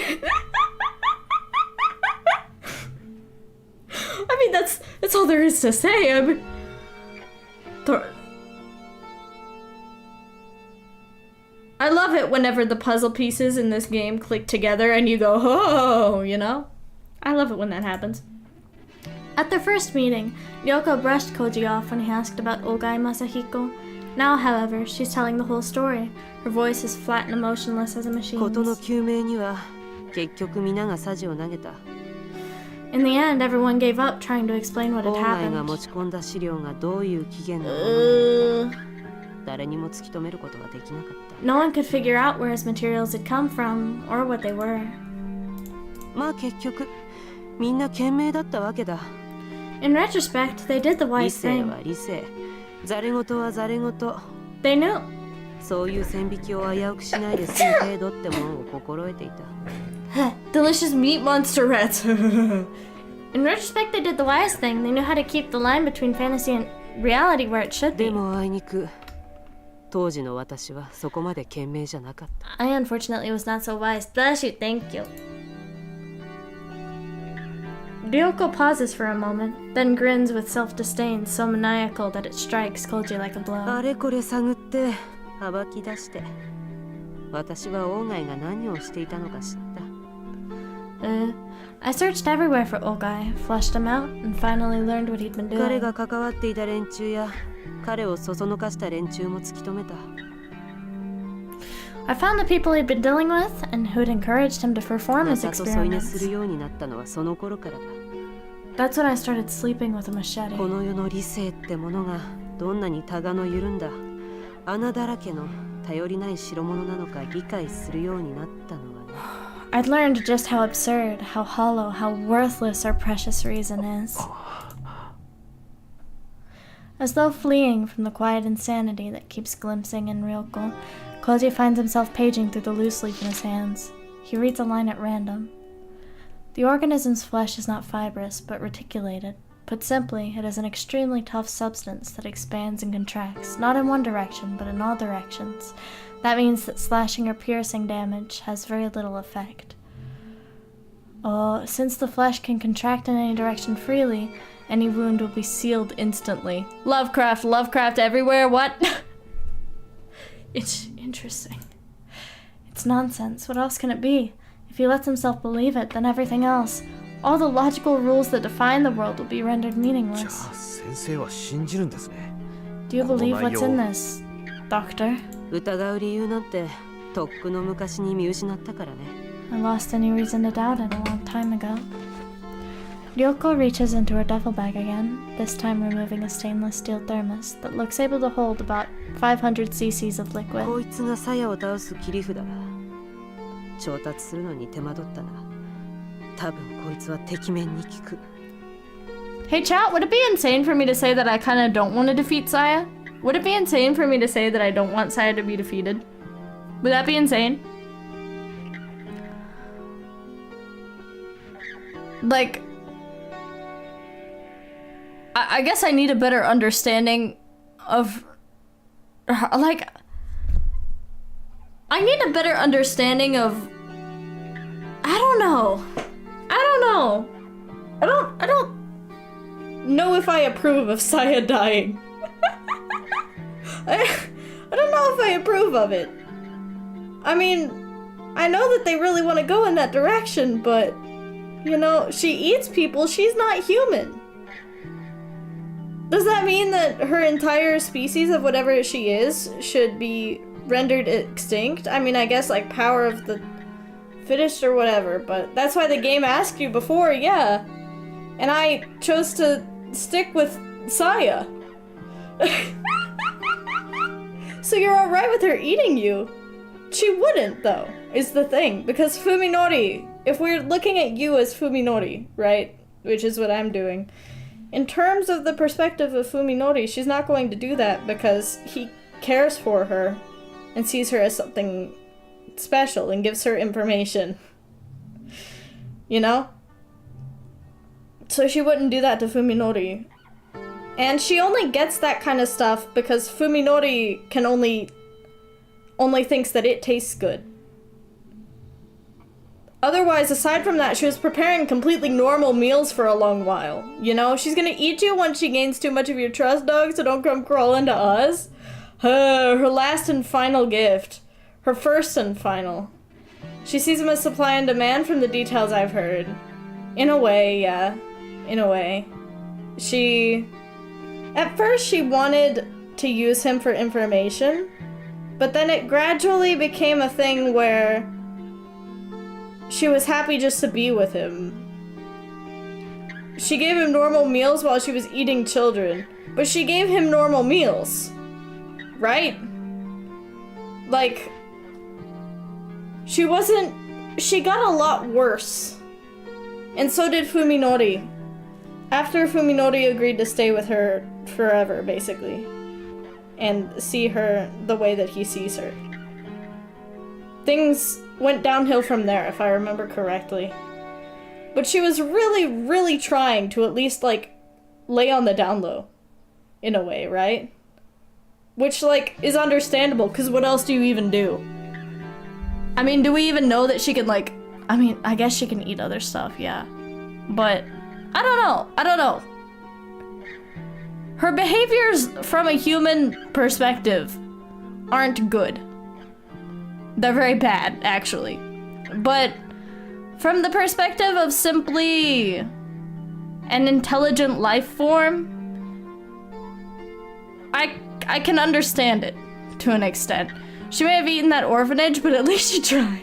I mean, that's all there is to say. I mean, I love it whenever the puzzle pieces in this game click together and you go, oh, you know? I love it when that happens. At their first meeting, Ryoko brushed Koji off when he asked about Ogai Masahiko. Now, however, she's telling the whole story. Her voice is flat and emotionless as a 事の machine's. 究明には結局皆が匙を投げた。 In the end, everyone gave up trying to explain what had オーガイが happened. 持ち込んだ資料がどういう起源のものなのか Uh, 誰にも突き止めることができなかった。 no one could figure out where his materials had come from or what they were. まあ結局みんな賢明だったわけだ。 In retrospect, they did the 理 wise 性 thing. は理性、ざれ言はざれ言。 They knew. そういう線引きを危うくしないで済む程度ってもんを心得ていた。 Delicious meat monster rats. In retrospect, they did the wise thing. They knew how to keep the line between fantasy and reality where it should で be. もあいにく当時の私はそこまで賢明じゃなかった。 I unfortunately was not so wise. Bless you, thank you. Ryoko pauses for a moment, then grins with self-disdain so maniacal that it strikes Koji like a あ blow. れこれ探って暴き出して、私はオーガイが何をしていたのか知った。 I searched everywhere for Ogai, flushed him out, and finally learned what he'd been 彼 doing. が関わっていた連中や彼をそそのかした連中も突き止めた。 I found the people he'd been dealing with and who'd encouraged him to perform ま his たと添い寝す experiments. るようになったのはその頃からだ。 That's when I started sleeping with a machete. この世の理性ってものがどんなにタガの緩んだ穴だらけの頼りない代物なのか理解するようになったのはね。 I'd learned just how absurd, how hollow, how worthless our precious reason is. As though fleeing from the quiet insanity that keeps glimpsing in Ryoko, Koji finds himself paging through the loose leaf in his hands. He reads a line at random. The organism's flesh is not fibrous, but reticulated. Put simply, it is an extremely tough substance that expands and contracts, not in one direction, but in all directions. That means that slashing or piercing damage has very little effect. Oh, since the flesh can contract in any direction freely, any wound will be sealed instantly. Lovecraft everywhere, what? It's interesting. It's nonsense. What else can it be? If he lets himself believe it, then everything else, all the logical rules that define the world will be rendered じゃ meaningless. あ先生は信じるんですね。 Do you believe what's in this, Doctor? 疑う理由なんてとっくの昔に見失ったからね。 I lost any reason to doubt it a long time ago. Ryoko reaches into her duffel bag again, this time removing a stainless steel thermos that looks able to hold about 500 cc's of こ liquid. いつが鞘を倒す切り札だ。調達するのに手間取ったな。多分こいつは敵面に効く。 Hey chat, would it be insane for me to say that I kind of don't want to defeat Saya? Would it be insane for me to say that I don't want Saya to be defeated? Would that be insane? Like, I guess I need a better understanding of, like, I need a better understanding of I don't know. I don't know if I approve of Saya dying. I don't know if I approve of it. I mean, I know that they really want to go in that direction, but, you know, she eats people, she's not human. Does that mean that her entire species of whatever she is should be rendered extinct? I mean, I guess like power of the fittest or whatever, but that's why the game asked you before, yeah. And I chose to stick with Saya. So you're alright with her eating you? She wouldn't, though, is the thing. Because Fuminori, if we're looking at you as Fuminori, right? Which is what I'm doing. In terms of the perspective of Fuminori, she's not going to do that because he cares for her and sees her as something special and gives her information. You know? So she wouldn't do that to Fuminori. And she only gets that kind of stuff because Fuminori can only thinks that it tastes good. Otherwise, aside from that, she was preparing completely normal meals for a long while. You know, she's gonna eat you once she gains too much of your trust, dog, so don't come crawling to us. Her last and final gift. Her first and final. She sees him as supply and demand from the details I've heard. In a way, yeah. In a way. At first, she wanted to use him for information, but then it gradually became a thing where she was happy just to be with him. She gave him normal meals while she was eating children, but she gave him normal meals, right? Like, she got a lot worse. And so did Fuminori. After Fuminori agreed to stay with her forever, basically, and see her the way that he sees her. Things went downhill from there, if I remember correctly. But she was really, really trying to at least, like, lay on the down low, in a way, right? Which, like, is understandable, because what else do you even do? I mean, do we even know that she can, like... I mean, I guess she can eat other stuff, yeah. But, I don't know. Her behaviors from a human perspective aren't good. They're very bad, actually. But from the perspective of simply an intelligent life form, I can understand it to an extent. She may have eaten that orphanage, but at least she tried.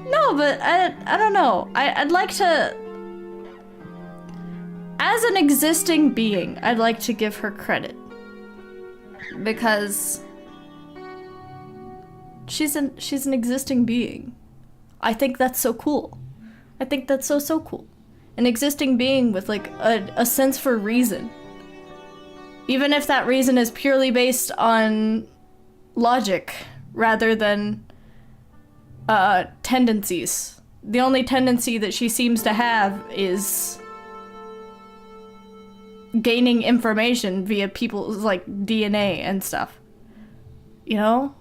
No, but I don't know. I'd like to... As an existing being, I'd like to give her credit. Because... She's an existing being. I think that's so cool. I think that's so cool. An existing being with, like, a sense for reason. Even if that reason is purely based on logic, rather than tendencies. The only tendency that she seems to have is gaining information via people's, like, DNA and stuff. You know?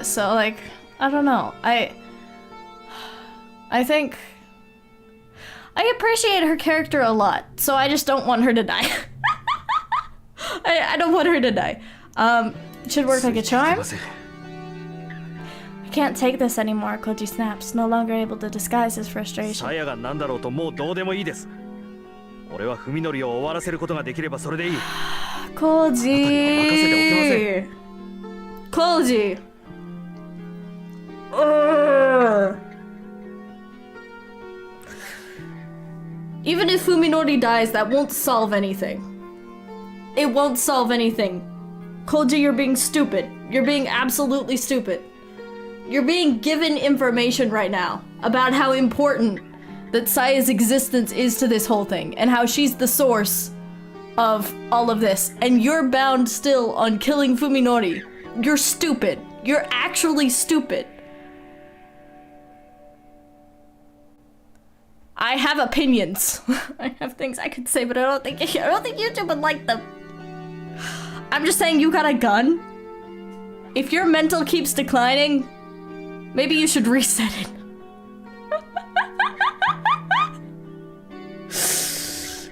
So, like, I don't know. I think I appreciate her character a lot, so I just don't want her to die. I don't want her to die. It should work like a charm. I can't take this anymore, Koji snaps, no longer able to disguise his frustration. サヤが何だろうともうどうでもいいです。俺は文則を終わらせることができればそれでいい。Koji! Koji! Even if Fuminori dies, that won't solve anything. It won't solve anything. Koji, you're being stupid. You're being absolutely stupid. You're being given information right now about how important that Saya's existence is to this whole thing, and how she's the source of all of this, and you're bound still on killing Fuminori. You're stupid. You're actually stupid. I have opinions. I have things I could say, but I don't think YouTube would like them. I'm just saying, you got a gun. If your mental keeps declining, Maybe you should reset it.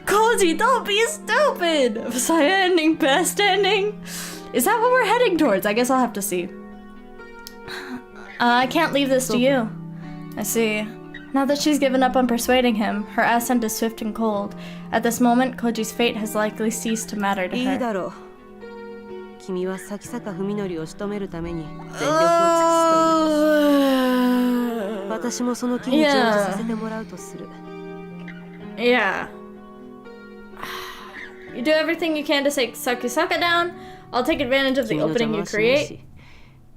Koji, don't be stupid! Side ending, best ending? Is that what we're heading towards? I guess I'll have to see. I can't leave this to you. I see. Now that she's given up on persuading him, her ascent is swift and cold. At this moment, Koji's fate has likely ceased to matter to いい her. だろう。君は先坂文則を仕留めるために全力を尽くすという。私もその気に乗じさせてもらうとする。Yeah. You do everything you can to take Sakisaka down. I'll take advantage of the opening you create.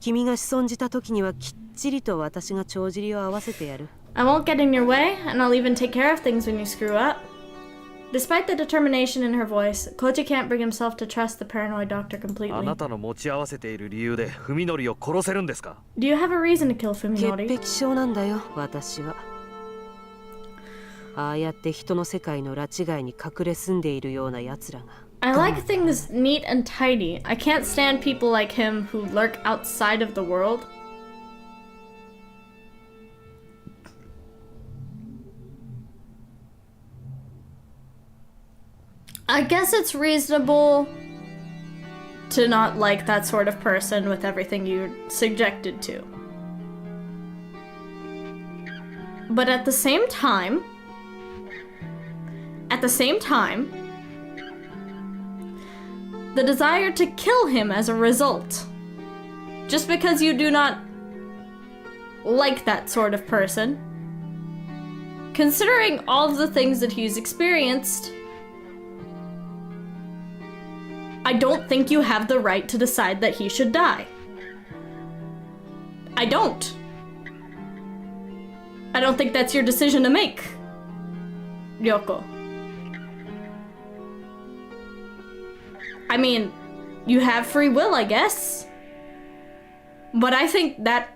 君が仕損じた時にはきっちりと私が帳尻を合わせてやる。I won't get in your way, and I'll even take care of things when you screw up. Despite the determination in her voice, Koji can't bring himself to trust the paranoid doctor あ completely. なたの持ち合わせている理由で文則を殺せるんですか？ Do you have a reason to kill 潔 Fuminori? 癖症なんだよ、私は。ああやって人の世界の拉致外に隠れ住んでいるような奴らが。I like things neat and tidy. I can't stand people like him who lurk outside of the world. I guess it's reasonable to not like that sort of person with everything you're subjected to. But at the same time, the desire to kill him as a result, just because you do not like that sort of person, considering all of the things that he's experienced, I don't think you have the right to decide that he should die. I don't. I don't think that's your decision to make, Ryoko. I mean, you have free will, I guess. But I think that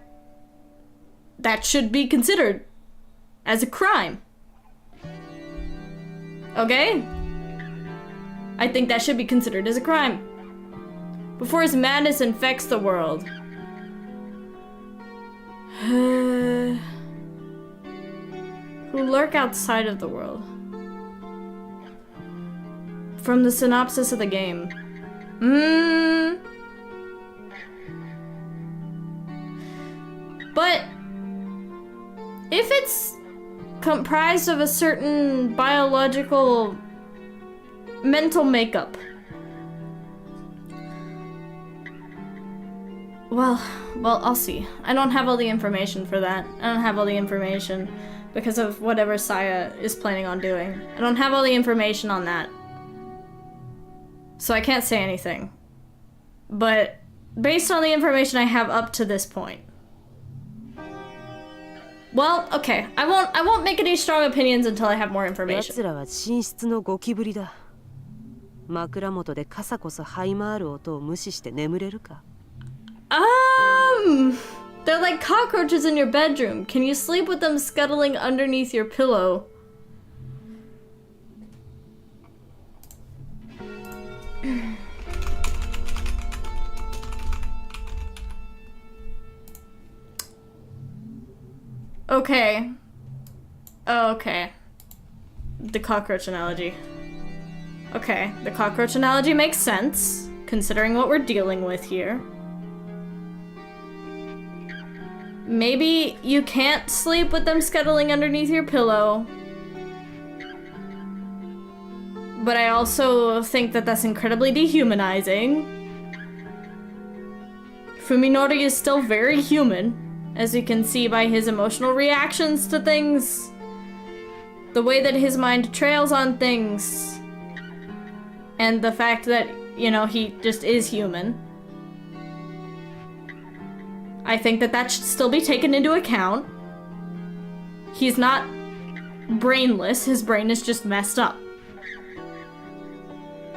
should be considered as a crime. Okay? I think that should be considered as a crime. Before his madness infects the world. Who lurk outside of the world. From the synopsis of the game. But if it's comprised of a certain biological mental makeup, well, I'll see. I don't have all the information for that. I don't have all the information because of whatever Saya is planning on doing. I don't have all the information on that. So I can't say anything. But based on the information I have up to this point. Well, okay. I won't make any strong opinions until I have more information. 奴らは寝室のゴキブリだ。枕元でカサコサ這い回る音を無視して眠れるか？ They're like cockroaches in your bedroom. Can you sleep with them scuttling underneath your pillow? Okay. Oh, okay. The cockroach analogy. Okay, the cockroach analogy makes sense, considering what we're dealing with here. Maybe you can't sleep with them scuttling underneath your pillow. But I also think that that's incredibly dehumanizing. Fuminori is still very human, as you can see by his emotional reactions to things. The way that his mind trails on things. And the fact that, you know, he just is human. I think that should still be taken into account. He's not brainless, his brain is just messed up.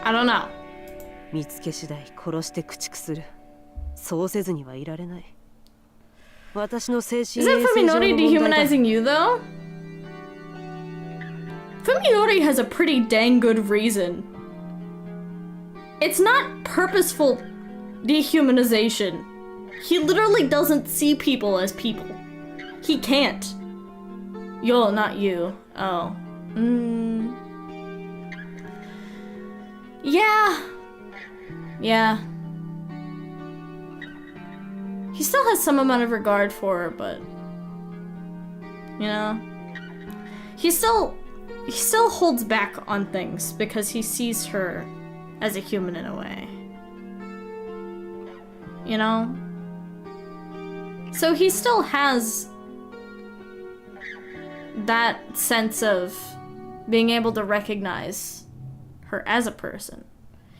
I don't know. 見つけ次第殺して駆逐する。そうせずにはいられない。私の精神衛 Isn't 生上の Fuminori 問題だ。 dehumanizing you though? Fuminori has a pretty dang good reason. It's not purposeful dehumanization. He literally doesn't see people as people. He can't. Yo, not you. Oh. Yeah. Yeah. He still has some amount of regard for her, but... You know? He still holds back on things because he sees her as a human in a way. You know? So he still has that sense of being able to recognize her as a person.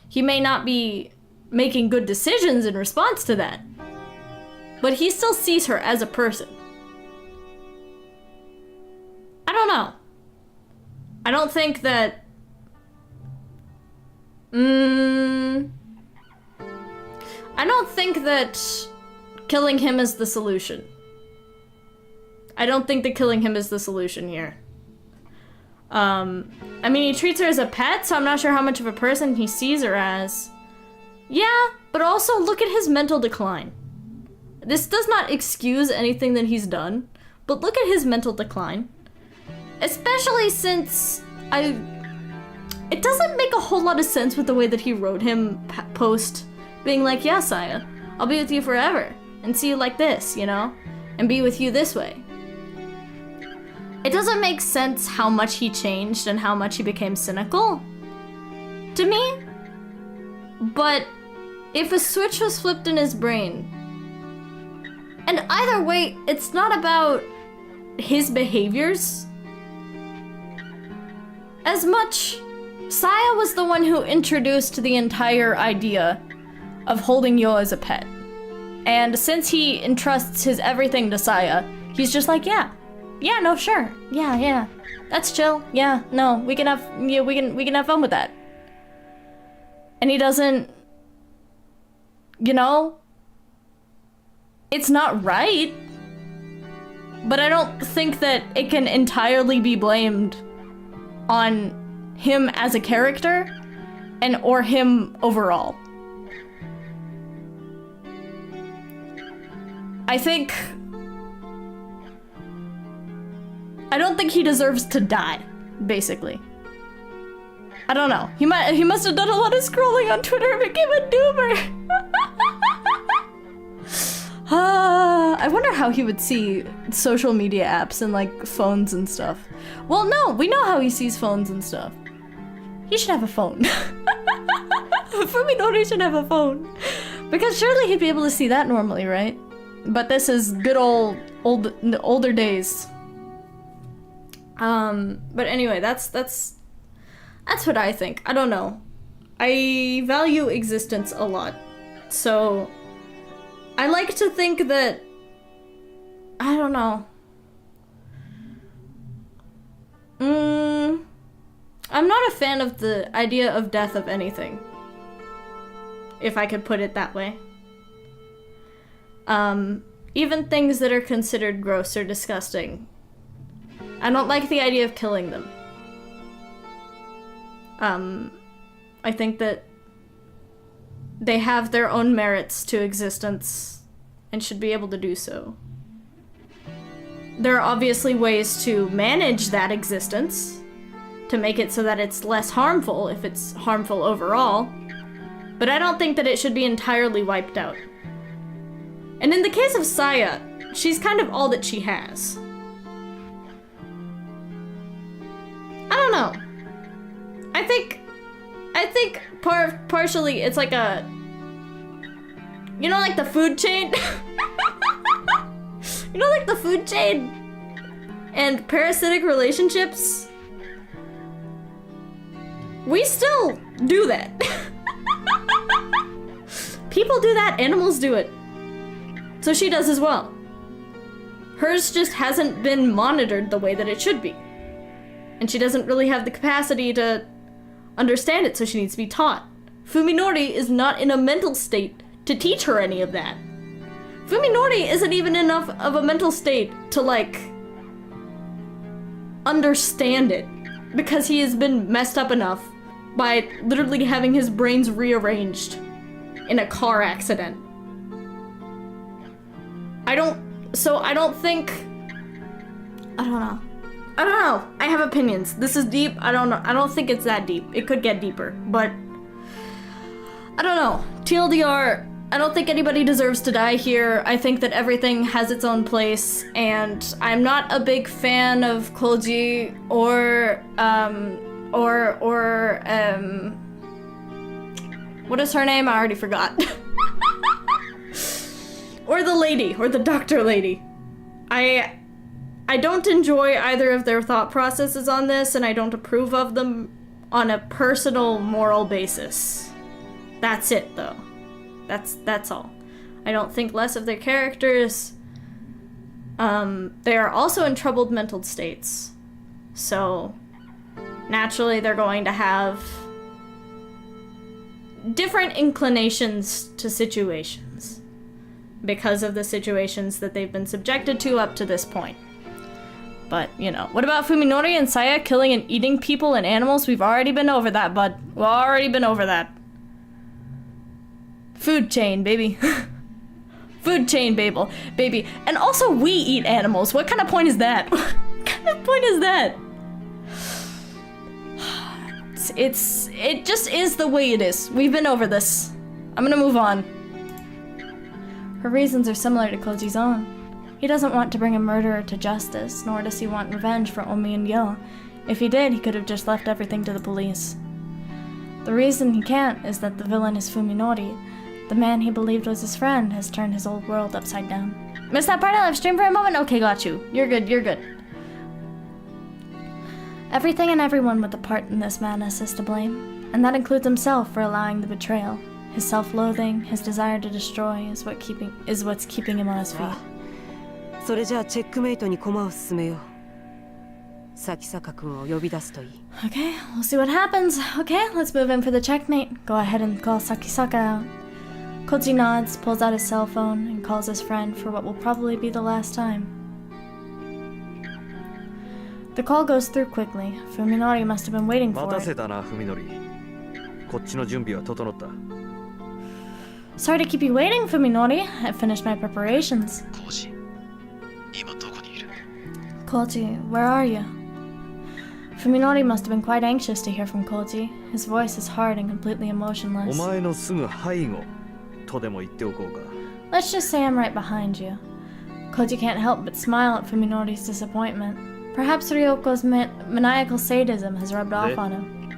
He may not be making good decisions in response to that, but he still sees her as a person. I don't know. I don't think that... I don't think that killing him is the solution. I don't think that killing him is the solution here. I mean, he treats her as a pet, so I'm not sure how much of a person he sees her as. Yeah, but also look at his mental decline. This does not excuse anything that he's done, but look at his mental decline. Especially since it doesn't make a whole lot of sense with the way that he wrote him post being like, yeah, Saya, I'll be with you forever and see you like this, you know? And be with you this way. It doesn't make sense how much he changed and how much he became cynical to me. But if a switch was flipped in his brain, and either way, it's not about his behaviors as much. Saya was the one who introduced the entire idea of holding Yo as a pet. And since he entrusts his everything to Saya, he's just like, yeah, no, sure. Yeah. That's chill. Yeah, no, we can have fun with that. And he doesn't, you know, it's not right, but I don't think that it can entirely be blamed on him as a character or him overall. I don't think he deserves to die, basically. I don't know. He must have done a lot of scrolling on Twitter and became a doomer. I wonder how he would see social media apps and like phones and stuff. Well, no, we know how he sees phones and stuff. He should have a phone. Fuminori should have a phone. Because surely he'd be able to see that normally, right? But this is good older days. But anyway, that's what I think. I don't know. I value existence a lot. So I like to think that, I don't know. I'm not a fan of the idea of death of anything, if I could put it that way. Even things that are considered gross or disgusting. I don't like the idea of killing them. I think that they have their own merits to existence and should be able to do so. There are obviously ways to manage that existence, to make it so that it's less harmful if it's harmful overall, but I don't think that it should be entirely wiped out. And in the case of Saya, she's kind of all that she has. I don't know. I think partially it's like a, you know, like the food chain? You know, like the food chain and parasitic relationships? We still do that. People do that, animals do it. So she does as well. Hers just hasn't been monitored the way that it should be. And she doesn't really have the capacity to understand it, so she needs to be taught. Fuminori is not in a mental state to teach her any of that. Fuminori isn't even enough of a mental state to, like, understand it, because he has been messed up enough by literally having his brains rearranged in a car accident. I don't think I don't know. I don't know. I have opinions. This is deep. I don't know. I don't think it's that deep. It could get deeper, but I don't know. TLDR, I don't think anybody deserves to die here. I think that everything has its own place, and I'm not a big fan of Koji or what is her name? I already forgot. Or the lady, or the doctor lady. I don't enjoy either of their thought processes on this, and I don't approve of them on a personal, moral basis. That's it, though. That's all. I don't think less of their characters. They are also in troubled mental states. So, naturally, they're going to have different inclinations to situations because of the situations that they've been subjected to up to this point. But, you know, what about Fuminori and Saya killing and eating people and animals? We've already been over that, bud. We've already been over that. Food chain, baby. Food chain, baby. And also, we eat animals. What kind of point is that? What kind of point is that? It just is the way it is. We've been over this. I'm gonna move on. Her reasons are similar to Koji's own. He doesn't want to bring a murderer to justice, nor does he want revenge for Omi and Yo. If he did, he could have just left everything to the police. The reason he can't is that the villain is Fuminori. The man he believed was his friend has turned his old world upside down. Missed that part of live stream for a moment? Okay, got you. You're good. Everything and everyone with a part in this madness is to blame, and that includes himself for allowing the betrayal. His self-loathing, his desire to destroy is what's keeping him on his feet. それじゃあチェックメイトに駒を進めよう。咲坂君を呼び出すといい。Okay, we'll see what happens. Okay, let's move in for the checkmate. Go ahead and call Sakisaka out. Koji nods, pulls out his cell phone, and calls his friend for what will probably be the last time. The call goes through quickly. Fuminori must have been waiting for it. 待たせたな、Fuminori。こっちの準備は整った。Sorry to keep you waiting, Fuminori. I finished my preparations. Koji, where are you? Fuminori must have been quite anxious to hear from Koji. His voice is hard and completely emotionless. お前のすぐ背後とでも言っておこうか。Let's just say I'm right behind you. Koji can't help but smile at Fuminori's disappointment. Perhaps Ryoko's maniacal sadism has rubbed off on him.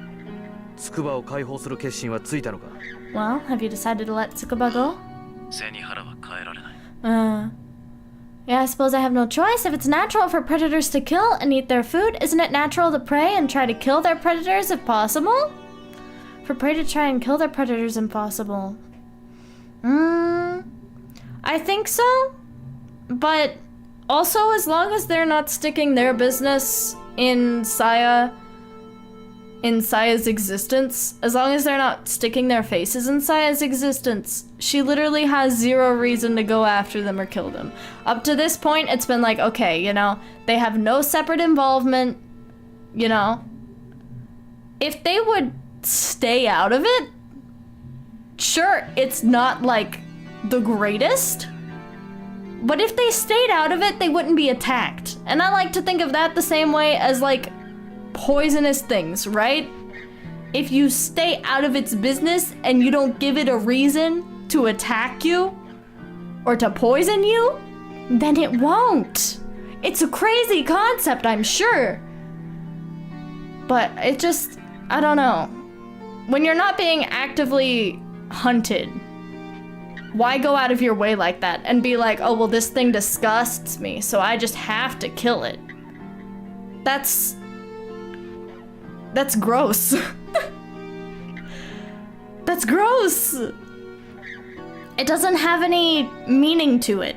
筑波を解放する決心はついたのか? Well, have you decided to let Tsukuba go? 背に腹は変えられない。Yeah, I suppose I have no choice. If it's natural for predators to kill and eat their food, isn't it natural to prey and try to kill their predators if possible? For prey to try and kill their predators impossible. I think so. But also, as long as they're not sticking their business in Saya's existence, as long as they're not sticking their faces in Saya's existence, she literally has zero reason to go after them or kill them. Up to this point, it's been like, okay, you know, they have no separate involvement, you know. If they would stay out of it, sure, it's not like the greatest, but if they stayed out of it, they wouldn't be attacked. And I like to think of that the same way as like poisonous things, right? If you stay out of its business and you don't give it a reason to attack you or to poison you, then it won't. It's a crazy concept, I'm sure. But it just, I don't know. When you're not being actively hunted, why go out of your way like that and be like, oh, well, this thing disgusts me, so I just have to kill it? That's gross. That's gross. It doesn't have any meaning to it.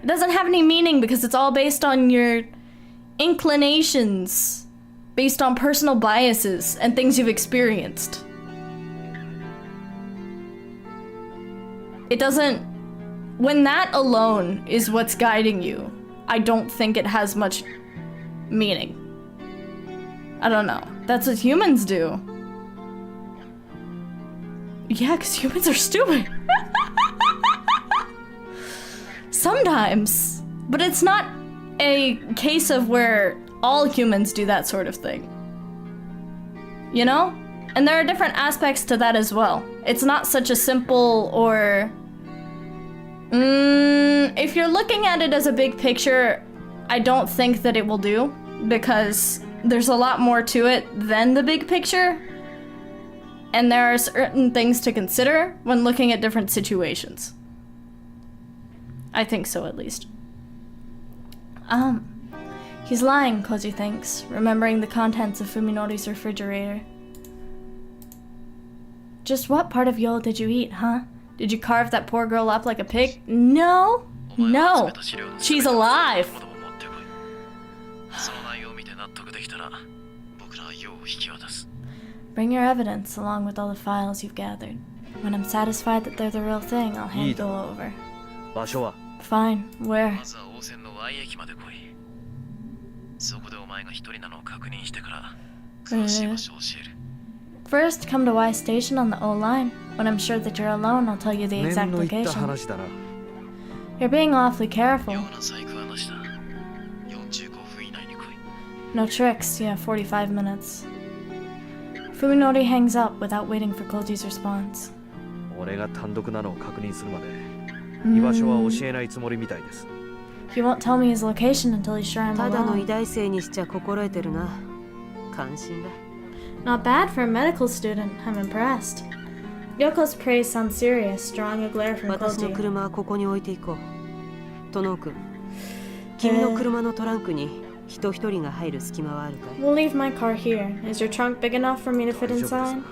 It doesn't have any meaning because it's all based on your inclinations, based on personal biases and things you've experienced. It doesn't... When that alone is what's guiding you, I don't think it has much meaning. I don't know. That's what humans do. Yeah, because humans are stupid. Sometimes. But it's not a case of where all humans do that sort of thing. You know? And there are different aspects to that as well. It's not such a simple or... if you're looking at it as a big picture, I don't think that it will do, because there's a lot more to it than the big picture. And there are certain things to consider when looking at different situations. I think so, at least. He's lying, Koji thinks, remembering the contents of Fuminori's refrigerator. Just what part of Yol did you eat, huh? Did you carve that poor girl up like a pig? No! No! She's alive! Bring your evidence, along with all the files you've gathered. When I'm satisfied that they're the real thing, I'll hand it all over. Fine. Where? First, come to Y Station on the O line. When I'm sure that you're alone, I'll tell you the exact location. You're being awfully careful. No tricks, you have 45 minutes. Fuminori hangs up without waiting for Koji's response. He won't tell me his location until he's sure I'm alone. Not bad for a medical student. I'm impressed. Yoko's praise sounds serious, drawing a glare from Koji. We'll leave my car here. Is your trunk big enough for me to fit inside?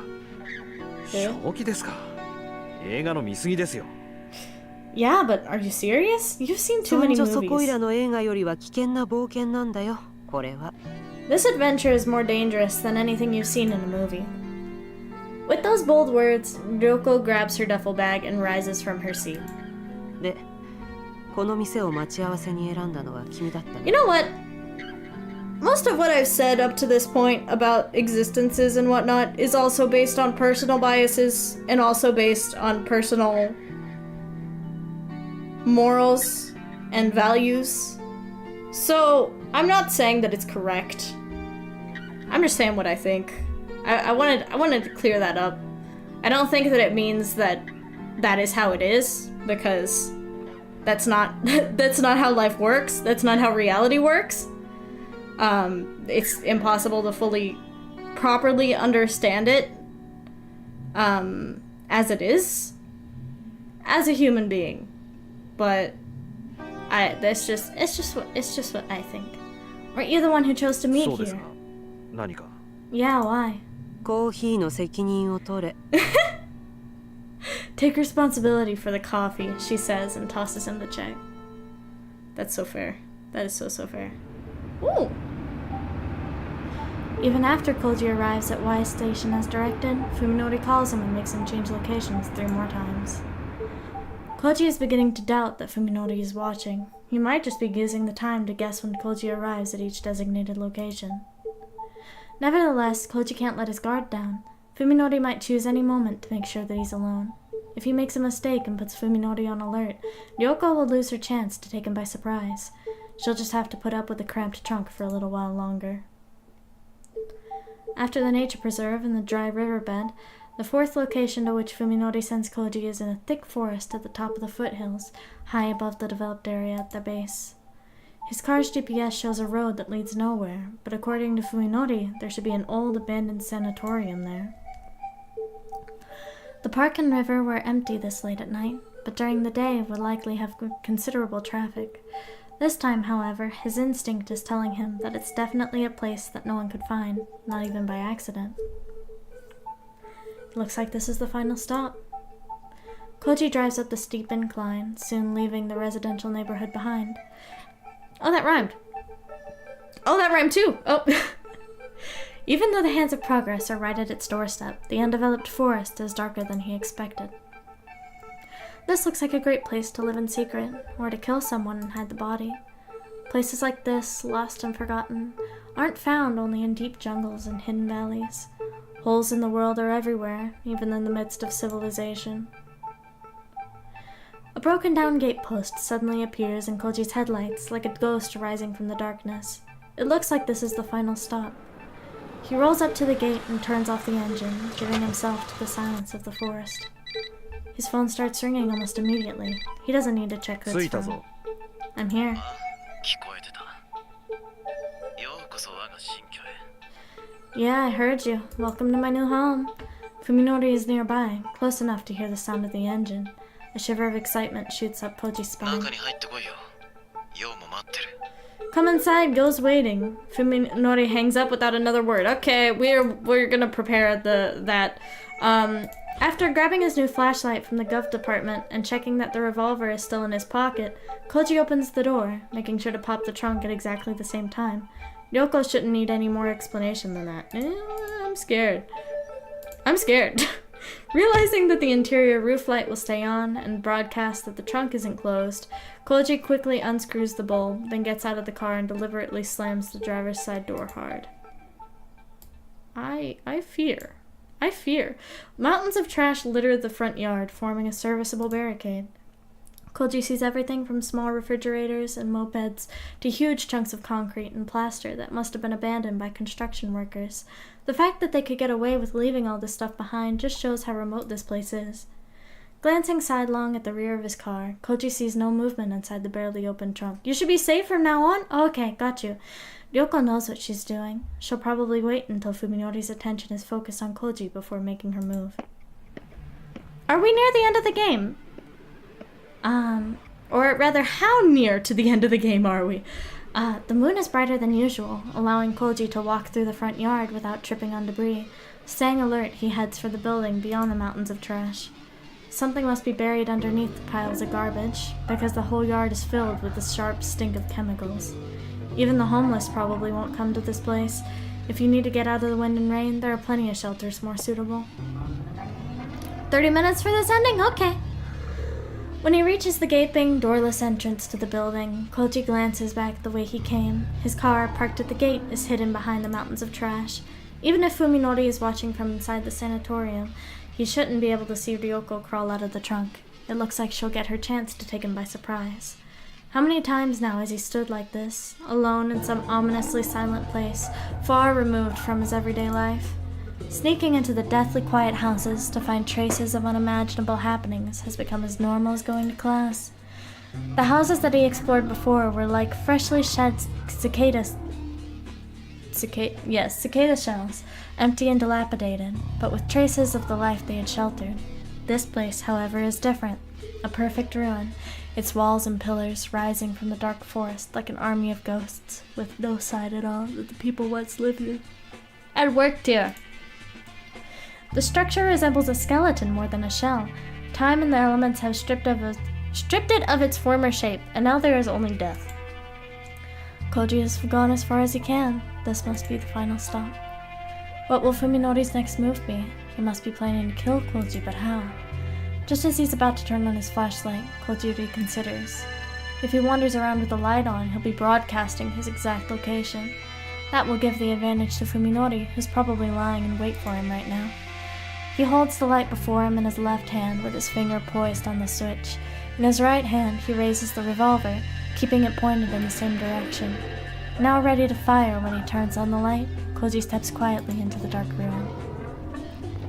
Yeah, but are you serious? You've seen too many movies. This adventure is more dangerous than anything you've seen in a movie. With those bold words, Ryoko grabs her duffel bag and rises from her seat. You know what? Most of what I've said up to this point about existences and whatnot is also based on personal biases and also based on personal morals and values. So, I'm not saying that it's correct. I'm just saying what I think. I wanted to clear that up. I don't think that it means that that is how it is, because that's not that's not how life works. That's not how reality works. It's impossible to fully properly understand it as it is as a human being. But it's just what I think. Weren't you the one who chose to meet here? Yeah, why? Take responsibility for the coffee, she says, and tosses him the check. That's so fair. That is so fair. Ooh! Even after Koji arrives at Y Station as directed, Fuminori calls him and makes him change locations 3 more times. Koji is beginning to doubt that Fuminori is watching. He might just be using the time to guess when Koji arrives at each designated location. Nevertheless, Koji can't let his guard down. Fuminori might choose any moment to make sure that he's alone. If he makes a mistake and puts Fuminori on alert, Ryoko will lose her chance to take him by surprise. She'll just have to put up with the cramped trunk for a little while longer. After the nature preserve and the dry riverbed, the 4th location to which Fuminori sends Koji is in a thick forest at the top of the foothills, high above the developed area at their base. His car's GPS shows a road that leads nowhere, but according to Fuminori, there should be an old abandoned sanatorium there. The park and river were empty this late at night, but during the day would likely have considerable traffic. This time, however, his instinct is telling him that it's definitely a place that no one could find, not even by accident. Looks like this is the final stop. Koji drives up the steep incline, soon leaving the residential neighborhood behind. Oh, that rhymed. Oh, that rhymed too! Oh! Even though the hands of progress are right at its doorstep, the undeveloped forest is darker than he expected. This looks like a great place to live in secret, or to kill someone and hide the body. Places like this, lost and forgotten, aren't found only in deep jungles and hidden valleys. Holes in the world are everywhere, even in the midst of civilization. broken down gate post suddenly appears in Koji's headlights like a ghost rising from the darkness. It looks like this is the final stop. He rolls up to the gate and turns off the engine, giving himself to the silence of the forest. His phone starts ringing almost immediately. He doesn't need to check who it's from. I'm here. Yeah, I heard you. Welcome to my new home. Fuminori is nearby, close enough to hear the sound of the engine. A shiver of excitement shoots up Koji's spine. Come inside, Yo's waiting. Fuminori hangs up without another word. Okay, we're gonna prepare that. After grabbing his new flashlight from the Gov department and checking that the revolver is still in his pocket, Koji opens the door, making sure to pop the trunk at exactly the same time. Ryoko shouldn't need any more explanation than that. I'm scared. Realizing that the interior roof light will stay on and broadcast that the trunk isn't closed, Koji quickly unscrews the bulb, then gets out of the car and deliberately slams the driver's side door hard. I fear. Mountains of trash litter the front yard, forming a serviceable barricade. Koji sees everything from small refrigerators and mopeds to huge chunks of concrete and plaster that must have been abandoned by construction workers. The fact that they could get away with leaving all this stuff behind just shows how remote this place is. Glancing sidelong at the rear of his car, Koji sees no movement inside the barely opened trunk. You should be safe from now on? Okay, got you. Ryoko knows what she's doing. She'll probably wait until Fuminori's attention is focused on Koji before making her move. Are we near the end of the game? Or rather, how near to the end of the game are we? The moon is brighter than usual, allowing Koji to walk through the front yard without tripping on debris. Staying alert, he heads for the building beyond the mountains of trash. Something must be buried underneath the piles of garbage, because the whole yard is filled with the sharp stink of chemicals. Even the homeless probably won't come to this place. If you need to get out of the wind and rain, there are plenty of shelters more suitable. 30 minutes for this ending? Okay. When he reaches the gaping, doorless entrance to the building, Koji glances back the way he came. His car, parked at the gate, is hidden behind the mountains of trash. Even if Fuminori is watching from inside the sanatorium, he shouldn't be able to see Ryoko crawl out of the trunk. It looks like she'll get her chance to take him by surprise. How many times now has he stood like this, alone in some ominously silent place, far removed from his everyday life? Sneaking into the deathly quiet houses to find traces of unimaginable happenings has become as normal as going to class. The houses that he explored before were like freshly shed cicada shells, empty and dilapidated, but with traces of the life they had sheltered. This place, however, is different. A perfect ruin, its walls and pillars rising from the dark forest like an army of ghosts, with no sign at all that the people once lived in. And worked here. The structure resembles a skeleton more than a shell. Time and the elements have stripped it of its former shape, and now there is only death. Koji has gone as far as he can. This must be the final stop. What will Fuminori's next move be? He must be planning to kill Koji, but how? Just as he's about to turn on his flashlight, Koji reconsiders. If he wanders around with the light on, he'll be broadcasting his exact location. That will give the advantage to Fuminori, who's probably lying in wait for him right now. He holds the light before him in his left hand with his finger poised on the switch. In his right hand, he raises the revolver, keeping it pointed in the same direction. Now ready to fire when he turns on the light, Koji steps quietly into the dark ruin.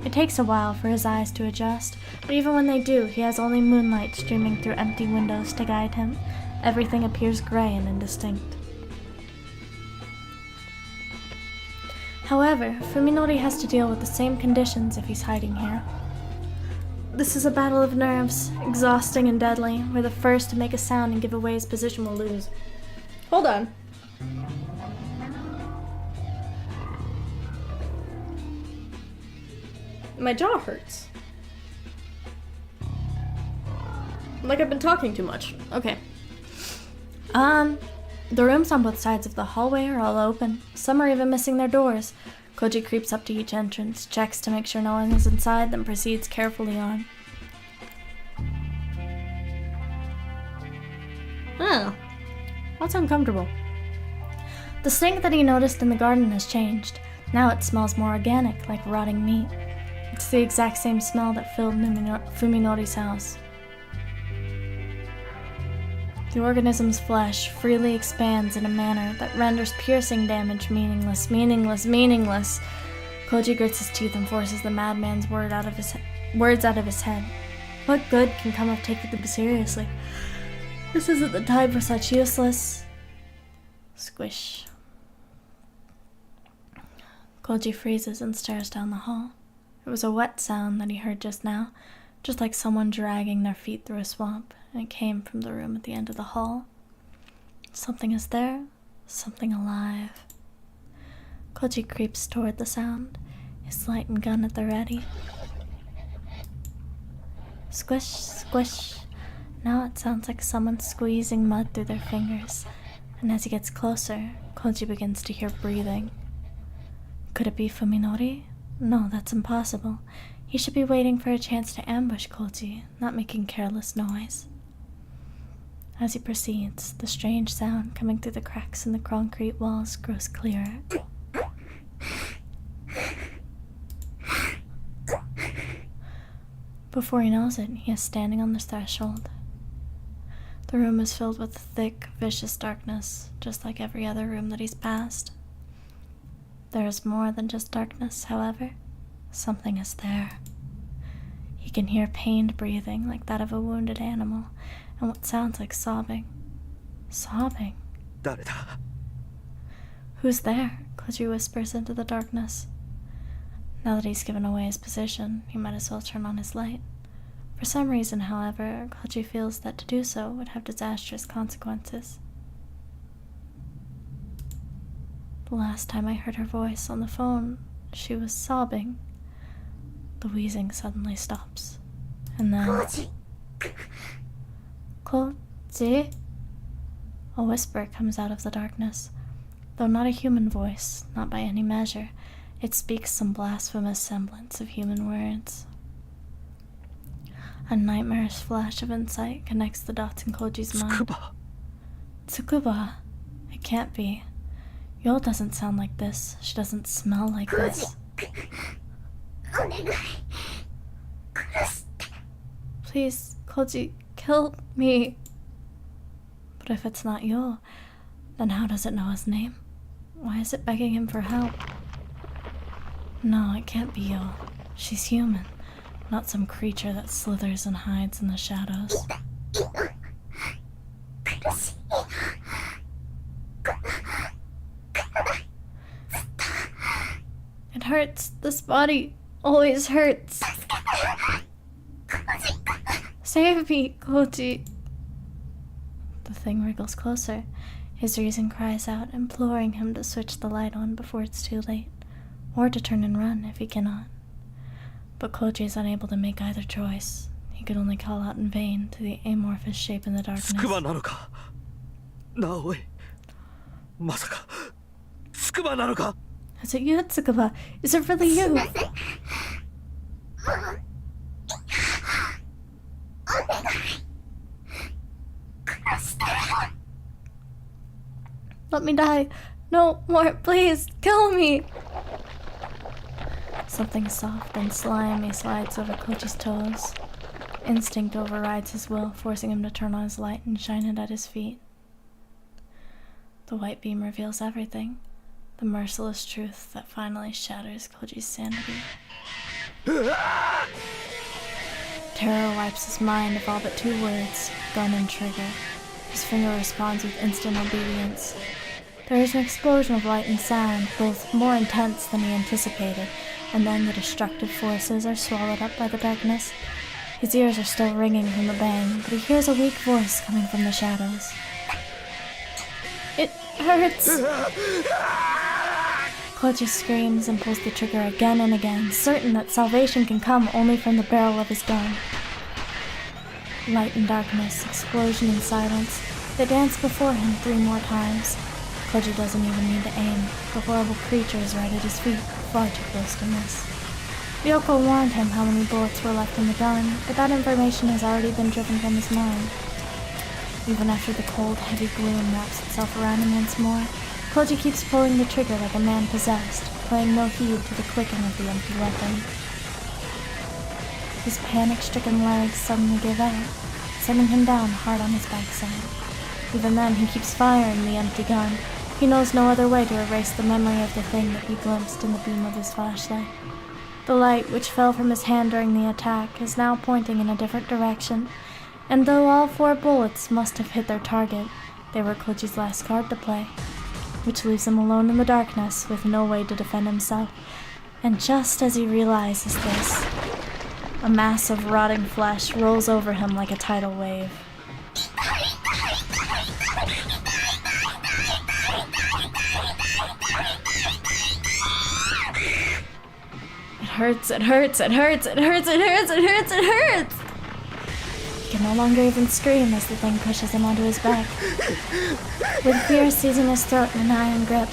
It takes a while for his eyes to adjust, but even when they do, he has only moonlight streaming through empty windows to guide him. Everything appears gray and indistinct. However, Fuminori has to deal with the same conditions if he's hiding here. This is a battle of nerves, exhausting and deadly, where the first to make a sound and give away his position will lose. Hold on. My jaw hurts. Like I've been talking too much. Okay. The rooms on both sides of the hallway are all open. Some are even missing their doors. Koji creeps up to each entrance, checks to make sure no one is inside, then proceeds carefully on. Oh, that's uncomfortable. The stink that he noticed in the garden has changed. Now it smells more organic, like rotting meat. It's the exact same smell that filled Fuminori's house. The organism's flesh freely expands in a manner that renders piercing damage meaningless. Koji grits his teeth and forces the madman's words out of his head. What good can come of taking them seriously? This isn't the time for such useless... Squish. Koji freezes and stares down the hall. It was a wet sound that he heard just now, just like someone dragging their feet through a swamp, and it came from the room at the end of the hall. Something is there, something alive. Koji creeps toward the sound, his light and gun at the ready. Squish, squish. Now it sounds like someone squeezing mud through their fingers, and as he gets closer, Koji begins to hear breathing. Could it be Fuminori? No, that's impossible. He should be waiting for a chance to ambush Koji, not making careless noise. As he proceeds, the strange sound coming through the cracks in the concrete walls grows clearer. Before he knows it, he is standing on the threshold. The room is filled with thick, vicious darkness, just like every other room that he's passed. There is more than just darkness, however. Something is there. He can hear pained breathing like that of a wounded animal, and what sounds like sobbing. Sobbing. 誰だ? Who's there? Koji whispers into the darkness. Now that he's given away his position, he might as well turn on his light. For some reason, however, Koji feels that to do so would have disastrous consequences. The last time I heard her voice on the phone, she was sobbing. The wheezing suddenly stops. And then... Koji? A whisper comes out of the darkness. Though not a human voice, not by any measure, it speaks some blasphemous semblance of human words. A nightmarish flash of insight connects the dots in Koji's mind. Tsukuba? It can't be. Yo doesn't sound like this. She doesn't smell like this. Please, Koji, kill me. But if it's not Yo, then how does it know his name? Why is it begging him for help? No, it can't be Yo. She's human, not some creature that slithers and hides in the shadows. It hurts. This body always hurts. Save me, Koji. The thing wriggles closer. His reason cries out, imploring him to switch the light on before it's too late, or to turn and run if he cannot. But Koji is unable to make either choice. He could only call out in vain to the amorphous shape in the darkness. Tsukuba なのか? Naoi. まさか Tsukuba なのか? Is it you, Tsukuba? Is it really you? Let me die. No more, please. Kill me. Something soft and slimy slides over Koji's toes. Instinct overrides his will, forcing him to turn on his light and shine it at his feet. The white beam reveals everything. The merciless truth that finally shatters Koji's sanity. Terror wipes his mind of all but 2 words, gun and trigger. His finger responds with instant obedience. There is an explosion of light and sound, both more intense than he anticipated, and then the destructive forces are swallowed up by the darkness. His ears are still ringing from the bang, but he hears a weak voice coming from the shadows. It hurts! Koji screams and pulls the trigger again and again, certain that salvation can come only from the barrel of his gun. Light and darkness, explosion and silence, they dance before him 3 more times. Koji doesn't even need to aim. The horrible creature is right at his feet, far too close to miss. Ryoko warned him how many bullets were left in the gun, but that information has already been driven from his mind. Even after the cold, heavy gloom wraps itself around him once more, Koji keeps pulling the trigger like a man possessed, paying no heed to the clicking of the empty weapon. His panic-stricken legs suddenly give out, sending him down hard on his backside. Even then, he keeps firing the empty gun. He knows no other way to erase the memory of the thing that he glimpsed in the beam of his flashlight. The light, which fell from his hand during the attack, is now pointing in a different direction, and though all 4 bullets must have hit their target, they were Koji's last card to play, which leaves him alone in the darkness with no way to defend himself. And just as he realizes this, a mass of rotting flesh rolls over him like a tidal wave. It hurts, it hurts, it hurts, it hurts, it hurts, it hurts, it hurts! He can no longer even scream as the thing pushes him onto his back. With fear seizing his throat in an iron grip,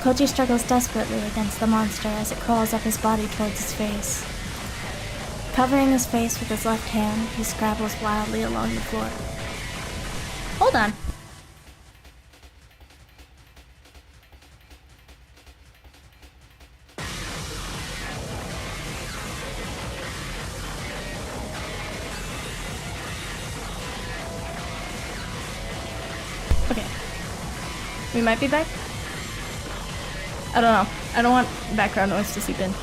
Koji struggles desperately against the monster as it crawls up his body towards his face. Covering his face with his left hand, he scrabbles wildly along the floor. Hold on. Okay. We might be back? I don't know. I don't want background noise to seep in.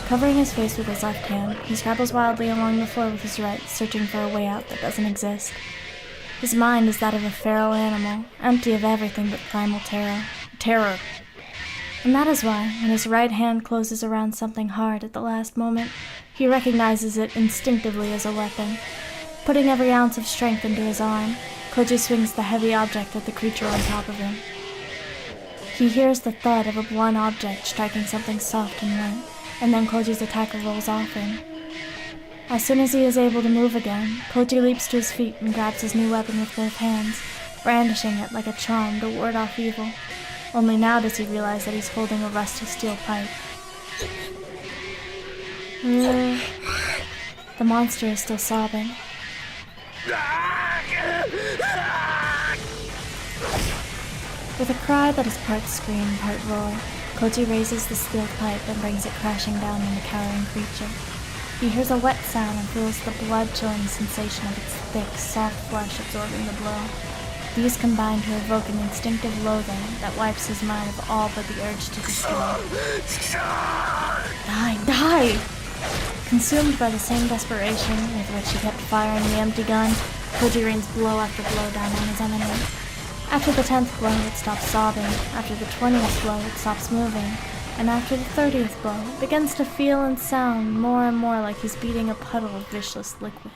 Covering his face with his left hand, he scrabbles wildly along the floor with his right, searching for a way out that doesn't exist. His mind is that of a feral animal, empty of everything but primal terror. And that is why, when his right hand closes around something hard at the last moment, he recognizes it instinctively as a weapon. Putting every ounce of strength into his arm, Koji swings the heavy object at the creature on top of him. He hears the thud of a blunt object striking something soft and light, and then Koji's attacker rolls off him. As soon as he is able to move again, Koji leaps to his feet and grabs his new weapon with both hands, brandishing it like a charm to ward off evil. Only now does he realize that he's holding a rusty steel pipe. The monster is still sobbing. With a cry that is part scream, part roar, Koji raises the steel pipe and brings it crashing down on the cowering creature. He hears a wet sound and feels the blood-chilling sensation of its thick, soft flesh absorbing the blow. These combine to evoke an instinctive loathing that wipes his mind of all but the urge to destroy. Die, die! Consumed by the same desperation with which he kept firing the empty gun, Koji rains blow after blow down on his enemy. After the 10th blow, it stops sobbing. After the 20th blow, it stops moving. And after the 30th blow, it begins to feel and sound more and more like he's beating a puddle of vicious liquid.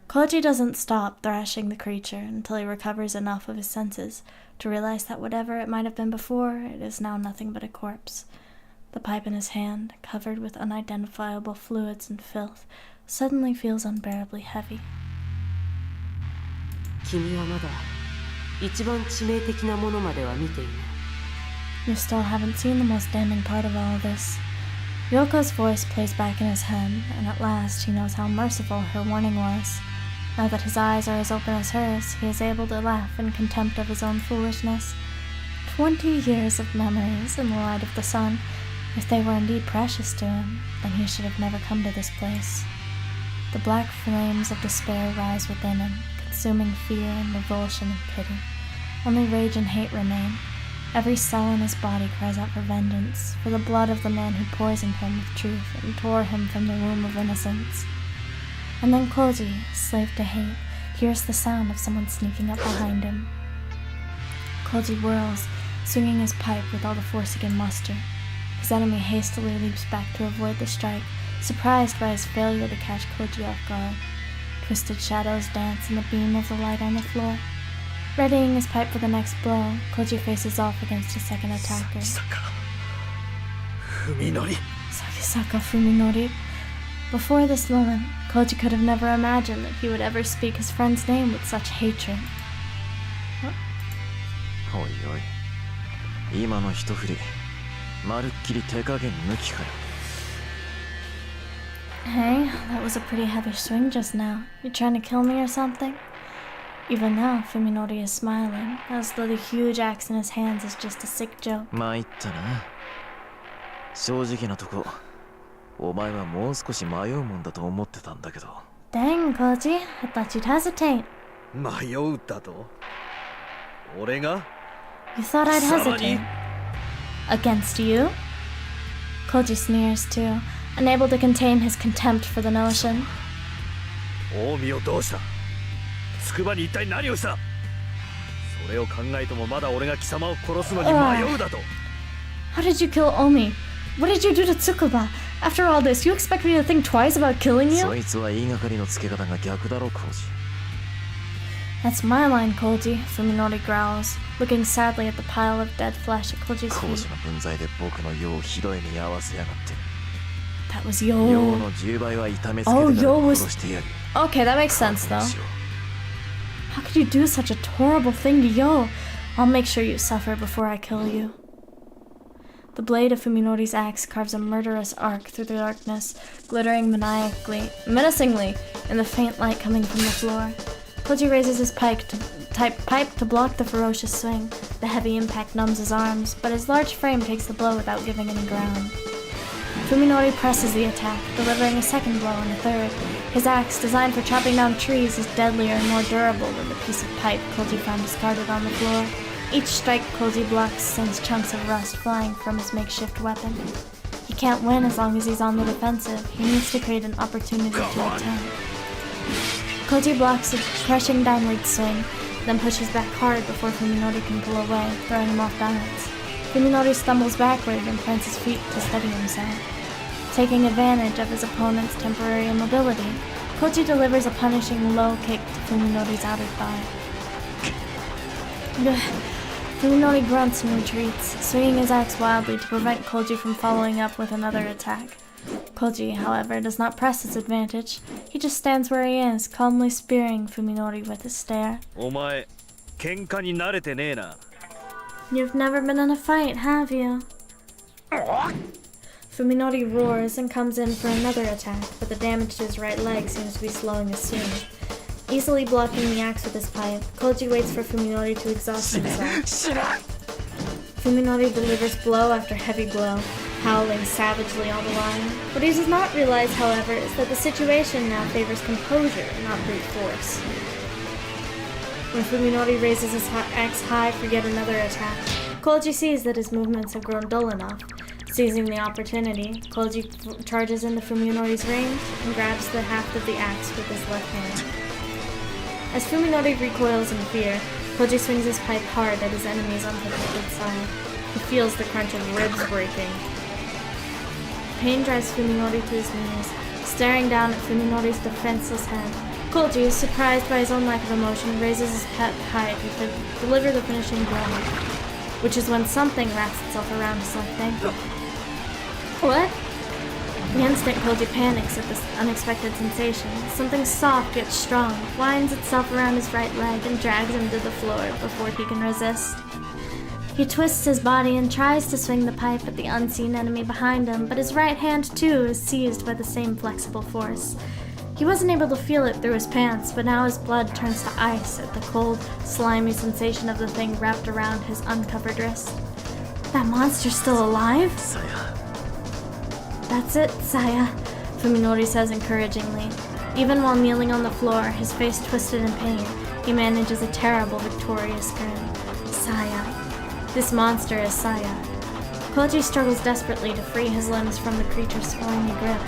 Koji doesn't stop thrashing the creature until he recovers enough of his senses to realize that whatever it might have been before, it is now nothing but a corpse. The pipe in his hand, covered with unidentifiable fluids and filth, suddenly feels unbearably heavy. 君はまだ一番致命的なものまでは見ていない。 You still haven't seen the most damning part of all of this. Yoko's voice plays back in his head, and at last he knows how merciful her warning was. Now that his eyes are as open as hers, he is able to laugh in contempt of his own foolishness. 20 years of memories in the light of the sun. If they were indeed precious to him, then he should have never come to this place. The black flames of despair rise within him, consuming fear and revulsion and pity. Only rage and hate remain. Every cell in his body cries out for vengeance, for the blood of the man who poisoned him with truth and tore him from the womb of innocence. And then Koji, slave to hate, hears the sound of someone sneaking up behind him. Koji whirls, swinging his pipe with all the force he can muster. His enemy hastily leaps back to avoid the strike, surprised by his failure to catch Koji off guard. Twisted shadows dance in the beam of the light on the floor. Readying his pipe for the next blow, Koji faces off against his second attacker. Sagisaka Fuminori. Before this moment, Koji could have never imagined that he would ever speak his friend's name with such hatred. What? おいおい、今の一振り、まるっきり手加減抜きかよ。 Hey, that was a pretty heavy swing just now. You trying to kill me or something? Even now, Fuminori is smiling, as though the huge axe in his hands is just a sick joke. 参ったな。正直なとこ、お前はもう少し迷うもんだと思ってたんだけど。 Dang, Koji, I thought you'd hesitate. 迷うだと俺が You thought I'd 貴様に hesitate. Against you? Koji sneers too, unable to contain his contempt for the notion. 近江をどうした筑波に一体何をしたそれを考えてもまだ俺が貴様を殺すのに迷うだと How did you kill Omi? What did you do to Tsukuba? After all this, you expect me to think twice about killing そ you? いつは言いがかりのつけ方が逆だろコウジ That's my line, Koji, Fuminori growls, looking sadly at the pile of dead flesh at Koji's コウジ feet. の分際で僕の世をひどい目に遭わせやがって That was 世 Yo. の10倍は痛めつけ Oh, てから Yo was- 殺してやる Okay, that makes sense though. しろ How could you do such a horrible thing to Yo? I'll make sure you suffer before I kill you. The blade of Fuminori's axe carves a murderous arc through the darkness, glittering menacingly in the faint light coming from the floor. Koji raises his pipe to block the ferocious swing. The heavy impact numbs his arms, but his large frame takes the blow without giving any ground. Fuminori presses the attack, delivering a second blow and a third. His axe, designed for chopping down trees, is deadlier and more durable than the piece of pipe Koji found discarded on the floor. Each strike Koji blocks sends chunks of rust flying from his makeshift weapon. He can't win as long as he's on the defensive. He needs to create an opportunity to attack. Koji blocks a crushing downward swing, then pushes back hard before Fuminori can pull away, throwing him off balance. Fuminori stumbles backward and plants his feet to steady himself. Taking advantage of his opponent's temporary immobility, Koji delivers a punishing low kick to Fuminori's outer thigh. Fuminori grunts and retreats, swinging his axe wildly to prevent Koji from following up with another attack. Koji, however, does not press his advantage. He just stands where he is, calmly spearing Fuminori with his stare. お前喧嘩に慣れてねえな You've never been in a fight, have you? Fuminori roars and comes in for another attack, but the damage to his right leg seems to be slowing his swing. Easily blocking the axe with his pipe, Koji waits for Fuminori to exhaust himself. Fuminori delivers blow after heavy blow, howling savagely all the while. What he does not realize, however, is that the situation now favors composure, not brute force. When Fuminori raises his axe high for yet another attack, Koji sees that his movements have grown dull enough. Seizing the opportunity, Koji charges into Fuminori's range and grabs the haft of the axe with his left hand. As Fuminori recoils in fear, Koji swings his pipe hard at his enemy's unprotected side. He feels the crunch of ribs breaking. Pain drives Fuminori to his knees, staring down at Fuminori's defenseless head. Koji, surprised by his own lack of emotion, raises his pipe high to deliver the finishing blow, which is when something wraps itself around his left ankle. What? The instant Koji panics at this unexpected sensation, something soft yet strong winds itself around his right leg and drags him to the floor before he can resist. He twists his body and tries to swing the pipe at the unseen enemy behind him, but his right hand too is seized by the same flexible force. He wasn't able to feel it through his pants, but now his blood turns to ice at the cold, slimy sensation of the thing wrapped around his uncovered wrist. That monster's still alive? さや That's it, Saya, Fuminori says encouragingly. Even while kneeling on the floor, his face twisted in pain, he manages a terrible, victorious grin. Saya. This monster is Saya. Koji struggles desperately to free his limbs from the creature's slimy grip,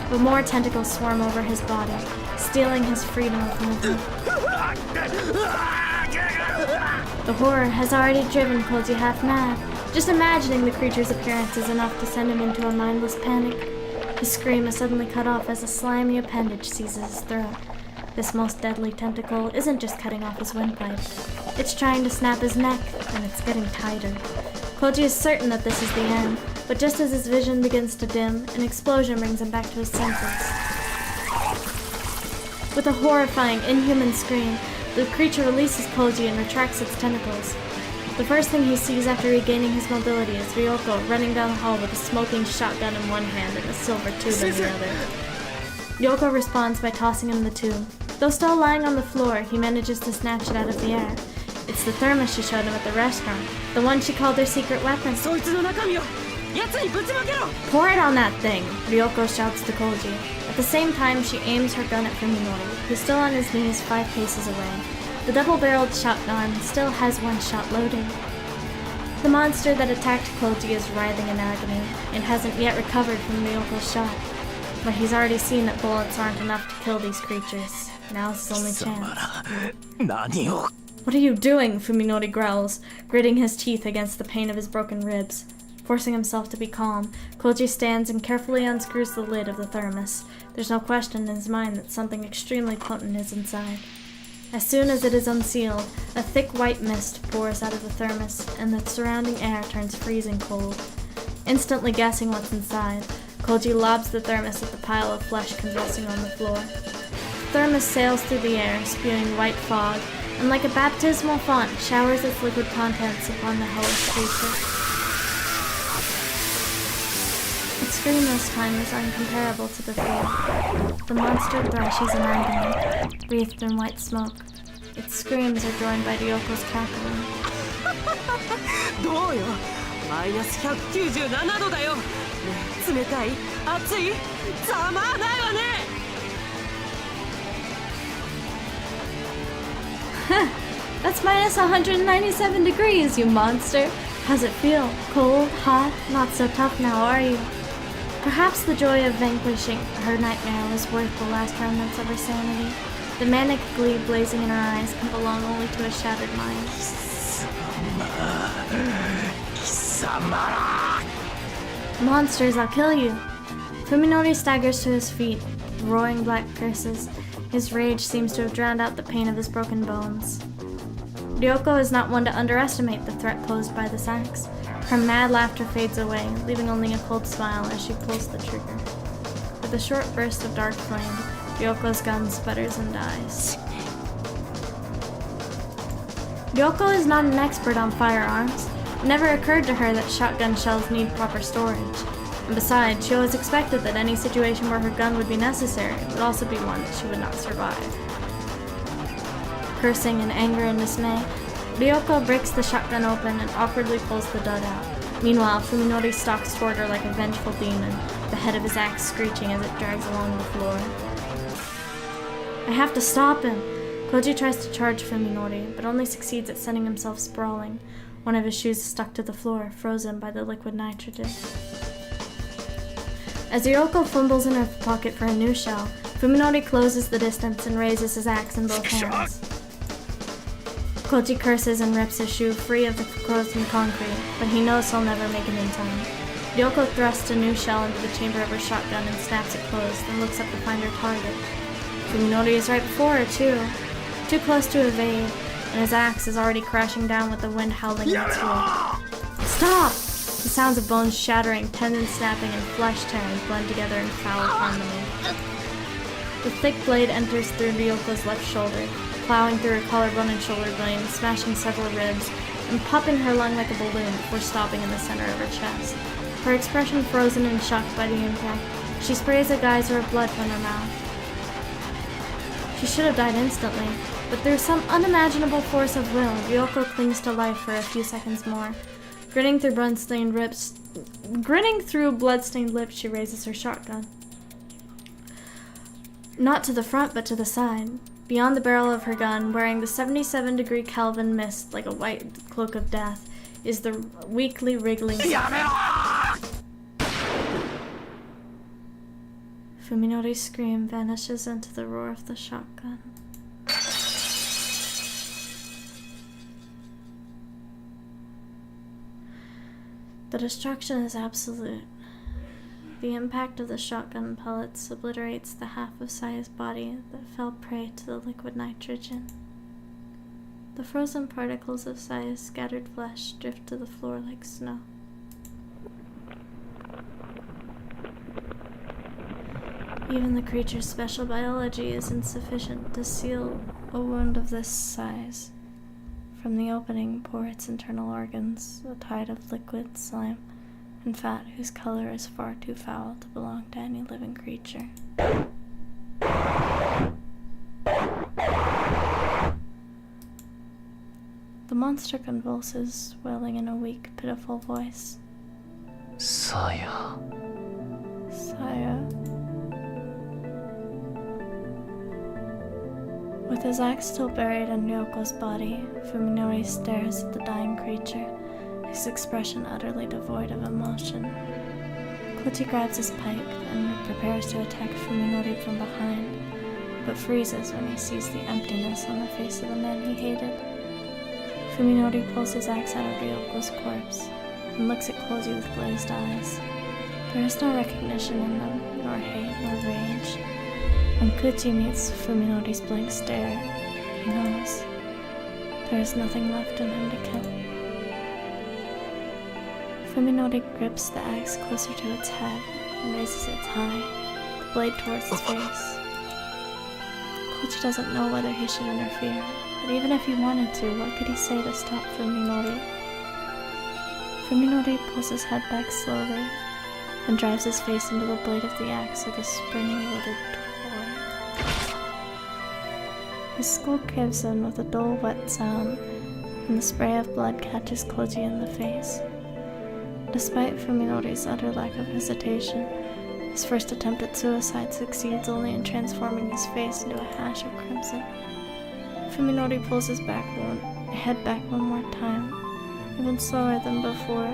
but more tentacles swarm over his body, stealing his freedom of movement. The horror has already driven Koji half mad. Just imagining the creature's appearance is enough to send him into a mindless panic. His scream is suddenly cut off as a slimy appendage seizes his throat. This most deadly tentacle isn't just cutting off his windpipe. It's trying to snap his neck, and it's getting tighter. Koji is certain that this is the end, but just as his vision begins to dim, an explosion brings him back to his senses. With a horrifying, inhuman scream, the creature releases Koji and retracts its tentacles. The first thing he sees after regaining his mobility is Ryoko running down the hall with a smoking shotgun in one hand and a silver tube in the other. Ryoko responds by tossing him the tube. Though still lying on the floor, he manages to snatch it out of the air. It's the thermos she showed him at the restaurant, the one she called her secret weapon. Pour it on that thing, Ryoko shouts to Koji. At the same time, she aims her gun at Fuminori, who's still on his knees 5 paces away. The double-barreled shotgun still has one shot loaded. The monster that attacked Koji is writhing in agony and hasn't yet recovered from Ryoko's shot. But he's already seen that bullets aren't enough to kill these creatures. Now's his only chance. What are you doing? Fuminori growls, gritting his teeth against the pain of his broken ribs. Forcing himself to be calm, Koji stands and carefully unscrews the lid of the thermos. There's no question in his mind that something extremely potent is inside. As soon as it is unsealed, a thick white mist pours out of the thermos, and the surrounding air turns freezing cold. Instantly guessing what's inside, Koji lobs the thermos at the pile of flesh convulsing on the floor. The thermos sails through the air, spewing white fog, and like a baptismal font, showers its liquid contents upon the hellish creature. Its scream this time is incomparable to before. The monster thrashes in agony, wreathed in white smoke. Its screams are joined by Ryoko's cackling. どうよ、マイナス197度だよ。ねえ、冷たい、熱い、ざまあないわね。That's minus 197 degrees, you monster! How's it feel? Cold? Hot? Not so tough now, are you? Perhaps the joy of vanquishing her nightmare was worth the last remnants of her sanity. The manic glee blazing in her eyes can belong only to a shattered mind. Monsters, I'll kill you! Fuminori staggers to his feet, roaring black curses. His rage seems to have drowned out the pain of his broken bones. Ryoko is not one to underestimate the threat posed by this axe. Her mad laughter fades away, leaving only a cold smile as she pulls the trigger. With a short burst of dark flame, Ryoko's gun sputters and dies. Ryoko is not an expert on firearms. It never occurred to her that shotgun shells need proper storage. And besides, she always expected that any situation where her gun would be necessary would also be one that she would not survive. Cursing in anger and dismay, Ryoko breaks the shotgun open and awkwardly pulls the dud out. Meanwhile, Fuminori stalks toward her like a vengeful demon, the head of his axe screeching as it drags along the floor. I have to stop him! Koji tries to charge Fuminori, but only succeeds at sending himself sprawling. One of his shoes is stuck to the floor, frozen by the liquid nitrogen. As Ryoko fumbles in her pocket for a new shell, Fuminori closes the distance and raises his axe in both hands. Koji curses and rips his shoe free of the frozen concrete, but he knows he'll never make it in time. Ryoko thrusts a new shell into the chamber of her shotgun and snaps it closed, then looks up to find her target. Fuminori is right before her, too close to evade, and his axe is already crashing down with the wind howling in its wake. Stop! The sounds of bones shattering, tendons snapping, and flesh tearing blend together in foul harmony. The thick blade enters through Ryoko's left shoulder, plowing through her collarbone and shoulder blade, smashing several ribs, and popping her lung like a balloon before stopping in the center of her chest. Her expression frozen and shocked by the impact, she sprays a geyser of blood from her mouth. She should have died instantly, but through some unimaginable force of will, Ryoko clings to life for a few seconds more. Grinning through blood-stained lips, she raises her shotgun. Not to the front, but to the side. Beyond the barrel of her gun, wearing the 77-degree Kelvin mist like a white cloak of death, is the weakly wriggling... Fuminori's scream vanishes into the roar of the shotgun. The destruction is absolute. The impact of the shotgun pellets obliterates the half of Saya's body that fell prey to the liquid nitrogen. The frozen particles of Saya's scattered flesh drift to the floor like snow. Even the creature's special biology is insufficient to seal a wound of this size. From the opening pour its internal organs, a tide of liquid, slime, and fat whose color is far too foul to belong to any living creature. The monster convulses, wailing in a weak, pitiful voice. Saya. Saya. With his axe still buried in Ryoko's body, Fuminori stares at the dying creature, his expression utterly devoid of emotion. Koji grabs his pike and prepares to attack Fuminori from behind, but freezes when he sees the emptiness on the face of the man he hated. Fuminori pulls his axe out of Ryoko's corpse and looks at Koji with glazed eyes. There is no recognition in them, nor hate, nor rage. When Koji meets Fuminori's blank stare, he knows there is nothing left in him to kill. Fuminori grips the axe closer to its head and raises it high, the blade towards its face. Koji doesn't know whether he should interfere, but even if he wanted to, what could he say to stop Fuminori? Fuminori pulls his head back slowly and drives his face into the blade of the axe like a springy wooded toy. His skull gives in with a dull, wet sound, and the spray of blood catches Koji in the face. Despite Fuminori's utter lack of hesitation, his first attempt at suicide succeeds only in transforming his face into a hash of crimson. Fuminori pulls his head back one more time, even slower than before.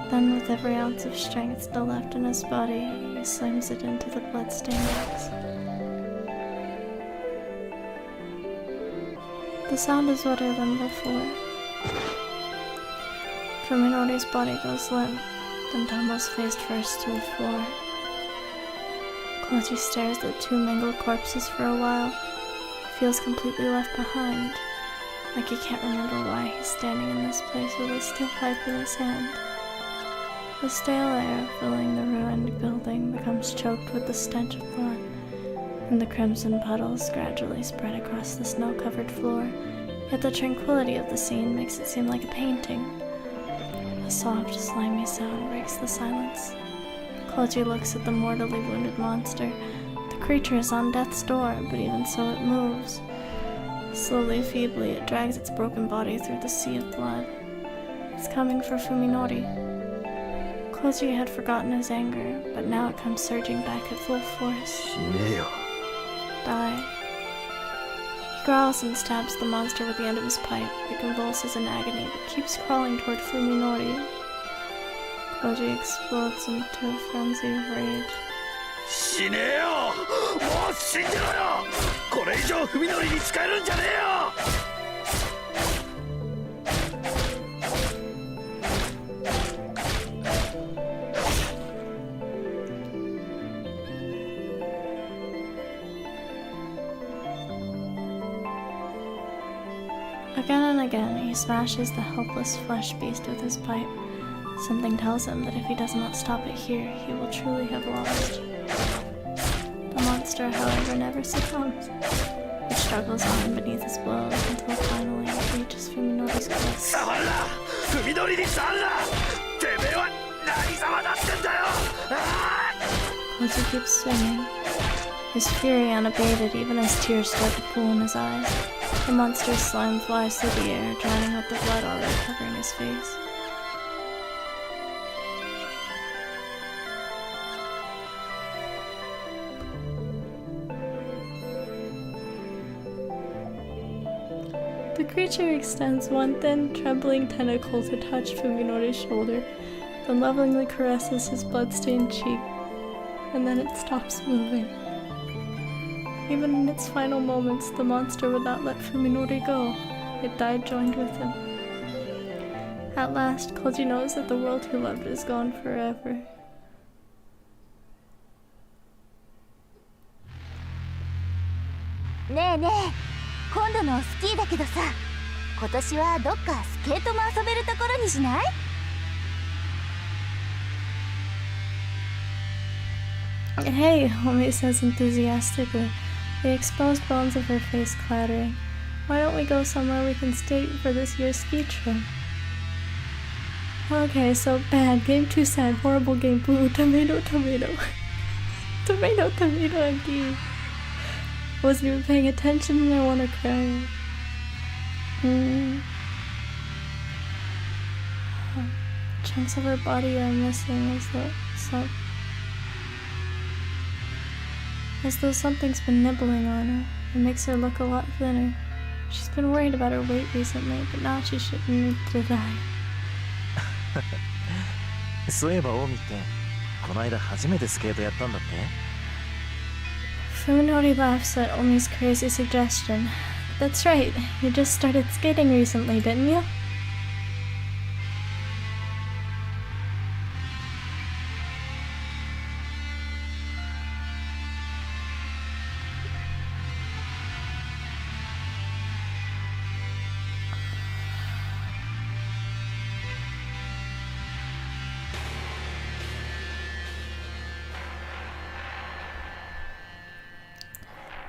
Then, with every ounce of strength still left in his body, he slams it into the bloodstained axe. The sound is wetter than before. Fuminori's body goes limp, then tumbles face first to the floor. Koji stares at the two mangled corpses for a while. He feels completely left behind, like he can't remember why he's standing in this place with a steel pipe in his hand. The stale air filling the ruined building becomes choked with the stench of blood, and the crimson puddles gradually spread across the snow-covered floor, yet the tranquility of the scene makes it seem like a painting. A soft, slimy sound breaks the silence. Koji looks at the mortally wounded monster. The creature is on death's door, but even so it moves. Slowly, feebly, it drags its broken body through the sea of blood. It's coming for Fuminori. Koji had forgotten his anger, but now it comes surging back at full force. Die. He growls and stabs the monster with the end of his pipe. It convulses in agony, but keeps crawling toward Fuminori. Koji explodes into a frenzy of rage. 死ねえよもう死んでろよこれ以上文則に使えるんじゃねえよ Again and again, he smashes the helpless flesh beast with his pipe. Something tells him that if he does not stop it here, he will truly have lost. The monster, however, never succumbs. It struggles on beneath his blows until finally it reaches Fuminori's crest. Koji keeps swinging, his fury unabated even as tears start to pool in his eyes. The monster's slime flies through the air, drowning out the blood already covering his face. The creature extends one thin, trembling tentacle to touch Fuminori's shoulder, then lovingly caresses his blood-stained cheek, and then it stops moving. Even in its final moments, the monster would not let Fuminori go. It died joined with him. At last, Koji knows that the world he loved is gone forever. Hey, Homie says enthusiastically, the exposed bones of her face clattering. Why don't we go somewhere we can skate for this year's ski trip? Okay, so bad. Game 2 sad. Horrible game. Boo. Tomato, tomato. Tomato, tomato again. Wasn't even paying attention and I want to cry. Chunks of her body are missing as though something's been nibbling on her. It makes her look a lot thinner. She's been worried about her weight recently, but now she shouldn't need to die. そういえばオウミってこの間初めてスケートやったんだって？ Fuminori laughs at Omi's crazy suggestion. That's right, you just started skating recently, didn't you?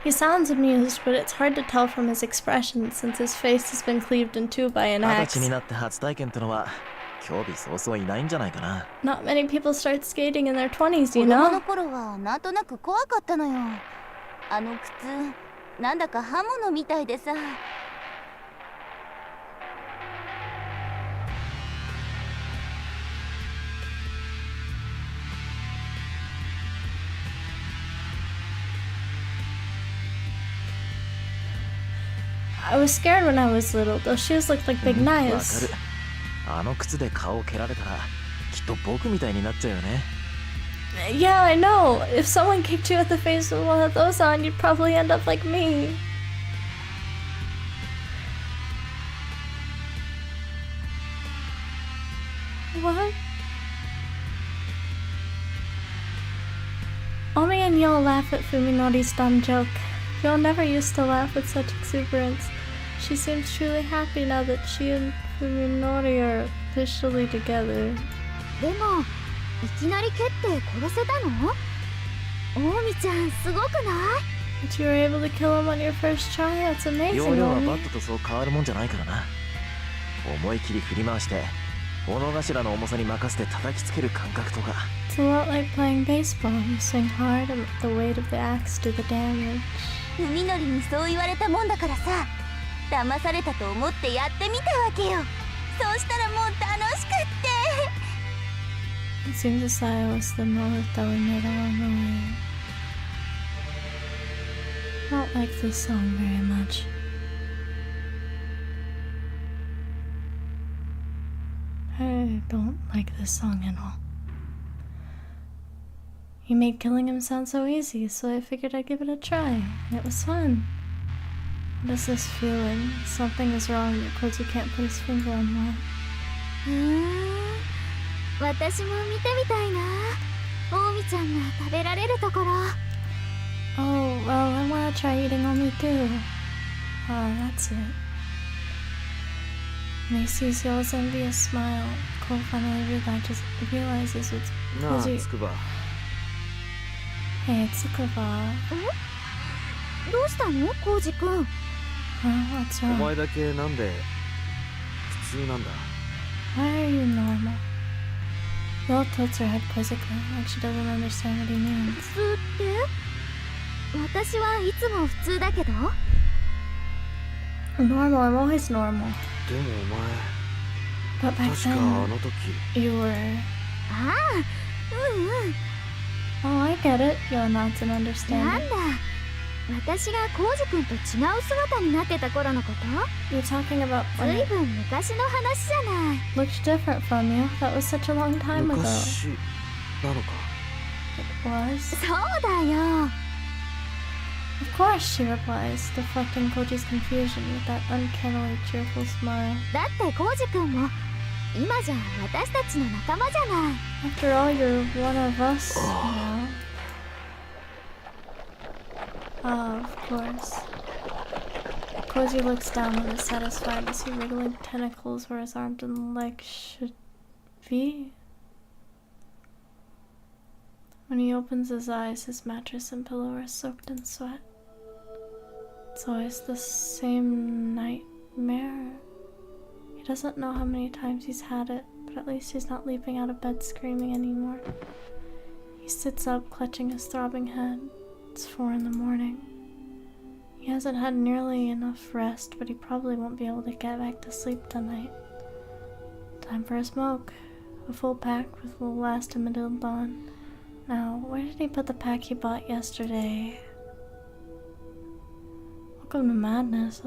He sounds amused, but it's hard to tell from his expression since his face has been cleaved in two by an 20 axe. 歳になって初体験ってのは興味早々いないんじゃないかな。 Not many people start skating in their 20s, you 子供 know? の頃はなんとなく怖かったのよ。あの靴なんだか刃物みたいでさ。I was scared when I was little. Those shoes looked like big わか knives. る。あの靴で顔を蹴られたらきっと僕みたいになっちゃうよね。 Yeah, I know. If someone kicked you at the face with one of those on, you'd probably end up like me. What? Omi and Yo laugh at Fuminori's dumb joke. Yo never used to laugh with such exuberance. She seems truly happy now that she and Fuminori are officially together. でもいきなり蹴って殺せたの？オウミちゃんすごくない？ But you were able to kill him on your first try? That's amazing, 容量はバ Omi. ットとそう変わるもんじゃないからな。思い切り振り回して斧頭の重さに任せて叩きつける感覚とか。 It's a lot like playing baseball. You swing hard and let the weight of the axe do the damage. 海のりにそう言われたもんだからさ、騙されたと思ってやってみたわけよ。そうしたらもう楽しくって。 It seems as I was the moment that we made along the way. I don't like this song very much. I don't like this song at all. He made killing him sound so easy, so I figured I'd give it a try, and it was fun. What is this feeling? Something is wrong, but Koji can't put his finger on what. 私も見てみたいな。オウミちゃんが食べられるところ。 Oh, well, I wanna try eating Omi too. Oh, that's it. And he sees Yo's envious smile. Cole finally realizes it's なあ Koji. つくば Hey, Tsukuba. どうしたのコウジくん？ Huh? What's お wrong? 前だけなんで普通なんだ Why are you normal? Yo tilts her head quizzically, like she doesn't understand what he means. 普通って私はいつも普通だけど。 Normal, I'm always normal. でも But お前 back 確かあ then, の時 you were... ああ、うんうん。 Oh, I get it. Yo nods in なん understanding. だ、私がコウジくんと違う姿になってた頃のこと？ You're talking about ず when い it ぶん昔の話じゃない。 looked different from you. That was such a long time ago. 昔なのか It was. そうだよ。 Of course, she replies, deflecting Koji's confusion with that uncannily cheerful smile. だってコウジくんも今じゃ私たちの仲間じゃない。 After all, you're one of us now. Ah, of course. Koji looks down and is satisfied to see wriggling tentacles where his arms and legs should be. When he opens his eyes, his mattress and pillow are soaked in sweat. It's always the same nightmare. He doesn't know how many times he's had it, but at least he's not leaping out of bed screaming anymore. He sits up, clutching his throbbing head. It's 4 in the morning. He hasn't had nearly enough rest, but he probably won't be able to get back to sleep tonight. Time for a smoke. A full pack with will last him until dawn. Now, where did he put the pack he bought yesterday? Welcome to madness.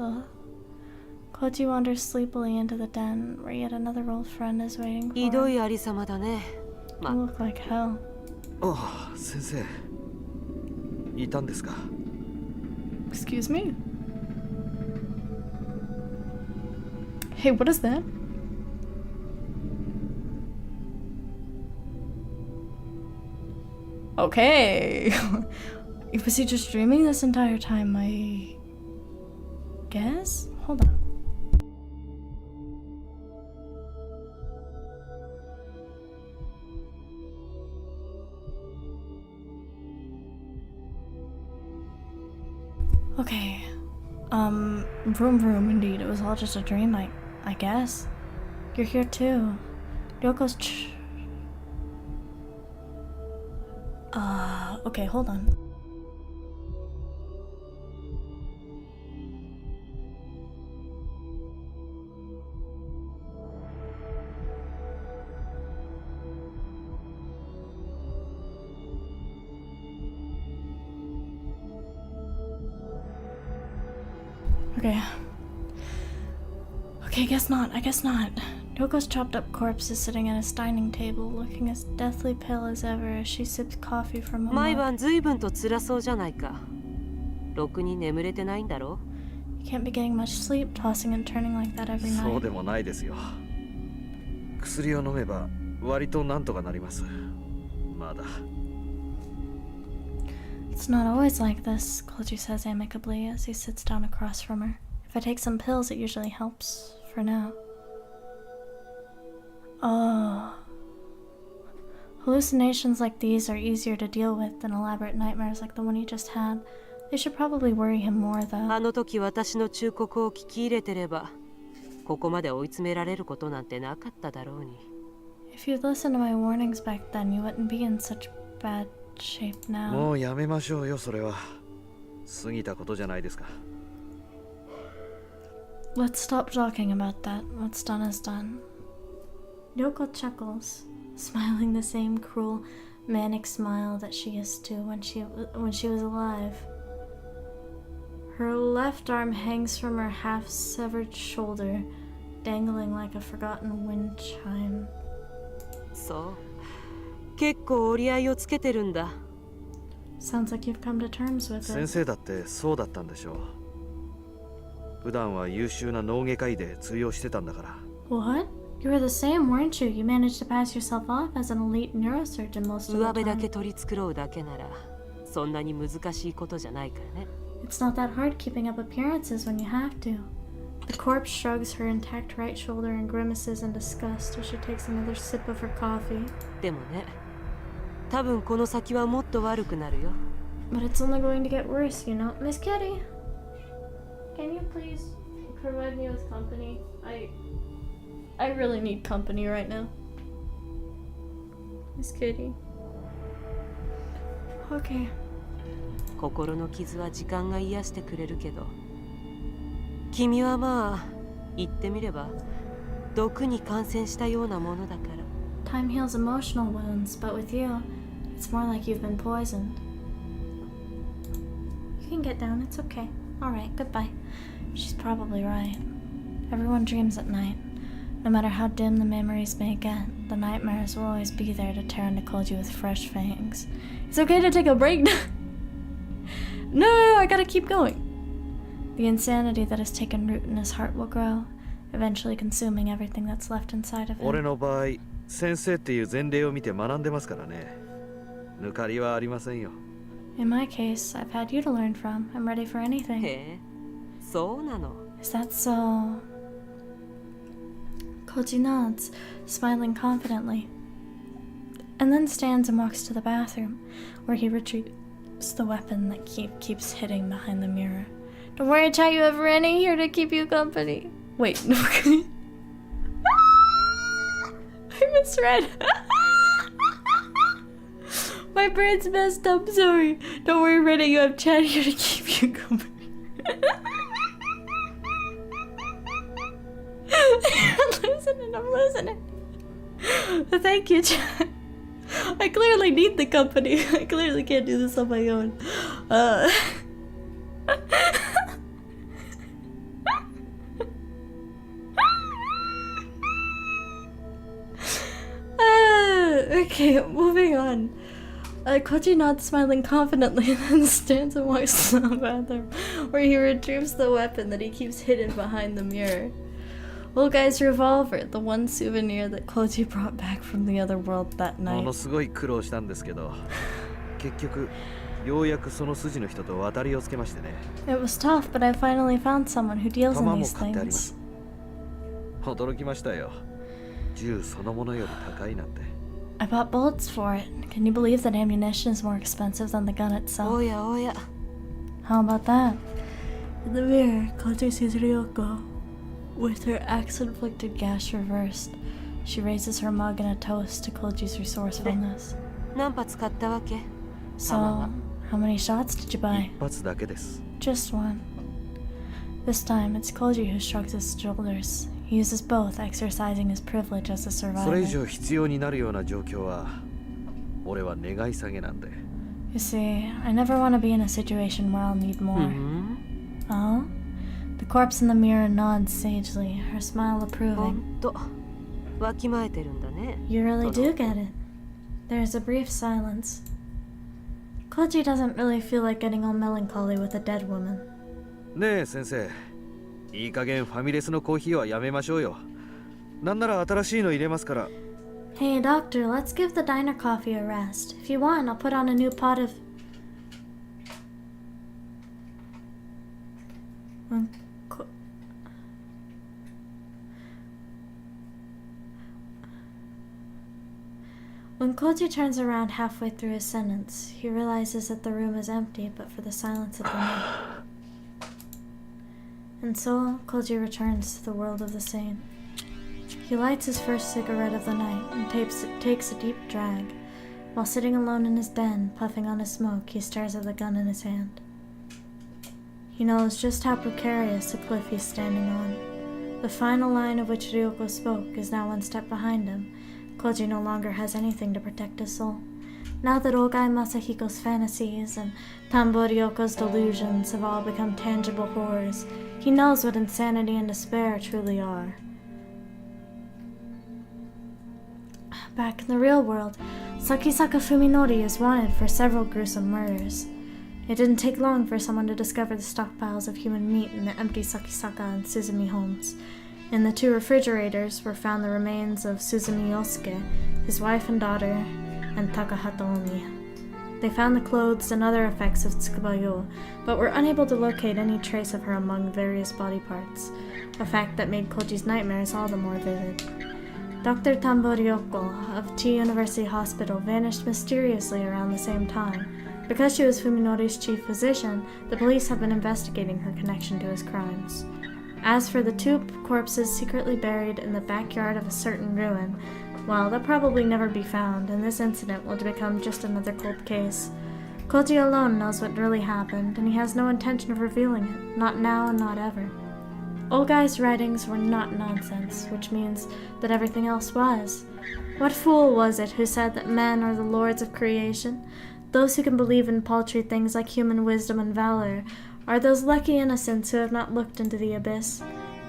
Koji wanders sleepily into the den where yet another old friend is waiting for ひど him. いありさまだね。 You look like hell. ああ、先生。いたんですか。 Excuse me? Hey, what is that? Okay. Was he just dreaming this entire time? I guess? Hold on. Okay. Vroom vroom indeed. It was all just a dream, I guess. You're here too. Ryoko's okay, hold on. Okay. Okay, guess not. I guess not. Ryoko's chopped up corpse is sitting at his dining table, looking as deathly pale as ever as she sips coffee from a 毎 mug. 晩ずいぶんと辛そうじゃないか。ろくに眠れてないんだろ。 You can't be getting much sleep, tossing and turning like that every そう night. でもないですよ。薬を飲めば割となんとかなります。まだ。 It's not always like this, Koji says amicably as he sits down across from her. If I take some pills, it usually helps, for now. Oh. Hallucinations like these are easier to deal with than elaborate nightmares like the one he just had. They should probably worry him more, あ though. の時私の忠告を聞き入れてれば、ここまで追い詰められることなんてなかっただろうに。 If you'd listened to my warnings back then, you wouldn't be in such bad shape も now. うやめましょうよ、それは。過ぎたことじゃないですか。 Let's stop talking about that. What's done is done. Ryoko chuckles, smiling the same cruel, manic smile that she used to when she was alive. Her left arm hangs from her half-severed shoulder, dangling like a forgotten wind chime. そう。結構折り合いをつけてるんだ。 Sounds like you've come to terms with 先 it. 生だってそうだったんでしょう。普段は優秀な脳外科医で通用してたんだから。 What? You were the same, weren't you? You managed to pass yourself off as an elite neurosurgeon most of 上 the 辺だ time. け取り繕うだけなら、そんなに難しいことじゃないからね。 It's not that hard keeping up appearances when you have to. The corpse shrugs her intact right shoulder and grimaces in disgust as she takes another sip of her coffee. でもね、多分この先はもっと悪くなるよ。 But it's only going to get worse, you know. Miss Kitty, can you please provide me with company? I really need company right now. Miss Kitty. Okay. 心の傷は時間が癒してくれるけど、君はまあ言ってみれば毒に感染したようなものだから。 Time heals emotional wounds, but with you, it's more like you've been poisoned. You can get down, it's okay. Alright, goodbye. She's probably right. Everyone dreams at night. No matter how dim the memories may get, the nightmares will always be there to tear and hold you with fresh fangs. It's okay to take a break now. No, I gotta keep going. The insanity that has taken root in his heart will grow, eventually consuming everything that's left inside of 俺 him. の場合、先生っていう前例を見て学んでますからね。抜かりはありませんよ。 In my case, I've had you to learn from. I'm ready for anything. へえ、そうなの。 Is that so? Koji nods, smiling confidently, and then stands and walks to the bathroom, where he retrieves the weapon that keeps hitting behind the mirror. Don't worry, chat, you have Rennie here to keep you company. Wait, no. I misread. My brain's messed up, sorry. Don't worry, Rennie, you have Chad here to keep you company. I'm losing it. Thank you, Chad. I clearly need the company. I clearly can't do this on my own. Okay, moving on. Koji nods, smiling confidently, and then stands and walks to the bathroom, where he retrieves the weapon that he keeps hidden behind the mirror. Old guy's revolver, the one souvenir that Koji brought back from the other world that も night. のすごい苦労したんですけど、結局ようやくその筋の人と渡りをつけましてね。 It was tough, but I finally found someone who deals in 弾も these 買ってありま things. す。驚きましたよ。銃そのものより高いなんて。 I bought bullets for it. Can you believe that ammunition is more expensive than the gun お itself? やおや How about that? In the mirror, Koji sees Ryoko. With her axe-inflicted gash reversed, she raises her mug in a toast to Koji's resourcefulness. 何発買ったわけ So, how many shots did you buy? 一発だけです。 Just one. This time, it's Koji who shrugs his shoulders. He uses both, exercising his privilege as a それ survivor. 以上必要になるような状況は、俺は願い下げなんで。 You see, I never want to be in a situation where I'll need う more. ん Oh? The corpse in the mirror nods sagely, her smile ほ approving. んとわきまえてるんだね You really do get it. There's a brief silence. Koji doesn't really feel like getting all melancholy with a dead woman. ねえ先生、いい加減ファミレスのコーヒーはやめましょうよ。なんなら新しいの入れますから。 Hey, doctor, let's give the diner coffee a rest. If you want, I'll put on a new pot of... When Koji turns around halfway through his sentence, he realizes that the room is empty but for the silence of the night. And so, Koji returns to the world of the sane. He lights his first cigarette of the night and takes a deep drag. While sitting alone in his den, puffing on his smoke, he stares at the gun in his hand. He knows just how precarious the cliff he's standing on. The final line of which Ryoko spoke is now one step behind him. Koji no longer has anything to protect his soul. Now that Ogai Masahiko's fantasies and Tambo Ryoko's delusions have all become tangible horrors, he knows what insanity and despair truly are. Back in the real world, Sakisaka Fuminori is wanted for several gruesome murders. It didn't take long for someone to discover the stockpiles of human meat in the empty Sakisaka and Suzumi homes. In the two refrigerators were found the remains of Suzumi Yosuke, his wife and daughter, and Takahata Omi. They found the clothes and other effects of Tsukuba-yo, but were unable to locate any trace of her among various body parts, a fact that made Koji's nightmares all the more vivid. Dr. Tambo Ryoko of T University Hospital vanished mysteriously around the same time. Because she was Fuminori's chief physician, the police have been investigating her connection to his crimes. As for the two corpses secretly buried in the backyard of a certain ruin, well, they'll probably never be found, and this incident will become just another cold case. Koji alone knows what really happened, and he has no intention of revealing it, not now and not ever. Old Guy's writings were not nonsense, which means that everything else was. What fool was it who said that men are the lords of creation? Those who can believe in paltry things like human wisdom and valor are those lucky innocents who have not looked into the abyss.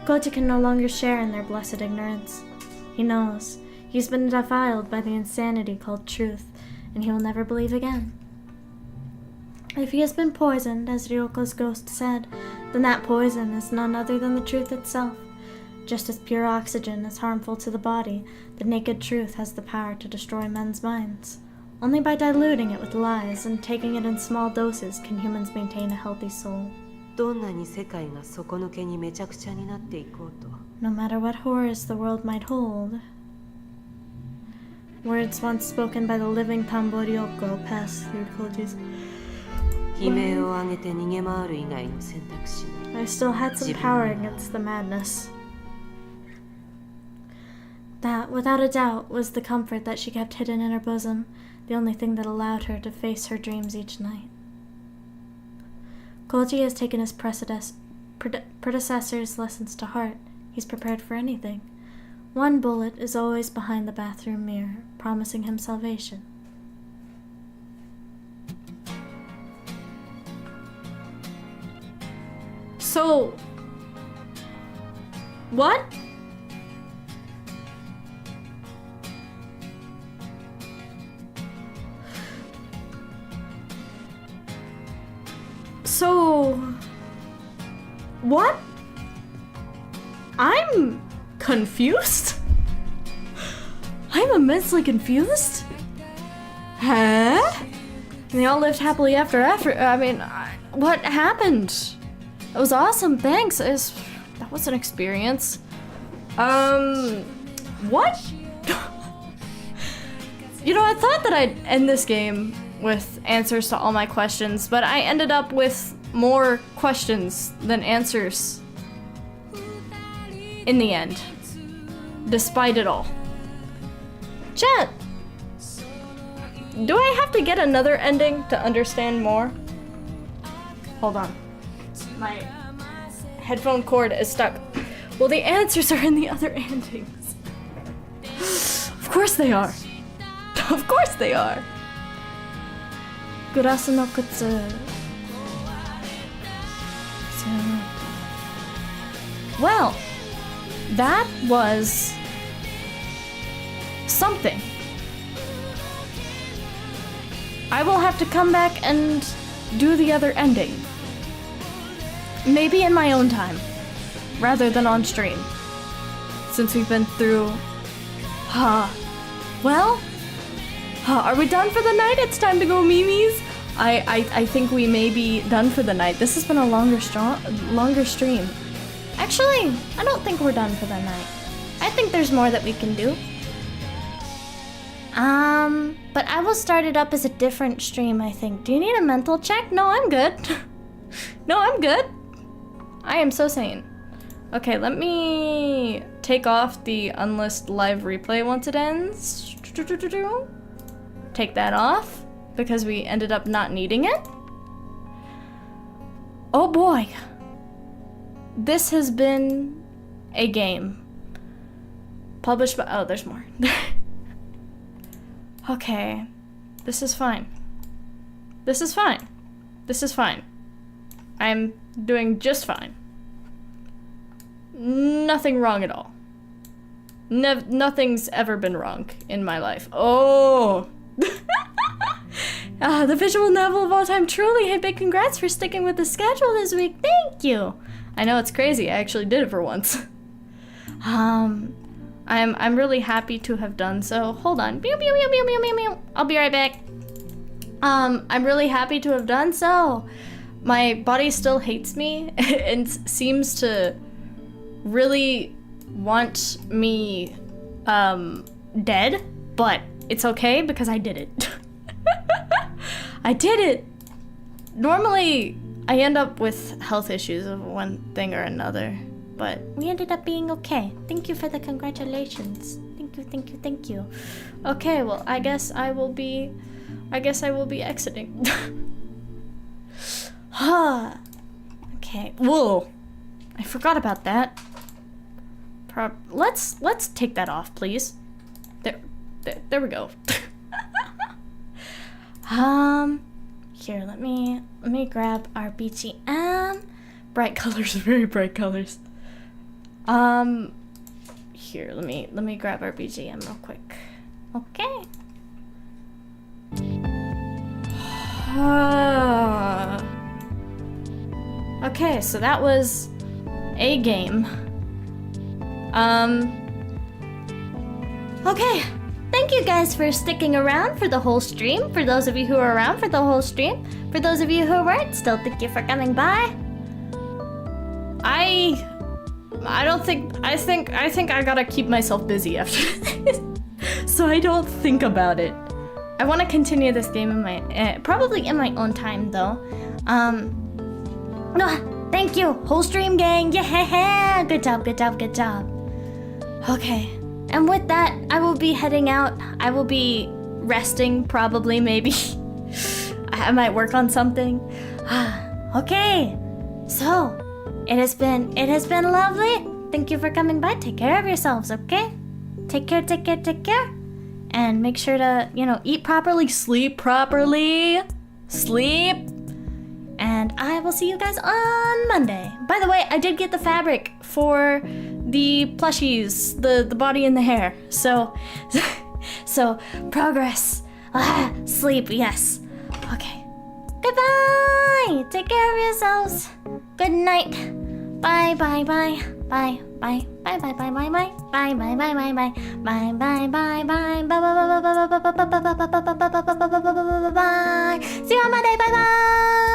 Koji can no longer share in their blessed ignorance. He knows. He's been defiled by the insanity called truth, and he will never believe again. If he has been poisoned, as Ryoko's ghost said, then that poison is none other than the truth itself. Just as pure oxygen is harmful to the body, the naked truth has the power to destroy men's minds. Only by diluting it with lies and taking it in small doses can humans maintain a healthy soul. どんなに世界が底抜けにめちゃくちゃになっていこうと No matter what horrors the world might hold. Words once spoken by the living Tambo Ryoko pass through Koji's. 悲鳴を上げて逃げ回る以外の選択肢 I still had some power against the madness. That, without a doubt, was the comfort that she kept hidden in her bosom, the only thing that allowed her to face her dreams each night. Koji has taken his predecessor's lessons to heart. He's prepared for anything. One bullet is always behind the bathroom mirror, promising him salvation. So... what? So... What? I'm confused? I'm immensely confused? Huh? And they all lived happily after. I mean, what happened? It was awesome, thanks. That was an experience. What? You know, I thought that I'd end this game with answers to all my questions, but I ended up with more questions than answers in the end, despite it all. Chat, do I have to get another ending to understand more? Hold on. My headphone cord is stuck. Well, the answers are in the other endings. Of course they are. Of course they are. Gurasu no kutsu. Well, that was something. I will have to come back and do the other ending. Maybe in my own time, rather than on stream. Since we've been through... Well? Are we done for the night? It's time to go, Mimis. I think we may be done for the night. This has been a longer stream. Actually, I don't think we're done for the night. I think there's more that we can do. But I will start it up as a different stream, I think. Do you need a mental check? No, I'm good. No, I'm good. I am so sane. Okay, let me take off the unlist live replay once it ends. Take that off because we ended up not needing it. Oh boy. This has been a game. Published by... Oh, there's more. Okay. This is fine. This is fine. This is fine. I'm doing just fine. Nothing wrong at all. Nothing's ever been wrong in my life. Oh! The visual novel of all time, truly. Hey, big congrats for sticking with the schedule this week. Thank you. I know it's crazy. I actually did it for once. I'm really happy to have done so. Hold on. Pew, pew, pew, pew, pew, pew, pew. I'll be right back. I'm really happy to have done so. My body still hates me and seems to really want me dead, but it's okay because I did it. I did it. Normally I end up with health issues of one thing or another, but we ended up being okay. Thank you for the congratulations. Thank you, thank you, thank you. Okay, well, I guess I will be exiting. Okay. Whoa. I forgot about that. Let's take that off, please. There we go. Here, let me grab our BGM. Bright colors, very bright colors. Here, let me grab our BGM real quick. Okay. Okay, so that was a game. Okay. Thank you guys for sticking around for the whole stream. For those of you who are around for the whole stream. For those of you who weren't, still thank you for coming by. I think I gotta keep myself busy after this. So I don't think about it. I want to continue this game in my probably in my own time though. Thank you, whole stream gang. Yeah, good job, good job, good job. Okay, and with that, I will be heading out. I will be resting, probably, maybe. I might work on something. Okay, so it has been lovely. Thank you for coming by. Take care of yourselves, okay? Take care, take care, take care. And make sure to, eat properly, sleep properly. Sleep. And I will see you guys on Monday. By the way, I did get the fabric for the plushies, the body and the hair. So progress. Sleep, yes. Okay. Goodbye. bye. Take care of yourselves. Good night. Bye bye bye. Bye bye bye bye bye bye bye bye bye bye bye bye bye bye bye bye bye bye bye. See you on Monday. Bye bye.